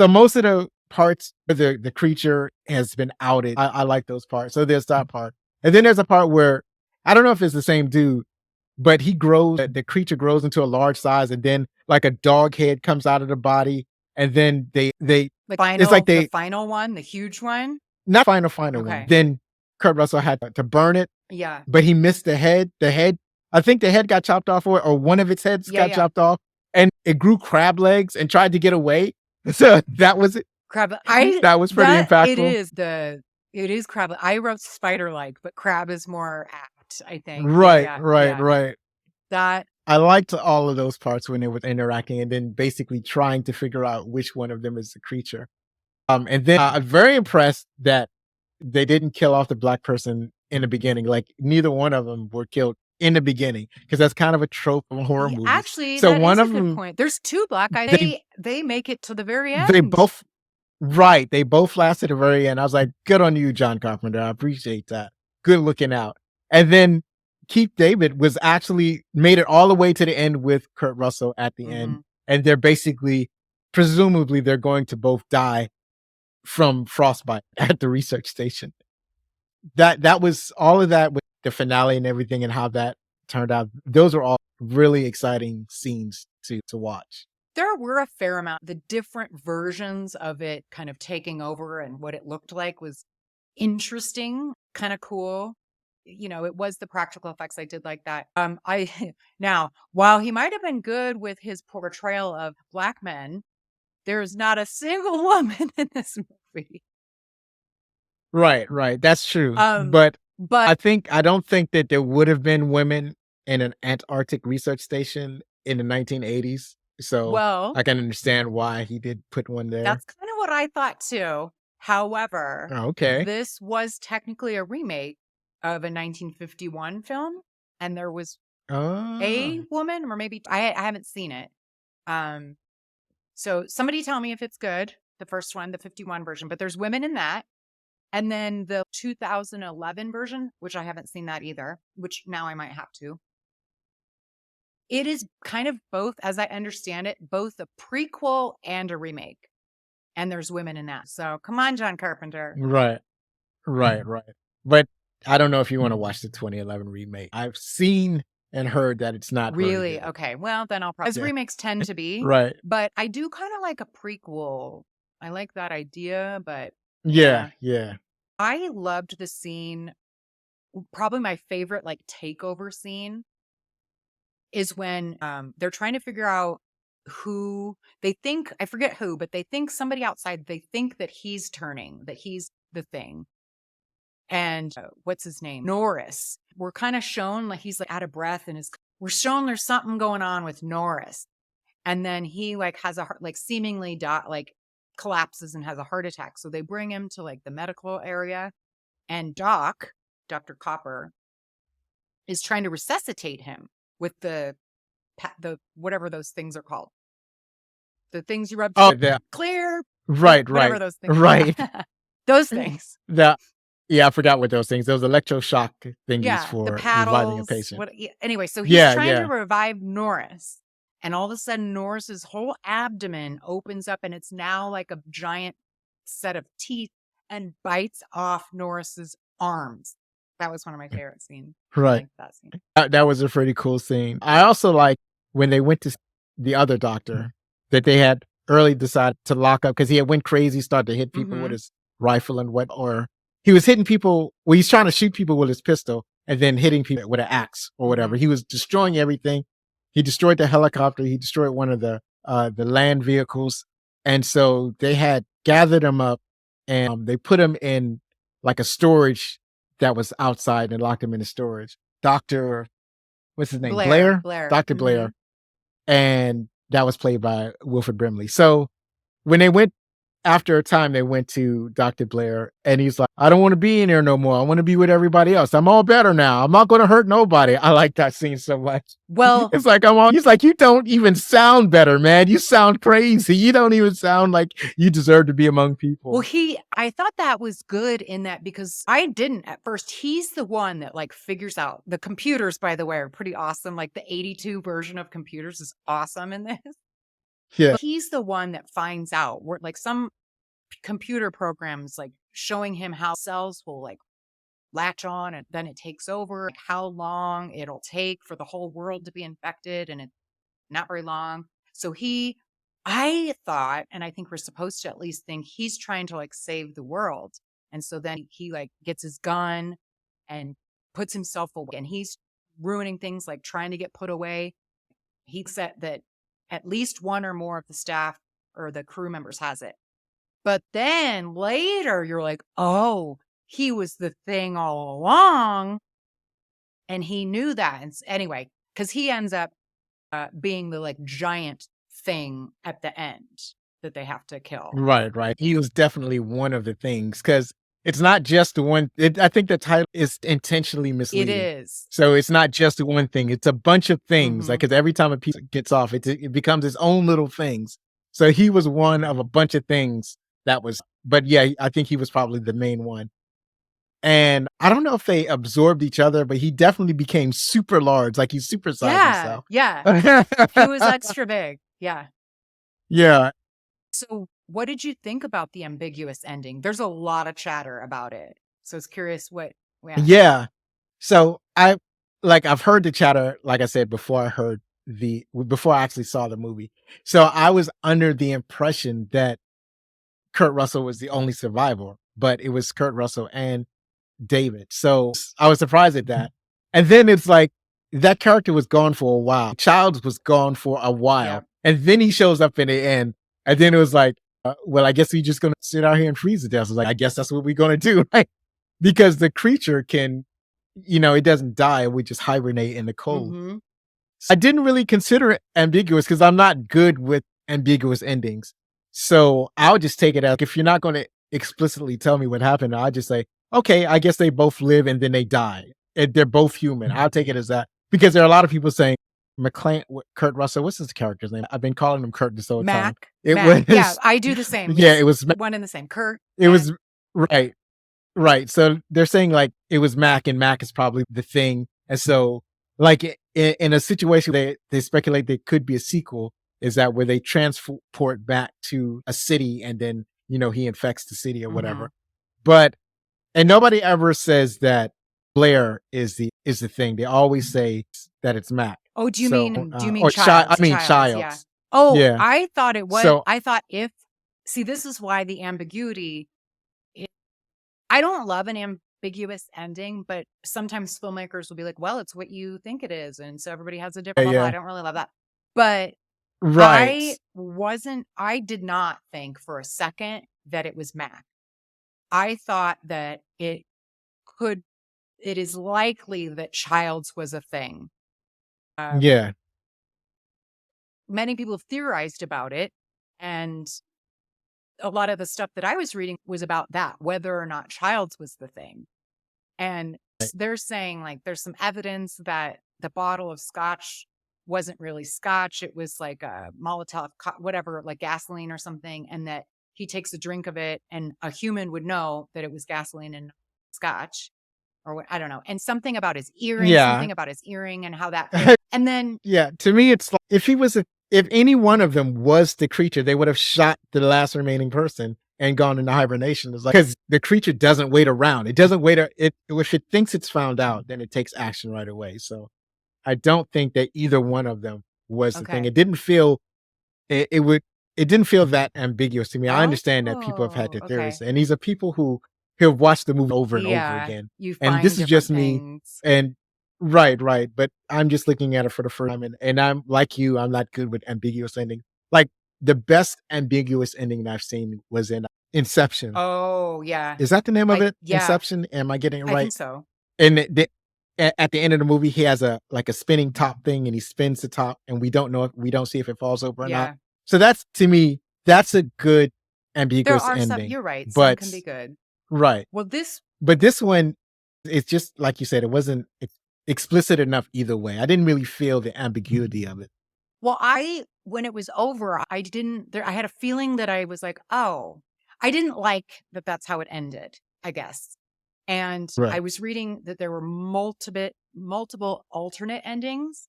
[SPEAKER 3] most of the parts where the creature has been outed, I like those parts. So there's that part. And then there's a part where, I don't know if it's the same dude, but the creature grows into a large size and then like a dog head comes out of the body. And then the
[SPEAKER 2] final one, the huge one.
[SPEAKER 3] Not final one. Then Kurt Russell had to burn it.
[SPEAKER 2] Yeah.
[SPEAKER 3] But he missed the head. I think the head got chopped off or one of its heads got chopped off and it grew crab legs and tried to get away. So that was it. That was pretty impactful.
[SPEAKER 2] It is crab. I wrote spider-like, but crab is more apt, I think.
[SPEAKER 3] Right.
[SPEAKER 2] That
[SPEAKER 3] I liked all of those parts when they were interacting and then basically trying to figure out which one of them is the creature. And then I'm very impressed that they didn't kill off the black person in the beginning. Like neither one of them were killed in the beginning because that's kind of a trope of horror movies.
[SPEAKER 2] Actually,
[SPEAKER 3] so
[SPEAKER 2] that
[SPEAKER 3] one
[SPEAKER 2] is
[SPEAKER 3] of
[SPEAKER 2] a good
[SPEAKER 3] them,
[SPEAKER 2] point. There's two black guys. They make it to the very end.
[SPEAKER 3] They both lasted to the very end. I was like, good on you, John Carpenter. I appreciate that. Good looking out. And then Keith David was actually made it all the way to the end with Kurt Russell at the end. And they're presumably they're going to both die from frostbite at the research station. That was all of that with the finale and everything and how that turned out. Those are all really exciting scenes to watch.
[SPEAKER 2] There were a fair amount. The different versions of it kind of taking over and what it looked like was interesting, kind of cool. It was the practical effects. I did like that. Now, while he might have been good with his portrayal of black men, there's not a single woman in this movie.
[SPEAKER 3] Right. That's true. But I don't think that there would have been women in an Antarctic research station in the 1980s. So I can understand why he did put one there.
[SPEAKER 2] That's kind of what I thought too. However, this was technically a remake of a 1951 film, and there was a woman, or maybe I haven't seen it. So somebody tell me if it's good. The first one, the 51 version, but there's women in that. And then the 2011 version, which I haven't seen that either, which now I might have to. It is kind of both, as I understand it, both a prequel and a remake. And there's women in that. So come on, John Carpenter.
[SPEAKER 3] Right. But I don't know if you want to watch the 2011 remake. I've seen and heard that it's not
[SPEAKER 2] really okay. Well, then I'll probably, as remakes tend to be.
[SPEAKER 3] Right.
[SPEAKER 2] But I do kind of like a prequel. I like that idea, but
[SPEAKER 3] yeah.
[SPEAKER 2] I loved the scene. Probably my favorite takeover scene is when they're trying to figure out who they think, I forget who, but they think somebody outside, they think that he's turning, that he's the thing. And what's his name? Norris. We're kind of shown like he's out of breath and we're shown there's something going on with Norris. And then he has a heart, seemingly collapses and has a heart attack. So they bring him to the medical area, and Dr. Copper is trying to resuscitate him with the whatever those things are called. The things you rub clear.
[SPEAKER 3] Right.
[SPEAKER 2] Whatever those things
[SPEAKER 3] right.
[SPEAKER 2] Those things.
[SPEAKER 3] Yeah, I forgot what those things. Those electroshock thingies for
[SPEAKER 2] the paddles,
[SPEAKER 3] reviving a patient.
[SPEAKER 2] Anyway, so he's trying to revive Norris. And all of a sudden, Norris's whole abdomen opens up and it's now like a giant set of teeth and bites off Norris's arms. That was one of my favorite scenes.
[SPEAKER 3] Right.
[SPEAKER 2] That scene.
[SPEAKER 3] That was a pretty cool scene. I also like when they went to the other doctor that they had early decided to lock up because he had went crazy, started to hit people with his rifle and or he was hitting people. Well, he's trying to shoot people with his pistol and then hitting people with an axe or whatever. He was destroying everything. He destroyed the helicopter. He destroyed one of the land vehicles, and so they had gathered him up, and they put him in like a storage that was outside and locked him in a storage. Doctor, what's his name? Blair. Dr. Blair, and that was played by Wilford Brimley. So when they went after a time, they went to Dr. Blair, and he's like, I don't want to be in here no more. I want to be with everybody else. I'm all better now. I'm not going to hurt nobody. I like that scene so much.
[SPEAKER 2] Well,
[SPEAKER 3] It's like, he's like, you don't even sound better, man. You sound crazy. You don't even sound like you deserve to be among people.
[SPEAKER 2] well, I thought that was good in that because I didn't at first. He's the one that like figures out the computers, by the way, are pretty awesome. Like the 82 version of computers is awesome in this.
[SPEAKER 3] Yeah.
[SPEAKER 2] But he's the one that finds out where like some computer programs like showing him how cells will like latch on and then it takes over, like how long it'll take for the whole world to be infected, and it's not very long. So I thought, and I think we're supposed to at least think he's trying to like save the world. And so then he like gets his gun and puts himself away, and he's ruining things like trying to get put away. He said that at least one or more of the staff or the crew members has it. But then later you're like, oh, he was the thing all along. And he knew that. And anyway, because he ends up being the like giant thing at the end that they have to kill.
[SPEAKER 3] Right. He was definitely one of the things, because it's not just the one. I think the title is intentionally
[SPEAKER 2] It
[SPEAKER 3] misleading.
[SPEAKER 2] is.
[SPEAKER 3] So it's not just the one thing. It's a bunch of things. Like, because every time a piece gets off, it becomes its own little things. So he was one of a bunch of things that was, but yeah, I think he was probably the main one. And I don't know if they absorbed each other, but he definitely became super large. Like, he supersized himself.
[SPEAKER 2] Yeah. He was extra big. Yeah.
[SPEAKER 3] Yeah.
[SPEAKER 2] So what did you think about the ambiguous ending? There's a lot of chatter about it. So I was curious what.
[SPEAKER 3] Yeah. So I've heard the chatter, like I said, before I actually saw the movie. So I was under the impression that Kurt Russell was the only survivor, but it was Kurt Russell and David. So I was surprised at that. And then it's like, that character was gone for a while. Childs was gone for a while.
[SPEAKER 2] Yeah.
[SPEAKER 3] And then he shows up in the end. And then it was like, well, I guess we're just going to sit out here and freeze to death. I was like, I guess that's what we're going to do, right? Because the creature can, it doesn't die. We just hibernate in the cold. I didn't really consider it ambiguous because I'm not good with ambiguous endings. So I'll just take it as, if you're not going to explicitly tell me what happened, I'll just say, okay, I guess they both live and then they die. And they're both human. I'll take it as that. Because there are a lot of people saying, Kurt Russell, what's his character's name? I've been calling him Kurt this whole time.
[SPEAKER 2] Mac. Yeah, I do the same.
[SPEAKER 3] Yeah, it was
[SPEAKER 2] one and the same. Kurt.
[SPEAKER 3] It was right. So they're saying like it was Mac, and Mac is probably the thing. And so, like in a situation they speculate there could be a sequel, is that where they transport back to a city and then he infects the city or whatever. But and nobody ever says that Blair is the thing. They always say that it's Mac.
[SPEAKER 2] Oh, do you mean
[SPEAKER 3] or
[SPEAKER 2] Childs?
[SPEAKER 3] Childs?
[SPEAKER 2] Yeah. Oh,
[SPEAKER 3] yeah.
[SPEAKER 2] I thought it was.
[SPEAKER 3] So,
[SPEAKER 2] I thought this is why the ambiguity. I don't love an ambiguous ending, but sometimes filmmakers will be like, "Well, it's what you think it is," and so everybody has a different level. I don't really love that, but
[SPEAKER 3] right.
[SPEAKER 2] I did not think for a second that it was Mac. I thought that it is likely that Childs was a thing.
[SPEAKER 3] Yeah.
[SPEAKER 2] Many people have theorized about it, and a lot of the stuff that I was reading was about that, whether or not Childs was the thing. And they're saying like there's some evidence that the bottle of scotch wasn't really scotch. It was like a Molotov, whatever, like gasoline or something. And that he takes a drink of it and a human would know that it was gasoline and scotch. Or what, I don't know. And something about his earring, and how that, and then.
[SPEAKER 3] Yeah. To me, it's like, if any one of them was the creature, they would have shot the last remaining person and gone into hibernation. It's like, because the creature doesn't wait around. It doesn't wait. If it thinks it's found out, then it takes action right away. So I don't think that either one of them was the thing. It didn't feel, it didn't feel that ambiguous to me. I understand that people have had their theories, and these are people who have watched the movie over and over again.
[SPEAKER 2] You
[SPEAKER 3] and
[SPEAKER 2] find
[SPEAKER 3] this is just me.
[SPEAKER 2] things.
[SPEAKER 3] And Right, right. But I'm just looking at it for the first time, and I'm like you, I'm not good with ambiguous ending. Like the best ambiguous ending I've seen was in Inception.
[SPEAKER 2] Oh, yeah.
[SPEAKER 3] Is that the name of it?
[SPEAKER 2] Yeah,
[SPEAKER 3] Inception? Am I getting it
[SPEAKER 2] I think
[SPEAKER 3] right?
[SPEAKER 2] so.
[SPEAKER 3] And at the end of the movie, he has a like a spinning top thing, and he spins the top, and we don't see if it falls over or not.
[SPEAKER 2] Yeah.
[SPEAKER 3] So that's to me, that's a good
[SPEAKER 2] There
[SPEAKER 3] ambiguous
[SPEAKER 2] are some,
[SPEAKER 3] ending.
[SPEAKER 2] you're right, some
[SPEAKER 3] But
[SPEAKER 2] can be good.
[SPEAKER 3] right,
[SPEAKER 2] Well, this
[SPEAKER 3] but this one, it's just like you said, it wasn't explicit enough either way. I didn't really feel the ambiguity of it.
[SPEAKER 2] well, when it was over, I didn't I had a feeling that I was like, "Oh." I didn't like that that's how it ended, I guess. And I
[SPEAKER 3] Right.
[SPEAKER 2] was reading that there were multiple alternate endings,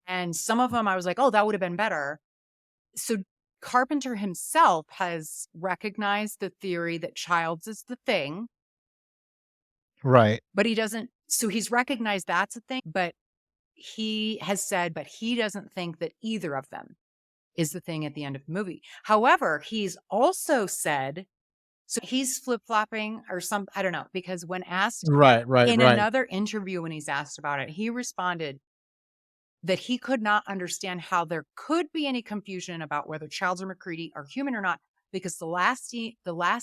[SPEAKER 2] and some of them I was like, "Oh, that would have been better." So Carpenter himself has recognized the theory that Childs is the thing,
[SPEAKER 3] Right.
[SPEAKER 2] but he doesn't, so he's recognized that's a thing, but he has said, but he doesn't think that either of them is the thing at the end of the movie. However, he's also said, so he's flip flopping or some, I don't know, because when asked
[SPEAKER 3] Right. Right.
[SPEAKER 2] in
[SPEAKER 3] Right.
[SPEAKER 2] another interview, when he's asked about it, he responded that he could not understand how there could be any confusion about whether Childs or McCready are human or not, because the last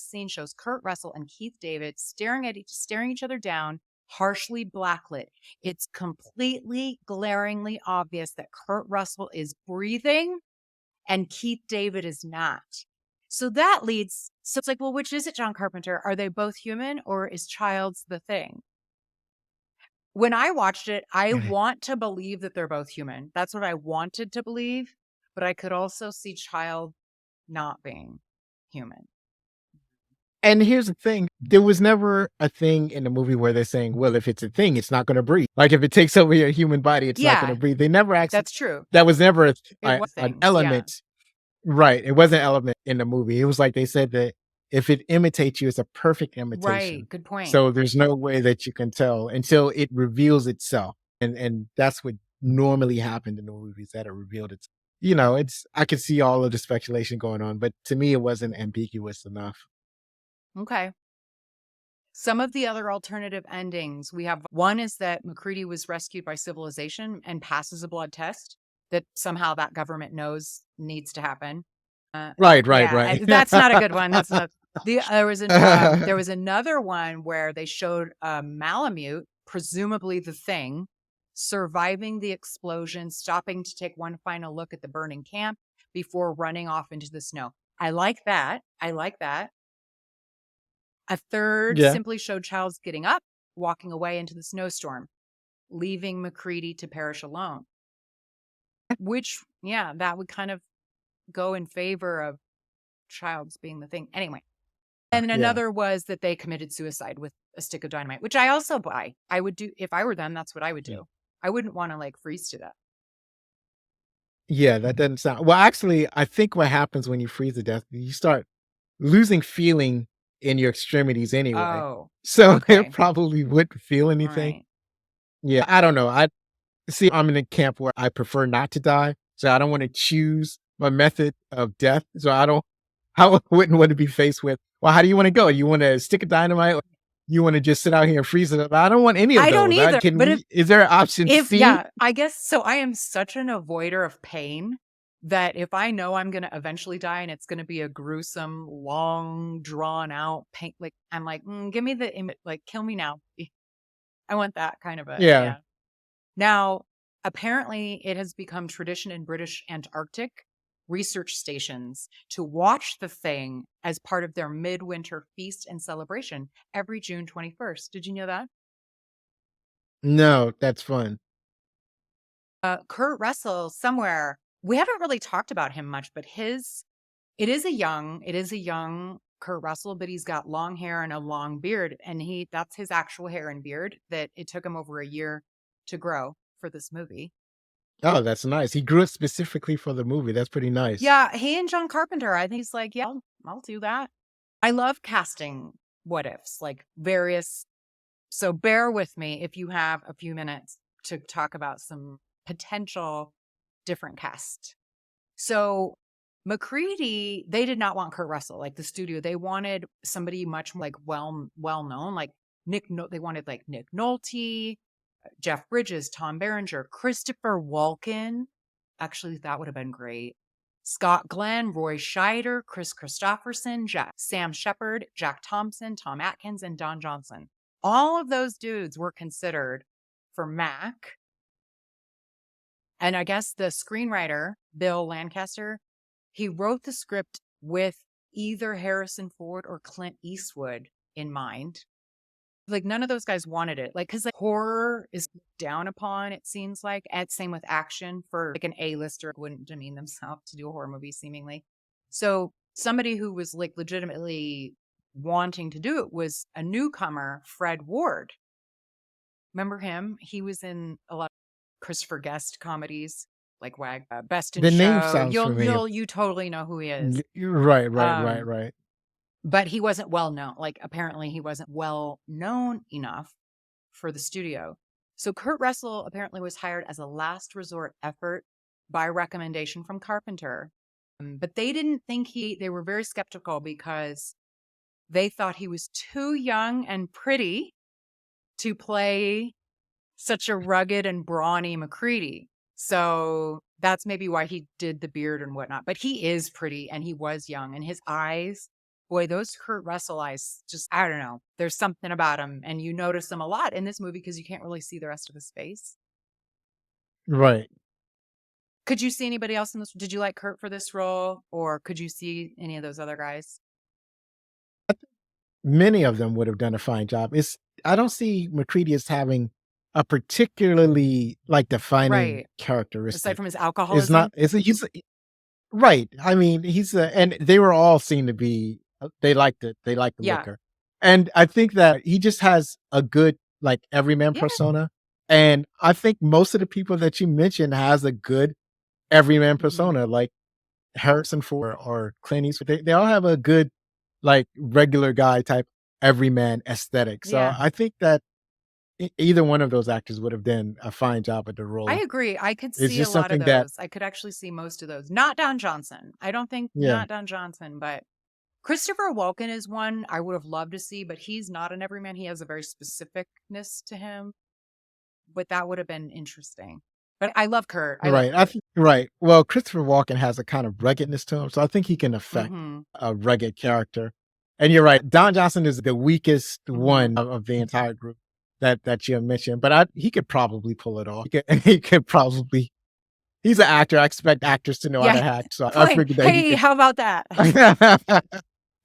[SPEAKER 2] scene shows Kurt Russell and Keith David staring each other down, harshly blacklit. It's completely glaringly obvious that Kurt Russell is breathing and Keith David is not. So it's like, well, which is it, John Carpenter? Are they both human or is Childs the thing? When I watched it, I want to believe that they're both human. That's what I wanted to believe, but I could also see Child not being human.
[SPEAKER 3] And here's the thing, there was never a thing in the movie where they're saying, well, if it's a thing, it's not going to breathe. Like if it takes over your human body, it's not going
[SPEAKER 2] Yeah,
[SPEAKER 3] to breathe. They never actually,
[SPEAKER 2] that's true.
[SPEAKER 3] that was never
[SPEAKER 2] It was
[SPEAKER 3] an
[SPEAKER 2] things, yeah.
[SPEAKER 3] element. Right. It wasn't an element in the movie. It was like they said that if it imitates you, it's a perfect imitation.
[SPEAKER 2] Right, good point.
[SPEAKER 3] So there's no way that you can tell until it reveals itself. And that's what normally happened in the movies, that it revealed itself. You know, I could see all of the speculation going on, but to me, it wasn't ambiguous enough.
[SPEAKER 2] Okay. Some of the other alternative endings we have, one is that McCready was rescued by civilization and passes a blood test that somehow that government knows needs to happen.
[SPEAKER 3] Right,
[SPEAKER 2] Yeah, that's not a good one. That's not there was another one where they showed Malamute, presumably the thing, surviving the explosion, stopping to take one final look at the burning camp before running off into the snow. I like that. A third
[SPEAKER 3] Yeah.
[SPEAKER 2] simply showed Childs getting up, walking away into the snowstorm, leaving McCready to perish alone. Which, yeah, that would kind of go in favor of Childs being the thing. Anyway. And
[SPEAKER 3] Yeah.
[SPEAKER 2] another was that they committed suicide with a stick of dynamite, which I also buy. I would do, if I were them, that's what I would do.
[SPEAKER 3] Yeah.
[SPEAKER 2] I wouldn't want to like freeze to death.
[SPEAKER 3] Yeah, that doesn't sound well. Actually, I think what happens when you freeze to death, you start losing feeling in your extremities anyway.
[SPEAKER 2] Oh,
[SPEAKER 3] So
[SPEAKER 2] okay.
[SPEAKER 3] it probably wouldn't feel anything.
[SPEAKER 2] Right.
[SPEAKER 3] Yeah, I don't know. I'm in a camp where I prefer not to die. So I don't want to choose my method of death. So I wouldn't want to be faced with, well, how do you want to go? You want to stick a dynamite? Or you want to just sit out here and freeze it? I don't want any of those.
[SPEAKER 2] I don't either, but
[SPEAKER 3] is there an option C?
[SPEAKER 2] Yeah, I guess so. I am such an avoider of pain that if I know I'm going to eventually die and it's going to be a gruesome, long, drawn out pain, like I'm like, give me like, kill me now. I want that kind of
[SPEAKER 3] Yeah.
[SPEAKER 2] Now, apparently, it has become tradition in British Antarctic research stations to watch the thing as part of their midwinter feast and celebration every June 21st. Did you know that?
[SPEAKER 3] No, that's fun.
[SPEAKER 2] Kurt Russell, somewhere, we haven't really talked about him much, but it is a young Kurt Russell, but he's got long hair and a long beard, and that's his actual hair and beard that it took him over a year to grow for this movie.
[SPEAKER 3] Oh, that's nice. He grew it specifically for the movie. That's pretty nice.
[SPEAKER 2] Yeah, he and John Carpenter, I think he's like, yeah, I'll do that. I love casting what ifs, like various. So bear with me if you have a few minutes to talk about some potential different cast. So McCready, they did not want Kurt Russell, like the studio. They wanted somebody much like well known, like they wanted like Nick Nolte, Jeff Bridges, Tom Berenger, Christopher Walken. Actually, that would have been great. Scott Glenn, Roy Scheider, Chris Christopherson, Sam Shepard, Jack Thompson, Tom Atkins, and Don Johnson. All of those dudes were considered for Mac. And I guess the screenwriter, Bill Lancaster, he wrote the script with either Harrison Ford or Clint Eastwood in mind. Like, none of those guys wanted it. Like, because horror is down upon, it seems like. And same with action. For like an A-lister wouldn't demean themselves to do a horror movie, seemingly. So somebody who was like legitimately wanting to do it was a newcomer, Fred Ward. Remember him? He was in a lot of Christopher Guest comedies, like Best in
[SPEAKER 3] The
[SPEAKER 2] Show.
[SPEAKER 3] name sounds familiar.
[SPEAKER 2] You totally know who he is.
[SPEAKER 3] Right, right.
[SPEAKER 2] But he wasn't well known. Like, apparently he wasn't well known enough for the studio. So Kurt Russell apparently was hired as a last resort effort by recommendation from Carpenter. But they didn't think they were very skeptical because they thought he was too young and pretty to play such a rugged and brawny MacReady. So that's maybe why he did the beard and whatnot. But he is pretty and he was young, and his eyes, boy, those Kurt Russell eyes, just, I don't know. There's something about him, and you notice them a lot in this movie because you can't really see the rest of his face.
[SPEAKER 3] Right.
[SPEAKER 2] Could you see anybody else in this? Did you like Kurt for this role, or could you see any of those other guys?
[SPEAKER 3] Many of them would have done a fine job. I don't see MacReady as having a particularly like defining
[SPEAKER 2] Right.
[SPEAKER 3] characteristic.
[SPEAKER 2] Aside from his
[SPEAKER 3] It's
[SPEAKER 2] alcoholism?
[SPEAKER 3] not. Right. I mean, and they were all seen to be. They liked it. They liked the
[SPEAKER 2] Yeah.
[SPEAKER 3] liquor, and I think that he just has a good like everyman
[SPEAKER 2] Yeah.
[SPEAKER 3] persona. And I think most of the people that you mentioned has a good everyman
[SPEAKER 2] Mhm.
[SPEAKER 3] persona, like Harrison Ford or Clint Eastwood. They all have a good like regular guy type everyman aesthetic. So
[SPEAKER 2] Yeah.
[SPEAKER 3] I think that either one of those actors would have done a fine job at the role.
[SPEAKER 2] I agree. I could
[SPEAKER 3] It's
[SPEAKER 2] see a
[SPEAKER 3] just
[SPEAKER 2] lot of
[SPEAKER 3] something that
[SPEAKER 2] those. I could actually see most of those. Not Don Johnson. I don't think
[SPEAKER 3] yeah.
[SPEAKER 2] not Don Johnson, but Christopher Walken is one I would have loved to see, but he's not an everyman. He has a very specificness to him. But that would have been interesting. But I love Kurt. I love
[SPEAKER 3] Right.
[SPEAKER 2] Kurt.
[SPEAKER 3] Right. Well, Christopher Walken has a kind of ruggedness to him, so I think he can affect
[SPEAKER 2] hmm
[SPEAKER 3] a rugged character. And you're right. Don Johnson is the weakest
[SPEAKER 2] hmm
[SPEAKER 3] one of the entire group that you mentioned, but he could probably pull it off. He could probably. He's an actor. I expect actors to know how
[SPEAKER 2] Yeah.
[SPEAKER 3] to act, so I
[SPEAKER 2] Fine.
[SPEAKER 3] figured that he
[SPEAKER 2] Hey,
[SPEAKER 3] could.
[SPEAKER 2] how about that?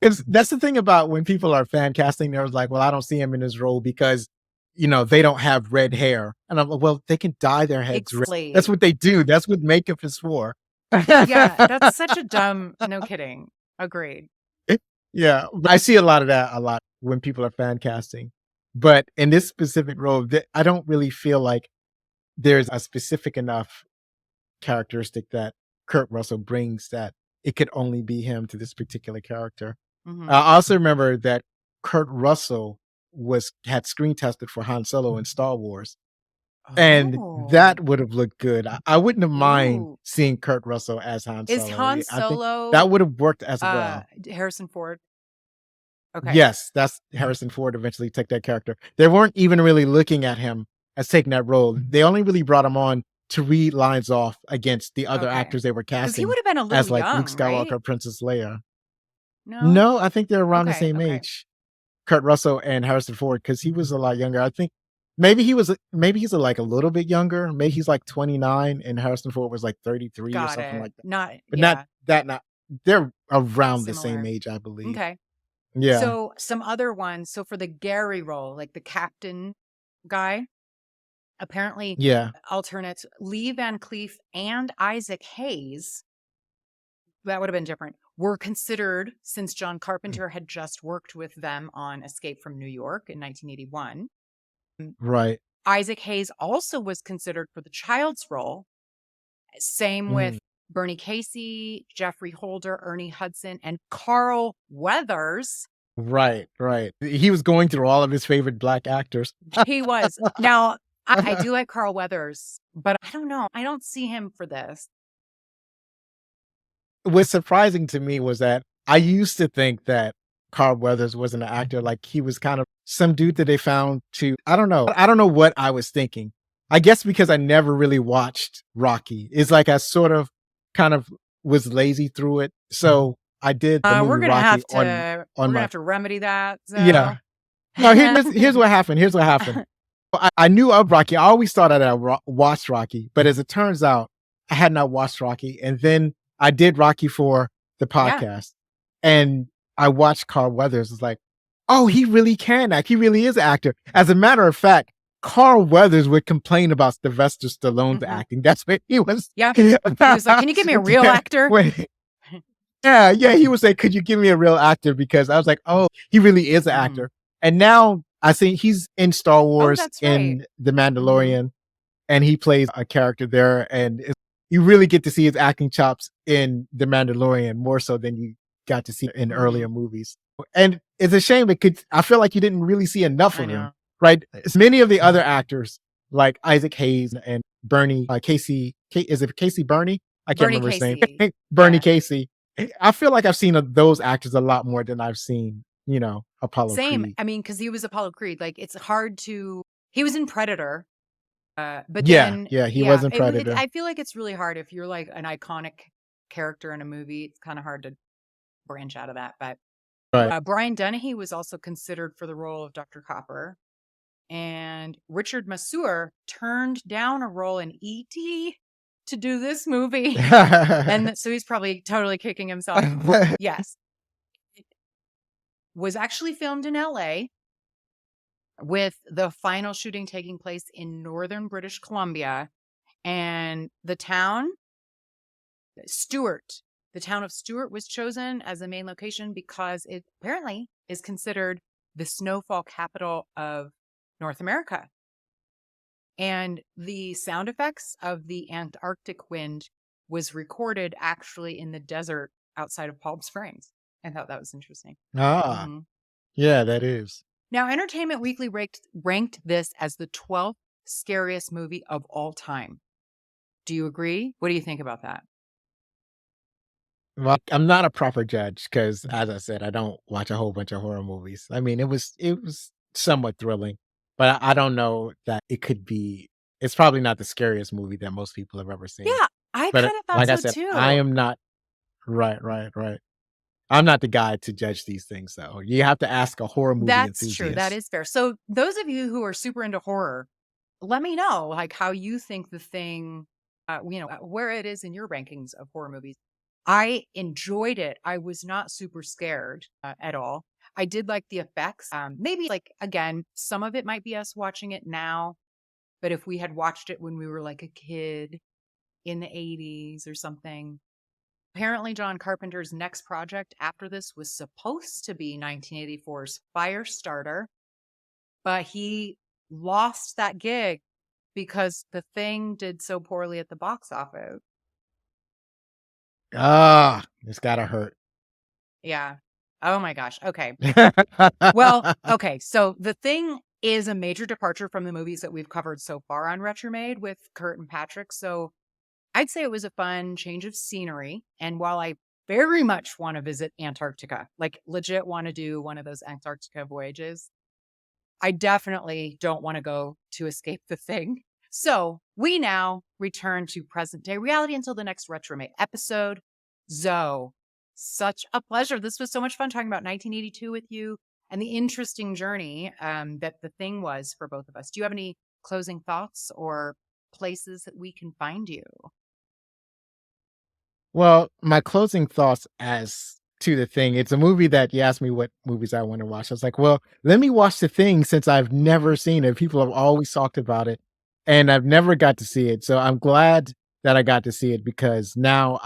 [SPEAKER 3] Because that's the thing about when people are fan casting, they're like, well, I don't see him in his role because, they don't have red hair. And I'm like, well, they can dye their heads red. That's
[SPEAKER 2] Exactly.
[SPEAKER 3] what they do. That's what makeup is for.
[SPEAKER 2] Yeah, that's such a dumb, no kidding. Agreed.
[SPEAKER 3] Yeah, I see a lot of that a lot when people are fan casting. But in this specific role, I don't really feel like there's a specific enough characteristic that Kurt Russell brings that it could only be him to this particular character.
[SPEAKER 2] hmm
[SPEAKER 3] I also remember that Kurt Russell had screen tested for Han Solo in Star Wars, and
[SPEAKER 2] Oh.
[SPEAKER 3] that would have looked good. I wouldn't have mind
[SPEAKER 2] Ooh.
[SPEAKER 3] seeing Kurt Russell as Han
[SPEAKER 2] Is
[SPEAKER 3] Solo.
[SPEAKER 2] Han
[SPEAKER 3] I think
[SPEAKER 2] Solo
[SPEAKER 3] that would have worked as well.
[SPEAKER 2] Harrison Ford? Okay.
[SPEAKER 3] Yes, that's Harrison Ford eventually took that character. They weren't even really looking at him as taking that role. They only really brought him on to read lines off against the other
[SPEAKER 2] Okay.
[SPEAKER 3] actors they were
[SPEAKER 2] Because he
[SPEAKER 3] casting
[SPEAKER 2] would have been a little
[SPEAKER 3] as like
[SPEAKER 2] young,
[SPEAKER 3] Luke Skywalker,
[SPEAKER 2] right?
[SPEAKER 3] Princess Leia.
[SPEAKER 2] No?
[SPEAKER 3] No, I think they're around the
[SPEAKER 2] Okay,
[SPEAKER 3] same
[SPEAKER 2] okay.
[SPEAKER 3] age. Kurt Russell and Harrison Ford, because he was a lot younger. I think maybe he's like a little bit younger. Maybe he's like 29 and Harrison Ford was like 33 or
[SPEAKER 2] Got
[SPEAKER 3] something
[SPEAKER 2] it.
[SPEAKER 3] like that.
[SPEAKER 2] Not,
[SPEAKER 3] But
[SPEAKER 2] yeah,
[SPEAKER 3] not they're around the same
[SPEAKER 2] similar.
[SPEAKER 3] age, I believe.
[SPEAKER 2] Okay.
[SPEAKER 3] Yeah.
[SPEAKER 2] So some other ones. So for the Gary role, like the captain guy, apparently
[SPEAKER 3] Yeah.
[SPEAKER 2] alternates Lee Van Cleef and Isaac Hayes, that would have been different, were considered, since John Carpenter had just worked with them on Escape from New York in 1981.
[SPEAKER 3] Right.
[SPEAKER 2] Isaac Hayes also was considered for the child's role. Same with
[SPEAKER 3] Mm.
[SPEAKER 2] Bernie Casey, Jeffrey Holder, Ernie Hudson, and Carl Weathers.
[SPEAKER 3] Right. He was going through all of his favorite black actors.
[SPEAKER 2] He was. Now, I do like Carl Weathers, but I don't know. I don't see him for this.
[SPEAKER 3] What's surprising to me was that I used to think that Carl Weathers was an actor, like he was kind of some dude that they found to, I don't know. I don't know what I was thinking. I guess because I never really watched Rocky. It's like I sort of kind of was lazy through it. So I did the movie
[SPEAKER 2] We're gonna
[SPEAKER 3] Rocky
[SPEAKER 2] have to
[SPEAKER 3] on
[SPEAKER 2] we're gonna
[SPEAKER 3] my,
[SPEAKER 2] have to remedy that.
[SPEAKER 3] yeah.
[SPEAKER 2] So
[SPEAKER 3] No, here's what happened. Here's what happened. I knew of Rocky. I always thought that I watched Rocky, but as it turns out, I had not watched Rocky. And then I did Rocky for the
[SPEAKER 2] yeah.
[SPEAKER 3] podcast, and I watched Carl Weathers. It's like, oh, he really can act. He really is an actor. As a matter of fact, Carl Weathers would complain about Sylvester Stallone's
[SPEAKER 2] Mhm.
[SPEAKER 3] acting. That's what he was.
[SPEAKER 2] Yeah. He was like, "Can you give me a real actor?"
[SPEAKER 3] Yeah, he would say, "Could you give me a real actor?" Because I was like, "Oh, he really is an
[SPEAKER 2] Mhm.
[SPEAKER 3] actor." And now I see he's in Star Wars,
[SPEAKER 2] that's right.
[SPEAKER 3] in The
[SPEAKER 2] Mhm.
[SPEAKER 3] Mandalorian, and he plays a character there. And you really get to see his acting chops in The Mandalorian more so than you got to see in
[SPEAKER 2] Mhm.
[SPEAKER 3] earlier movies. And it's a shame because I feel like you didn't really see enough
[SPEAKER 2] I
[SPEAKER 3] of him,
[SPEAKER 2] know.
[SPEAKER 3] right? As many of the other actors, like Isaac Hayes and Bernie Casey, is it Casey Bernie? I can't
[SPEAKER 2] Bernie
[SPEAKER 3] remember his name.
[SPEAKER 2] Casey.
[SPEAKER 3] Bernie
[SPEAKER 2] Yeah.
[SPEAKER 3] Casey. I feel like I've seen those actors a lot more than I've seen, Apollo
[SPEAKER 2] Same.
[SPEAKER 3] Creed.
[SPEAKER 2] I mean, because he was Apollo Creed. Like, it's hard to. He was in Predator, but
[SPEAKER 3] Yeah,
[SPEAKER 2] then
[SPEAKER 3] he was in
[SPEAKER 2] it
[SPEAKER 3] Predator.
[SPEAKER 2] I feel like it's really hard if you're like an iconic character in a movie. It's kind of hard to branch out of that. But
[SPEAKER 3] Right.
[SPEAKER 2] Brian Dennehy was also considered for the role of Dr. Copper, and Richard Masur turned down a role in E.T. to do this movie, and so he's probably totally kicking himself. Yes. It was actually filmed in LA, with the final shooting taking place in northern British Columbia. And the town, Stewart, the town of Stewart was chosen as the main location because it apparently is considered the snowfall capital of North America. And the sound effects of the Antarctic wind was recorded actually in the desert outside of Palm Springs. I thought that was interesting.
[SPEAKER 3] Ah,
[SPEAKER 2] Mhm.
[SPEAKER 3] yeah, that is.
[SPEAKER 2] Now, Entertainment Weekly ranked this as the 12th scariest movie of all time. Do you agree? What do you think about that?
[SPEAKER 3] Well, I'm not a proper judge because, as I said, I don't watch a whole bunch of horror movies. I mean, it was somewhat thrilling, but I don't know that it could be. It's probably not the scariest movie that most people have ever seen.
[SPEAKER 2] Yeah, I
[SPEAKER 3] But
[SPEAKER 2] kind of thought
[SPEAKER 3] like I
[SPEAKER 2] so
[SPEAKER 3] said,
[SPEAKER 2] too.
[SPEAKER 3] I am not. Right, right, right. I'm not the guy to judge these things, though. You have to ask a horror movie
[SPEAKER 2] That's true.
[SPEAKER 3] enthusiast.
[SPEAKER 2] That is fair. So, those of you who are super into horror, let me know like how you think the thing, where it is in your rankings of horror movies. I enjoyed it. I was not super scared at all. I did like the effects. Maybe like again, some of it might be us watching it now, but if we had watched it when we were like a kid in the 80s or something. Apparently, John Carpenter's next project after this was supposed to be 1984's Firestarter, but he lost that gig because The Thing did so poorly at the box office.
[SPEAKER 3] Ah, it's gotta hurt.
[SPEAKER 2] Yeah. Oh my gosh. Okay. Well, okay. So The Thing is a major departure from the movies that we've covered so far on Retromade with Kurt and Patrick. So I'd say it was a fun change of scenery. And while I very much want to visit Antarctica, like legit want to do one of those Antarctica voyages, I definitely don't want to go to escape the thing. So we now return to present day reality until the next Retromate episode. Zoe, such a pleasure. This was so much fun talking about 1982 with you and the interesting journey that the thing was for both of us. Do you have any closing thoughts or places that we can find you?
[SPEAKER 3] Well, my closing thoughts as to The Thing, it's a movie that you asked me what movies I want to watch. I was like, well, let me watch The Thing since I've never seen it. People have always talked about it and I've never got to see it. So I'm glad that I got to see it because now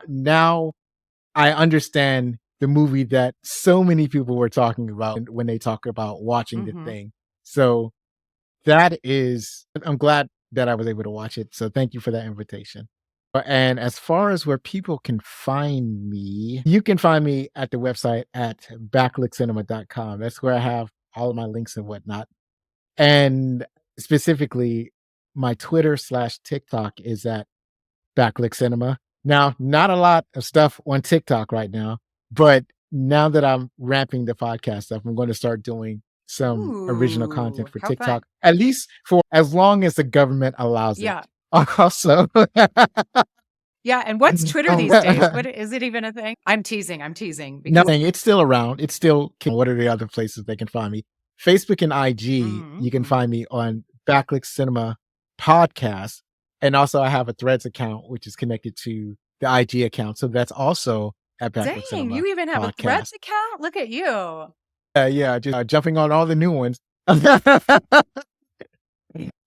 [SPEAKER 3] now I understand the movie that so many people were talking about when they talk about watching The Thing. So I'm glad that I was able to watch it. So thank you for that invitation. And as far as where people can find me, you can find me at the website at backlickcinema.com. That's where I have all of my links and whatnot. And specifically, my Twitter/TikTok is at Backlick Cinema. Now, not a lot of stuff on TikTok right now, but now that I'm ramping the podcast up, I'm going to start doing some original content
[SPEAKER 2] Ooh,
[SPEAKER 3] for
[SPEAKER 2] how fun.
[SPEAKER 3] TikTok, at least for as long as the government allows it.
[SPEAKER 2] Yeah.
[SPEAKER 3] Also,
[SPEAKER 2] Yeah. And what's Twitter these days? What is it even a thing? I'm teasing because
[SPEAKER 3] nothing. It's still around. It's still, what are the other places they can find me? Facebook and IG, you can find me on Backlit Cinema Podcast. And also I have a Threads account, which is connected to the IG account. So that's also at Backlit
[SPEAKER 2] dang,
[SPEAKER 3] Cinema
[SPEAKER 2] you even have a
[SPEAKER 3] Podcast.
[SPEAKER 2] Threads account? Look at you.
[SPEAKER 3] Yeah, just jumping on all the new ones.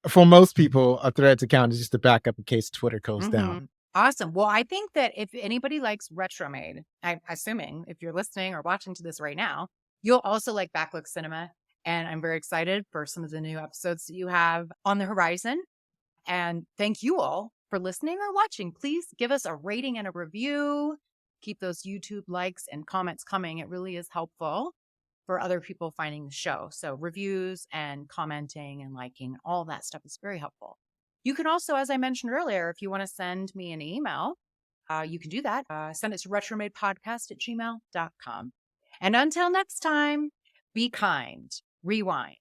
[SPEAKER 3] For most people, a Threads account is just a backup in case Twitter goes down.
[SPEAKER 2] Awesome. Well, I think that if anybody likes Retromade, I'm assuming if you're listening or watching to this right now, you'll also like Backlit Cinema. And I'm very excited for some of the new episodes that you have on the horizon. And thank you all for listening or watching. Please give us a rating and a review. Keep those YouTube likes and comments coming. It really is helpful for other people finding the show. So reviews and commenting and liking, all that stuff is very helpful. You can also, as I mentioned earlier, if you want to send me an email, you can do that. Send it to retromadepodcast@gmail.com. And until next time, be kind, rewind.